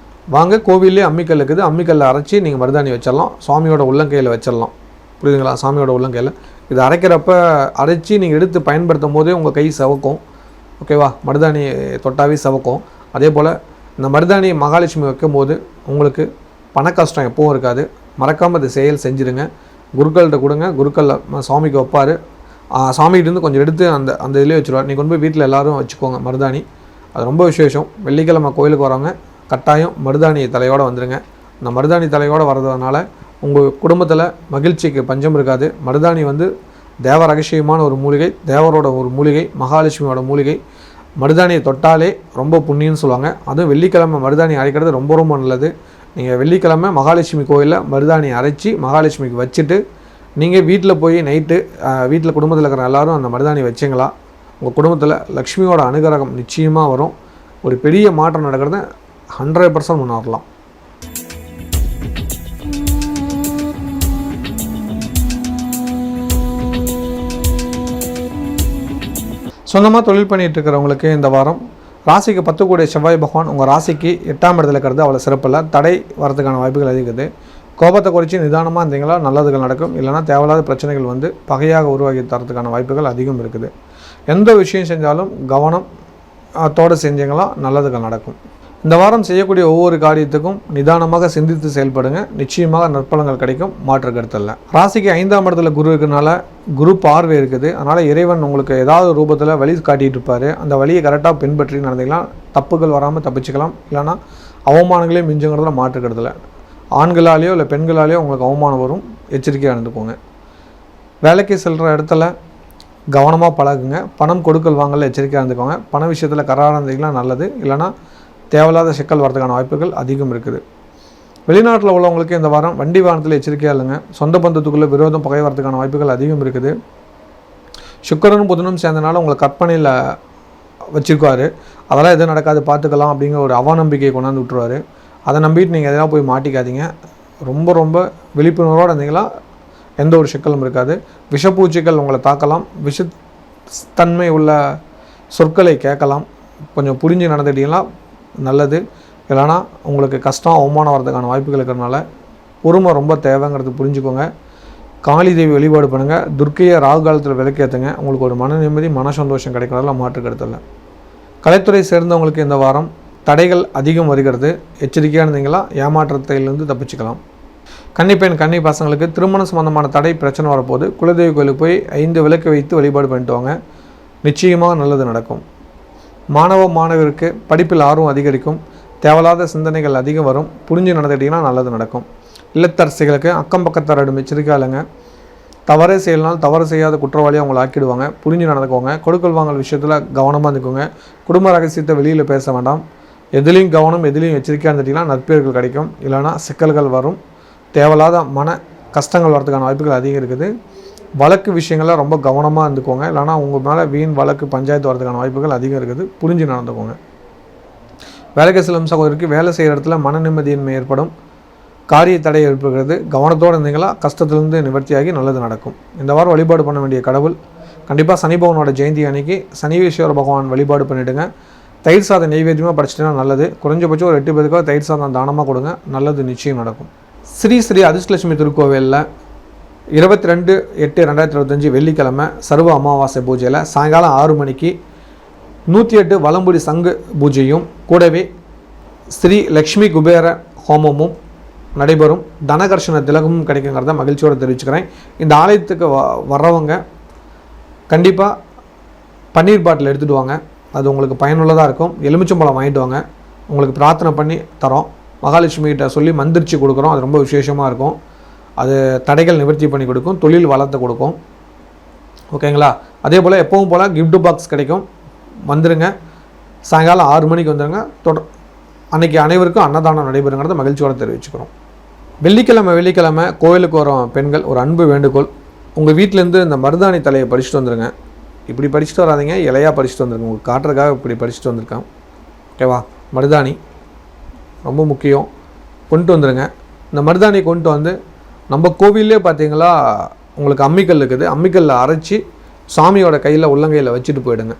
வாங்க, கோவிலே அம்மிக்கல் இருக்குது, அம்மிக்கல்லில் அரைச்சி நீங்கள் மருதாணி வச்சிடலாம், சுவாமியோட உள்ளங்கையில் வச்சிடலாம். புரியுதுங்களா? சாமியோட உள்ளங்கையில் இது அரைக்கிறப்ப அரைச்சி நீங்கள் எடுத்து பயன்படுத்தும் போதே உங்கள் கை சவக்கும். ஓகேவா? மருதாணி தொட்டாவே சவக்கும். அதே போல் இந்த மருதாணி மகாலட்சுமி வைக்கும் போது உங்களுக்கு பண கஷ்டம் எப்பவும் இருக்காது. மறக்காமல் இது செஞ்சுருங்க. குருக்கள்கிட்ட கொடுங்க, குருக்கள் சுவாமிக்கு வைப்பார். சாமிகிட்டேருந்து கொஞ்சம் எடுத்து அந்த இதிலே வச்சுருவார். நீங்கள் கொண்டு போய் வீட்டில் எல்லோரும் வச்சுக்கோங்க மருதாணி. அது ரொம்ப விசேஷம். வெள்ளிக்கிழமை கோயிலுக்கு வரவங்க கட்டாயம் மருதாணி தலையோடு வந்துடுங்க. இந்த மருதாணி தலையோடு வர்றதுனால உங்கள் குடும்பத்தில் மகிழ்ச்சிக்கு பஞ்சம் இருக்காது. மருதாணி தேவ ரகசியமான ஒரு மூலிகை, தேவரோட ஒரு மூலிகை, மகாலட்சுமியோட மூலிகை. மருதாணியை தொட்டாலே ரொம்ப புண்ணியம்னு சொல்லுவாங்க. அதுவும் வெள்ளிக்கிழமை மருதாணி அரைக்கிறது ரொம்ப ரொம்ப நல்லது. நீங்கள் வெள்ளிக்கிழமை மகாலட்சுமி கோயிலில் மருதாணி அரைச்சி மகாலட்சுமிக்கு வச்சுட்டு நீங்கள் வீட்டில் போய் நைட்டு வீட்டில் குடும்பத்தில் இருக்கிற எல்லோரும் அந்த மருதாணி வச்சிங்களா, உங்கள் குடும்பத்தில் லக்ஷ்மியோட அனுகிரகம் நிச்சயமாக வரும். ஒரு பெரிய மாற்றம் நடக்கிறத 100% முன்னேறலாம். சொந்தமாக தொழில் பண்ணிகிட்டு இருக்கிறவங்களுக்கு இந்த வாரம் ராசிக்கு 10 கூடிய செவ்வாய் பகவான் உங்கள் ராசிக்கு 8ஆம் இடத்துல இருக்கிறது அவ்வளோ சிறப்பில்லை. தடை வரதுக்கான வாய்ப்புகள் அதிகது. கோபத்தை குறைச்சி நிதானமாக இருந்தீங்களா நல்லதுகள் நடக்கும். இல்லைனா தேவையில்லாத பிரச்சனைகள் வந்து பகையாக உருவாக்கி தரத்துக்கான வாய்ப்புகள் அதிகம் இருக்குது. எந்த விஷயம் செஞ்சாலும் கவனத்தோடு செஞ்சீங்களா நல்லதுகள் நடக்கும். இந்த வாரம் செய்யக்கூடிய ஒவ்வொரு காரியத்துக்கும் நிதானமாக சிந்தித்து செயல்படுங்க. நிச்சயமாக நற்பலங்கள் கிடைக்கும், மாற்று கருத்தில். ராசிக்கு 5ஆம் இடத்துல குரு இருக்கிறனால குரு பார்வை இருக்குது. அதனால் இறைவன் உங்களுக்கு ஏதாவது ரூபத்தில் வழி காட்டிகிட்டு இருப்பார். அந்த வழியை கரெக்டாக பின்பற்றி நடந்தீங்கன்னா தப்புகள் வராமல் தப்பிச்சுக்கலாம். இல்லைனா அவமானங்களையும் மிஞ்சுங்கிறதுல மாற்று கருத்தில். ஆண்களாலேயோ இல்லை பெண்களாலேயோ உங்களுக்கு அவமானம் வரும், எச்சரிக்கையாக இருந்துக்கோங்க. வேலைக்கு செல்கிற இடத்துல கவனமாக பழகுங்க. பணம் கொடுக்கல் வாங்கல எச்சரிக்கையாக இருந்துக்கோங்க. பண விஷயத்தில் கராராக இருந்தீங்கன்னா நல்லது. இல்லைனா தேவையில்லாத சிக்கல் வரதுக்கான வாய்ப்புகள் அதிகம் இருக்குது. வெளிநாட்டில் உள்ளவங்களுக்கு இந்த வாரம் வண்டி வாகனத்தில் எச்சரிக்கையாக இல்லைங்க. சொந்த பந்தத்துக்குள்ளே விரோதம் பகை வரதுக்கான வாய்ப்புகள் அதிகம் இருக்குது. சுக்கிரனும் புதனும் சேர்ந்தனால உங்களை கற்பனையில் வச்சுருக்காரு. அதெல்லாம் எதுவும் நடக்காது பார்த்துக்கலாம் அப்படிங்கிற ஒரு அவநம்பிக்கையை கொண்டாந்து விட்டுருவார். அதை நம்பிட்டு நீங்கள் எதனா போய் மாட்டிக்காதீங்க. ரொம்ப ரொம்ப விழிப்புணர்வோடு இருந்தீங்களா எந்த ஒரு சிக்கலும் இருக்காது. விஷப்பூச்சிகள் உங்களை தாக்கலாம். விஷத்தன்மை உள்ள சொற்களை கேட்கலாம். கொஞ்சம் புரிஞ்சு நடந்துக்கிட்டீங்கன்னா நல்லது. இல்லைனா உங்களுக்கு கஷ்டம் அவமானம் வரதுக்கான வாய்ப்புகள் இருக்கிறதுனால பொறுமை ரொம்ப தேவைங்கிறது புரிஞ்சுக்கோங்க. காளி தேவி வழிபாடு பண்ணுங்கள். துர்க்கையை ராகு காலத்தில் விளக்கேற்றுங்க. உங்களுக்கு ஒரு மன நிம்மதி மன சந்தோஷம் கிடைக்கிறதால மாற்று கருத்தில். கலைத்துறை சேர்ந்தவங்களுக்கு இந்த வாரம் தடைகள் அதிகம் வருகிறது. எச்சரிக்கையாக இருந்தீங்களா ஏமாற்றத்திலிருந்து தப்பிச்சுக்கலாம். கன்னிப்பெண் கன்னி பசங்களுக்கு திருமணம் சம்பந்தமான தடை பிரச்சனை வரப்போது குலதெய்வ கோயிலுக்கு போய் 5 விளக்கு வைத்து வழிபாடு பண்ணிட்டு வாங்க. நிச்சயமாக நல்லது நடக்கும். மாணவருக்கு படிப்பில் ஆர்வம் அதிகரிக்கும். தேவையில்லாத சிந்தனைகள் அதிகம் வரும். புரிஞ்சு நடந்துக்கிட்டிங்கன்னா நல்லது நடக்கும். இல்லத்தரசிகளுக்கு அக்கம் பக்கத்தரிடம் எச்சரிக்கையாளுங்க. தவறே செய்யலாம், தவறு செய்யாத குற்றவாளியாக அவங்களை ஆக்கிடுவாங்க. புரிஞ்சு நடந்துக்கோங்க. கொடுக்கல் வாங்கல் விஷயத்தில் கவனமாக இருந்துக்கோங்க. குடும்ப ரகசியத்தை வெளியில் பேச வேண்டாம். எதுலேயும் கவனம், எதுலேயும் எச்சரிக்கையாக இருந்துட்டிங்கன்னா நற்பெயர்கள் கிடைக்கும். இல்லைனா சிக்கல்கள் வரும். தேவையில்லாத மன கஷ்டங்கள் வரதுக்கான வாய்ப்புகள் அதிகம் இருக்குது. வழக்கு விஷயங்களில் ரொம்ப கவனமாக இருந்துக்கோங்க. இல்லைனா உங்கள் மேலே வீண் வழக்கு பஞ்சாயத்து வரதுக்கான வாய்ப்புகள் அதிகம் இருக்குது. புரிஞ்சு நடந்துக்கோங்க. வேலைக்கு செல்லும் சகோதரிக்கு வேலை செய்கிற இடத்துல மன நிம்மதியின்மை ஏற்படும். காரிய தடை ஏற்படுகிறது. கவனத்தோடு இருந்தீங்களா கஷ்டத்துலேருந்து நிவர்த்தியாகி நல்லது நடக்கும். இந்த வாரம் வழிபாடு பண்ண வேண்டிய கடவுள் கண்டிப்பாக சனி பகவானோட ஜெயந்தி அன்னைக்கு சனீஸ்வர பகவான் வழிபாடு பண்ணிவிடுங்க. தயிர் சாதம் நெய்வேத்தியமாக படிச்சிட்டிங்கன்னா நல்லது. குறைஞ்சபட்சம் ஒரு 8 பேருக்கோ தயிர் சாதம் தானமாக கொடுங்க. நல்லது நிச்சயம் நடக்கும். ஸ்ரீ அதிர்ஷ்டலட்சுமி திருக்கோவிலில் 22/8/2025 வெள்ளிக்கிழமை சர்வ அமாவாசை பூஜையில் சாயங்காலம் 6 மணிக்கு 108 வலம்புரி சங்கு பூஜையும் கூடவே ஸ்ரீ லக்ஷ்மி குபேர ஹோமமும் நடைபெறும். தனகர்ஷண திலகமும் கிடைக்குங்கிறத மகிழ்ச்சியோடு தெரிவிச்சுக்கிறேன். இந்த ஆலயத்துக்கு வர்றவங்க கண்டிப்பாக பன்னீர் பாட்டில் எடுத்துகிட்டு வாங்க. அது உங்களுக்கு பயனுள்ளதாக இருக்கும். எலுமிச்சம்பழம் வாங்கிட்டு வாங்க. உங்களுக்கு பிரார்த்தனை பண்ணி தரோம். மகாலட்சுமிகிட்ட சொல்லி மந்திரிச்சு கொடுக்குறோம். அது ரொம்ப விசேஷமாக இருக்கும். அது தடைகள் நிவர்த்தி பண்ணி கொடுக்கும். தொழில் வளர்த்து கொடுக்கும். ஓகேங்களா? அதே போல் எப்பவும் போல் கிஃப்ட் பாக்ஸ் கிடைக்கும். வந்துடுங்க. சாயங்காலம் 6 மணிக்கு வந்துடுங்க. அன்றைக்கி அனைவருக்கும் அன்னதானம் நடைபெறுங்கிறத மகிழ்ச்சியோடு தெரிவிச்சுக்கிறோம். வெள்ளிக்கிழமை கோயிலுக்கு வரும் பெண்கள் ஒரு அன்பு வேண்டுகோள். உங்கள் வீட்டிலேருந்து இந்த மருதாணி தலையை படிச்சுட்டு வந்துடுங்க. இப்படி படிச்சுட்டு வராதிங்க, இலையாக படிச்சுட்டு வந்துருங்க. உங்களுக்கு காட்டுறதுக்காக இப்படி படிச்சுட்டு வந்திருக்கேன். ஓகேவா? மருதாணி ரொம்ப முக்கியம். கொண்டு வந்துடுங்க. இந்த மருதாணி கொண்டு வந்து நம்ம கோவிலே பார்த்தீங்களா உங்களுக்கு அம்மிக்கல் இருக்குது. அம்மிக்கல்லில் அரைச்சி சாமியோட கையில் உள்ளங்கையில் வச்சுட்டு போயிடுங்க.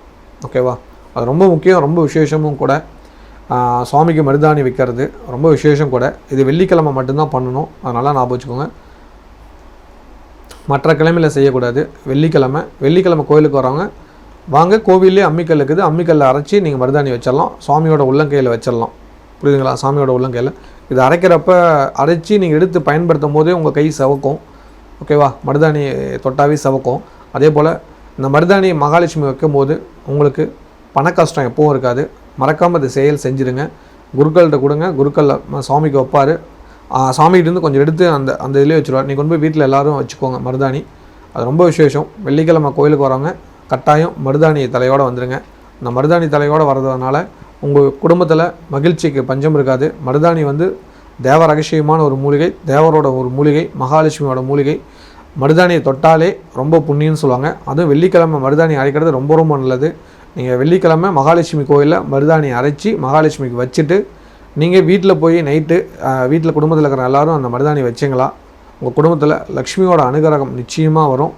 ஓகேவா? அது ரொம்ப முக்கியம். ரொம்ப விசேஷமும் கூட. சுவாமிக்கு மருதாணி வைக்கிறது ரொம்ப விசேஷம் கூட. இது வெள்ளிக்கிழமை மட்டும்தான் பண்ணணும். அதனால் ஞாபகம் வச்சுக்கோங்க. மற்ற கிழமையில் செய்யக்கூடாது. வெள்ளிக்கிழமை கோயிலுக்கு வரவங்க வாங்க. கோவிலே அம்மிக்கல் இருக்குது. அம்மிக்கல்லில் அரைச்சி நீங்கள் மருதாணி வச்சிடலாம். சுவாமியோட உள்ளங்கையில் வச்சிடலாம். புரியுதுங்களா? சாமியோட உள்ளங்கையில் இது அரைக்கிறப்ப அரைச்சி நீங்கள் எடுத்து பயன்படுத்தும் போதே உங்கள் கை சவக்கும். ஓகேவா? மருதாணி தொட்டாவே சவக்கும். அதே போல் இந்த மருதாணி மகாலட்சுமி வைக்கும் போது உங்களுக்கு பண கஷ்டம் எப்பவும் இருக்காது. மறக்காமல் இது செஞ்சுருங்க. குருக்கள்கிட்ட கொடுங்க. குருக்கள் சுவாமிக்கு வைப்பார். சாமிகிட்டேருந்து கொஞ்சம் எடுத்து அந்த இதிலே வச்சுருவார். நீங்கள் கொண்டு போய் வீட்டில் எல்லோரும் வச்சுக்கோங்க மருதாணி. அது ரொம்ப விசேஷம். வெள்ளிக்கிழமை கோயிலுக்கு வரவங்க கட்டாயம் மருதாணி தலையோடு வந்துடுங்க. இந்த மருதாணி தலையோடு வர்றதுனால உங்கள் குடும்பத்தில் மகிழ்ச்சிக்கு பஞ்சம் இருக்காது. மருதாணி வந்து தேவ ரகசியமான ஒரு மூலிகை, தேவரோட ஒரு மூலிகை, மகாலட்சுமியோட மூலிகை. மருதாணியை தொட்டாலே ரொம்ப புண்ணியம்னு சொல்லுவாங்க. அதுவும் வெள்ளிக்கிழமை மருதாணி அரைக்கிறது ரொம்ப ரொம்ப நல்லது. நீங்கள் வெள்ளிக்கிழமை மகாலட்சுமி கோயிலில் மருதாணி அரைச்சி மகாலட்சுமிக்கு வச்சுட்டு நீங்கள் வீட்டில் போய் நைட்டு வீட்டில் குடும்பத்தில் இருக்கிற எல்லோரும் அந்த மருதாணி வச்சிங்களா உங்கள் குடும்பத்தில் லக்ஷ்மியோட அனுகிரகம் நிச்சயமாக வரும்.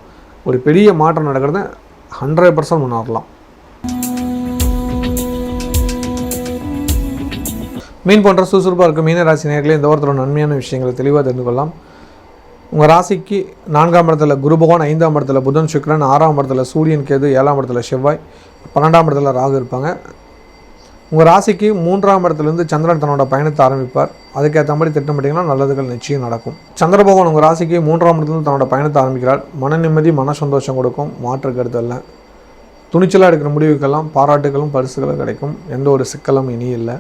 ஒரு பெரிய மாற்றம் நடக்கிறத 100% முன்னேறலாம். மீன் போன்ற சுறுசுறுப்பாக இருக்கும் மீன ராசி நேயர்களே, இந்த வாரத்தோட நன்மையான விஷயங்களை தெளிவாக தெரிந்து கொள்ளலாம். உங்கள் ராசிக்கு 4ஆம் இடத்துல குரு பகவான், 5ஆம் இடத்துல புதன் சுக்கிரன், 6ஆம் இடத்துல சூரியன் கேது, 7ஆம் இடத்துல செவ்வாய், 12ஆம் இடத்துல ராகு இருப்பாங்க. உங்கள் ராசிக்கு 3ஆம் இடத்துலேருந்து சந்திரன் தன்னோட பயணத்தை ஆரம்பிப்பார். அதுக்கேற்ற மாதிரி திட்டமிட்டிங்கன்னா நல்லதுகள் நிச்சயம் நடக்கும். சந்திர பகவான் உங்கள் ராசிக்கு 3ஆம் இடத்துலேருந்து தன்னோட பயணத்தை ஆரம்பிக்கிறார். மன நிம்மதி, மன சந்தோஷம் கொடுக்கும், மாற்று கருத்து இல்லை. துணிச்சலாக எடுக்கிற முடிவுக்கெல்லாம் பாராட்டுகளும் பரிசுகளும் கிடைக்கும். எந்த ஒரு சிக்கலும் இனி இல்லை.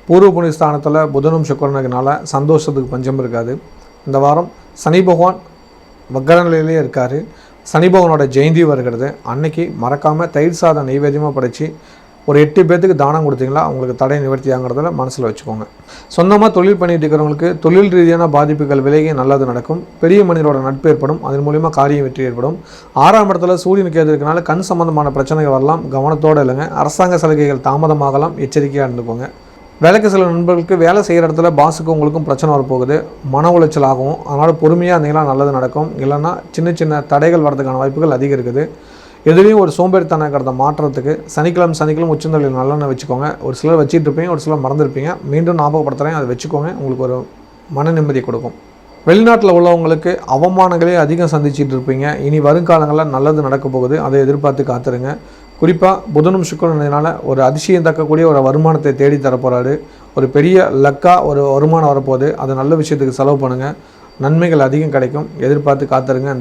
பூர்வ புண்ணிய ஸ்தானத்தில் புதனும் சுக்கிரனுக்குனால சந்தோஷத்துக்கு பஞ்சம் இருக்காது. இந்த வாரம் சனி பகவான் வக்கர நிலையிலே இருக்கார். சனி பகவானோட ஜெயந்தி வருகிறது. அன்னைக்கு மறக்காமல் தயிர் சாதம் நைவேத்தியமாக படைச்சி ஒரு 8 பேர்த்துக்கு தானம் கொடுத்தீங்களா உங்களுக்கு தடை நிவர்த்தி ஆகிறதுல மனசில் வச்சுக்கோங்க. சொந்தமாக தொழில் பண்ணிட்டு இருக்கிறவங்களுக்கு தொழில் ரீதியான பாதிப்புகள் விலகி நல்லது நடக்கும். பெரிய மனிதரோட நட்பு ஏற்படும். அதன் மூலிமா காரியம் வெற்றி ஏற்படும். 6ஆம் இடத்துல சூரியனுக்கு எதிர்க்கனால கண் சம்பந்தமான பிரச்சனைகள் வரலாம். கவனத்தோடு இல்லைங்க. அரசாங்க சலுகைகள் தாமதமாகலாம். எச்சரிக்கையாக இருந்துக்கோங்க. வேலைக்கு சில நண்பர்களுக்கு வேலை செய்கிற இடத்துல பாஸுக்கு உங்களுக்கும் பிரச்சனை வரப்போகுது. மன உளைச்சல் ஆகும். அதனால் பொறுமையாக இருந்தீங்கன்னா நல்லது நடக்கும். இல்லைன்னா சின்ன சின்ன தடைகள் வரதுக்கான வாய்ப்புகள் அதிகம் இருக்குது. எதுலேயும் ஒரு சோம்பேறித்தனக்கிறத மாற்றுறதுக்கு சனிக்கிழமை உச்சந்தொழில் நல்லெண்ணெய் வச்சுக்கோங்க. ஒரு சிலர் வச்சுட்டு இருப்பீங்க, ஒரு சிலர் மறந்துருப்பீங்க. மீண்டும் ஞாபகப்படுத்துகிறேன், அதை வச்சுக்கோங்க. உங்களுக்கு ஒரு மன நிம்மதி கொடுக்கும். வெளிநாட்டில் உள்ளவங்களுக்கு அவமானங்களே அதிகம் சந்திச்சிட்டு இருப்பீங்க. இனி வருங்காலங்களில் நல்லது நடக்க போகுது. அதை எதிர்பார்த்து காத்துருங்க. குறிப்பாக புதனும் சுக்கிரனால ஒரு அதிசயம் தக்கக்கூடிய ஒரு வருமானத்தை தேடி தரப்போகிறாரு. ஒரு பெரிய லக்காக ஒரு வருமானம் வரப்போகுது. அதை நல்ல விஷயத்துக்கு செலவு பண்ணுங்கள். நன்மைகள் அதிகம் கிடைக்கும். எதிர்பார்த்து காத்துருங்க.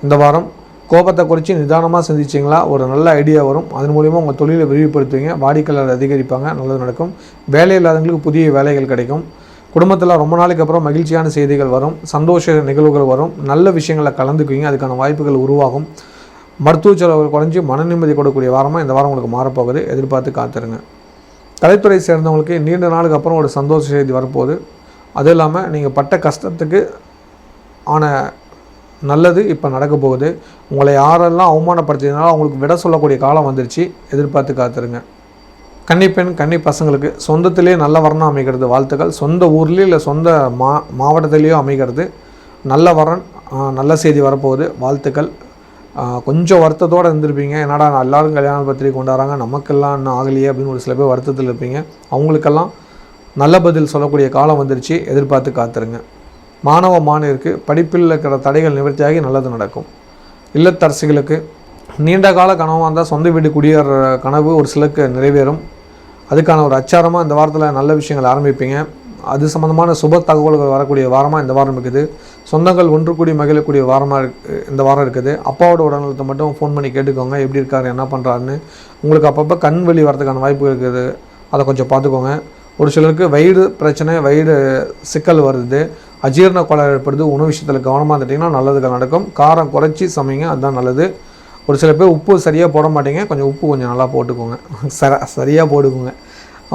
இந்த வாரம் கோபத்தை குறித்து நிதானமாக சிந்திச்சிங்களா ஒரு நல்ல ஐடியா வரும். அதன் மூலிமா உங்கள் தொழிலை விரிவுபடுத்துவீங்க. வாடிக்கையாளர் அதிகரிப்பாங்க. நல்லது நடக்கும். வேலை இல்லாதவங்களுக்கு புதிய வேலைகள் கிடைக்கும். குடும்பத்தில் ரொம்ப நாளைக்கு அப்புறம் மகிழ்ச்சியான செய்திகள் வரும். சந்தோஷ நிகழ்வுகள் வரும். நல்ல விஷயங்களை கலந்துக்குவீங்க. அதுக்கான வாய்ப்புகள் உருவாகும். மருத்துவ செலவுகள் குறைஞ்சி மன நிம்மதி கொடுக்கக்கூடிய வாரமாக இந்த வாரம் உங்களுக்கு மாறப்போகுது. எதிர்பார்த்து காத்துருங்க. கலைத்துறை சேர்ந்தவங்களுக்கு நீண்ட நாளுக்கு அப்புறம் ஒரு சந்தோஷ செய்தி வரப்போகுது. அதுவும் இல்லாமல் நீங்கள் பட்ட கஷ்டத்துக்கு ஆன நல்லது இப்போ நடக்க போகுது. உங்களை யாரெல்லாம் அவமானப்படுத்தினாலும் அவங்களுக்கு விட சொல்லக்கூடிய காலம் வந்துருச்சு. எதிர்பார்த்து காத்துருங்க. கன்னிப்பெண் கன்னி பசங்களுக்கு சொந்தத்திலே நல்ல வரணும் அமைகிறது வாழ்த்துக்கள். சொந்த ஊர்லேயோ இல்லை சொந்த மாவட்டத்திலேயோ அமைகிறது நல்ல வரன், நல்ல செய்தி வரப்போகுது. வாழ்த்துக்கள். கொஞ்சம் வருத்தத்தோடு இருந்திருப்பீங்க. என்னடா எல்லோரும் கல்யாண பத்திரிகை கொண்டாடுறாங்க, நமக்கெல்லாம் இன்னும் ஆகலையே அப்படின்னு ஒரு சில பேர் வருத்தத்தில் இருப்பீங்க. அவங்களுக்கெல்லாம் நல்ல பதில் சொல்லக்கூடிய காலம் வந்துருச்சு. எதிர்பார்த்து காத்துருங்க. மாணவருக்கு படிப்பில் இருக்கிற தடைகள் நிவர்த்தியாகி நல்லது நடக்கும். இல்லத்தரசிகளுக்கு நீண்ட கால கனவாக இருந்தால் சொந்த வீடு குடியேற கனவு ஒரு சிலருக்கு நிறைவேறும். அதுக்கான ஒரு அச்சாரமாக இந்த வாரத்தில் நல்ல விஷயங்கள் ஆரம்பிப்பீங்க. அது சம்மந்தமான சுப தகவல்கள் வரக்கூடிய வாரமாக இந்த வாரம் இருக்குது. சொந்தங்கள் ஒன்று கூடி மகிழக்கூடிய வாரமாக இந்த வாரம் இருக்குது. அப்பாவோட உடல்நலத்தை மட்டும் ஃபோன் பண்ணி கேட்டுக்கோங்க, எப்படி இருக்கார், என்ன பண்ணுறாருன்னு. உங்களுக்கு அப்பப்போ கண் வலி வரதுக்கான வாய்ப்பு இருக்குது. அதை கொஞ்சம் பார்த்துக்கோங்க. ஒரு சிலருக்கு வயிறு பிரச்சனை, வயிறு சிக்கல் வருது, அஜீரண கோளாறு ஏற்படுது. உணவு விஷயத்தில் கவனமாக இருந்துட்டிங்கன்னா நல்லதுகள் நடக்கும். காரம் குறைச்சி சமைங்க, அதுதான் நல்லது. ஒரு சில பேர் உப்பு சரியாக போட மாட்டீங்க. உப்பு கொஞ்சம் நல்லா போட்டுக்கோங்க. சரியாக போட்டுக்கோங்க.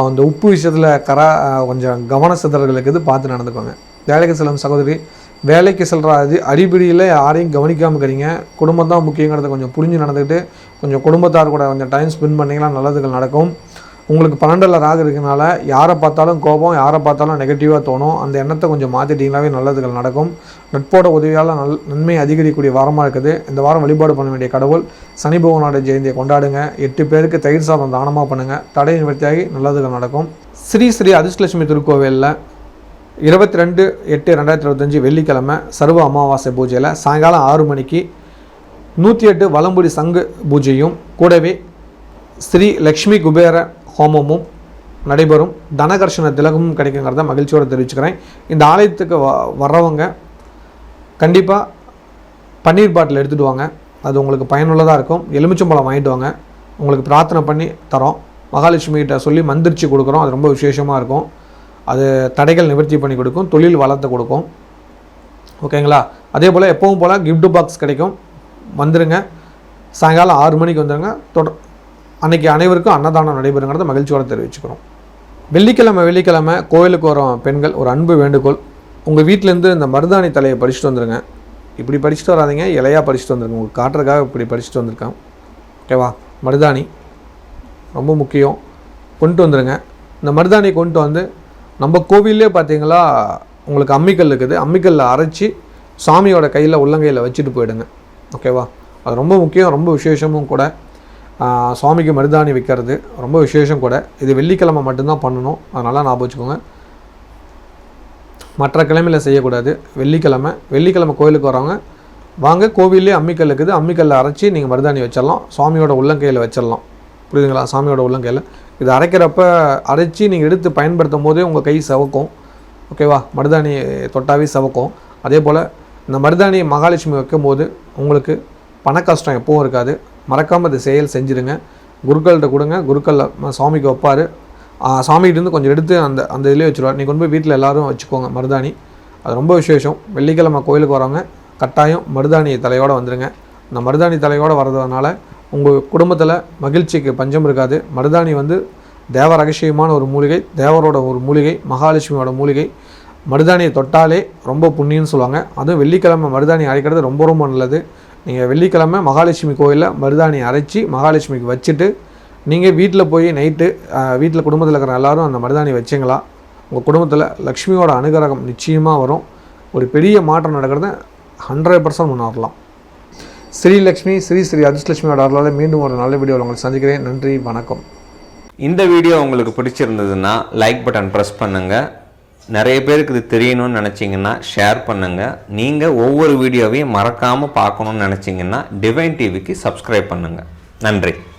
அந்த உப்பு விஷயத்தில் கொஞ்சம் கவன சிதறல்கள் இருக்குது, பார்த்து நடந்துக்கோங்க. வேலைக்கு செல்லும் சகோதரி, வேலைக்கு செல்கிற அடிப்படையில் யாரையும் கவனிக்காமல் இருக்கிறீங்க. குடும்பம் தான் முக்கியங்கிறத கொஞ்சம் புரிஞ்சு நடந்துக்கிட்டு கொஞ்சம் குடும்பத்தார் கூட கொஞ்சம் டைம் ஸ்பெண்ட் பண்ணிங்கன்னா நல்லதுகள் நடக்கும். உங்களுக்கு 12ல் ராகு இருக்கனால யாரை பார்த்தாலும் கோபம், யாரை பார்த்தாலும் நெகட்டிவாக தோணும். அந்த எண்ணத்தை கொஞ்சம் மாற்றிட்டிங்களாவே நல்லதுகள் நடக்கும். நட்போட உதவியால் நன்மை அதிகரிக்கக்கூடிய வாரமாக இருக்குது. இந்த வாரம் வழிபாடு பண்ண வேண்டிய கடவுள் சனி பகவானோட ஜெயந்தியை கொண்டாடுங்க. 8 பேருக்கு தயிர் சாதம் தானமாக பண்ணுங்கள். தடை நிவர்த்தியாகி நல்லதுகள் நடக்கும். ஸ்ரீ அதிர்ஷ்டலட்சுமி திருக்கோவிலில் 22/8/2025 வெள்ளிக்கிழமை சர்வ அமாவாசை பூஜையில் சாயங்காலம் 6 மணிக்கு 108 வலம்புரி சங்கு பூஜையும் கூடவே ஸ்ரீ லக்ஷ்மி குபேர ஹோமமும் நடைபெறும். தனகர்ஷண திலகமும் கிடைக்குங்கிறத மகிழ்ச்சியோடு தெரிவிச்சுக்கிறேன். இந்த ஆலயத்துக்கு வர்றவங்க கண்டிப்பாக பன்னீர் பாட்டில் எடுத்துகிட்டு வாங்க. அது உங்களுக்கு பயனுள்ளதாக இருக்கும். எலுமிச்சம்பழம் வாங்கிட்டு வாங்க. உங்களுக்கு பிரார்த்தனை பண்ணி தரோம். மகாலட்சுமிகிட்ட சொல்லி மந்திரிச்சு கொடுக்குறோம். அது ரொம்ப விசேஷமாக இருக்கும். அது தடைகள் நிவர்த்தி பண்ணி கொடுக்கும். தொழில் வளர்த்து கொடுக்கும். ஓகேங்களா? அதே போல் எப்பவும் போல் கிஃப்ட் பாக்ஸ் கிடைக்கும். வந்துடுங்க. சாயங்காலம் 6 மணிக்கு வந்துடுங்க. அன்றைக்கி அனைவருக்கும் அன்னதானம் நடைபெறுங்கிறத மகிழ்ச்சியோடு தெரிவிச்சுக்கிறோம். வெள்ளிக்கிழமை கோயிலுக்கு வரும் பெண்கள் ஒரு அன்பு வேண்டுகோள், உங்கள் வீட்டிலேருந்து இந்த மருதாணி தலையை பறிச்சுட்டு வந்துடுங்க. இப்படி பறிச்சுட்டு வராதிங்க, இலையாக பறிச்சுட்டு வந்துடுங்க. உங்களுக்கு காட்டுறதுக்காக இப்படி பறிச்சுட்டு வந்திருக்கேன். ஓகேவா? மருதாணி ரொம்ப முக்கியம், கொண்டு வந்துடுங்க. இந்த மருதாணியை கொண்டு வந்து நம்ம கோவிலே பார்த்தீங்களா உங்களுக்கு அம்மிக்கல் இருக்குது, அம்மிக்கல்லில் அரைச்சி சாமியோட கையில் உள்ளங்கையில் வச்சுட்டு போயிடுங்க. ஓகேவா? அது ரொம்ப முக்கியம், ரொம்ப விசேஷமும் கூட. சுவாமிக்கு மருதாணி வைக்கிறது ரொம்ப விசேஷம் கூட. இது வெள்ளிக்கிழமை மட்டும்தான் பண்ணணும், அதனால் ஞாபகம் வச்சுக்கோங்க. மற்ற கிழமையில் செய்யக்கூடாது. வெள்ளிக்கிழமை கோயிலுக்கு வரவங்க வாங்க, கோவிலே அம்மிக்கல் இருக்குது, அம்மிக்கல்லில் அரைச்சி நீங்கள் மருதாணி வச்சிடலாம், சுவாமியோட உள்ளங்கையில் வச்சிடலாம். புரியுதுங்களா? சாமியோட உள்ளங்கையில் இது அரைக்கிறப்ப அரைச்சி நீங்கள் எடுத்து பயன்படுத்தும் போதே உங்கள் கை சவக்கும். ஓகேவா? மருதாணி தொட்டாவே சவக்கும். அதே போல் இந்த மருதாணி மகாலட்சுமி வைக்கும்போது உங்களுக்கு பண கஷ்டம் எப்பவும் இருக்காது. மறக்காமல் இந்த செயல் செஞ்சுருங்க. குருக்கள்கிட்ட கொடுங்க, குருக்களில் சுவாமிக்கு வைப்பார். சாமிகிட்டேருந்து கொஞ்சம் எடுத்து அந்த இதிலே வச்சுருவார். நீங்கள் கொண்டு போய் வீட்டில் எல்லோரும் வச்சுக்கோங்க மருதாணி. அது ரொம்ப விசேஷம். வெள்ளிக்கிழமை கோயிலுக்கு வரவங்க கட்டாயம் மருதாணி தலையோடு வந்துடுங்க. இந்த மருதாணி தலையோடு வர்றதுனால உங்கள் குடும்பத்தில் மகிழ்ச்சிக்கு பஞ்சம் இருக்காது. மருதாணி தேவ ரகசியமான ஒரு மூலிகை, தேவரோட ஒரு மூலிகை, மகாலட்சுமியோட மூலிகை. மருதாணியை தொட்டாலே ரொம்ப புண்ணியன்னு சொல்லுவாங்க. அதுவும் வெள்ளிக்கிழமை மருதாணி அரைக்கிறது ரொம்ப ரொம்ப நல்லது. நீங்கள் வெள்ளிக்கிழமை மகாலட்சுமி கோயிலில் மருதாணி அரைச்சி மகாலட்சுமிக்கு வச்சுட்டு நீங்கள் வீட்டில் போய் நைட்டு வீட்டில் குடும்பத்தில் இருக்கிற எல்லோரும் அந்த மருதாணி வச்சிங்களா, உங்கள் குடும்பத்தில் லக்ஷ்மியோட அனுகிரகம் நிச்சயமாக வரும். ஒரு பெரிய மாற்றம் நடக்கிறத 100% முன்னேறலாம். ஸ்ரீலக்ஷ்மி ஸ்ரீ அதிர்ஷ்டலட்சுமியோட அருளால் மீண்டும் ஒரு நல்ல வீடியோவில் உங்களை சந்திக்கிறேன். நன்றி, வணக்கம். இந்த வீடியோ உங்களுக்கு பிடிச்சிருந்ததுன்னா லைக் பட்டன் ப்ரெஸ் பண்ணுங்கள். நிறைய பேருக்கு இது தெரியணும்னு நினச்சிங்கன்னா ஷேர் பண்ணுங்கள். நீங்கள் ஒவ்வொரு வீடியோவையும் மறக்காமல் பார்க்கணுன்னு நினச்சிங்கன்னா டிவைன் டிவிக்கு சப்ஸ்கிரைப் பண்ணுங்கள். நன்றி.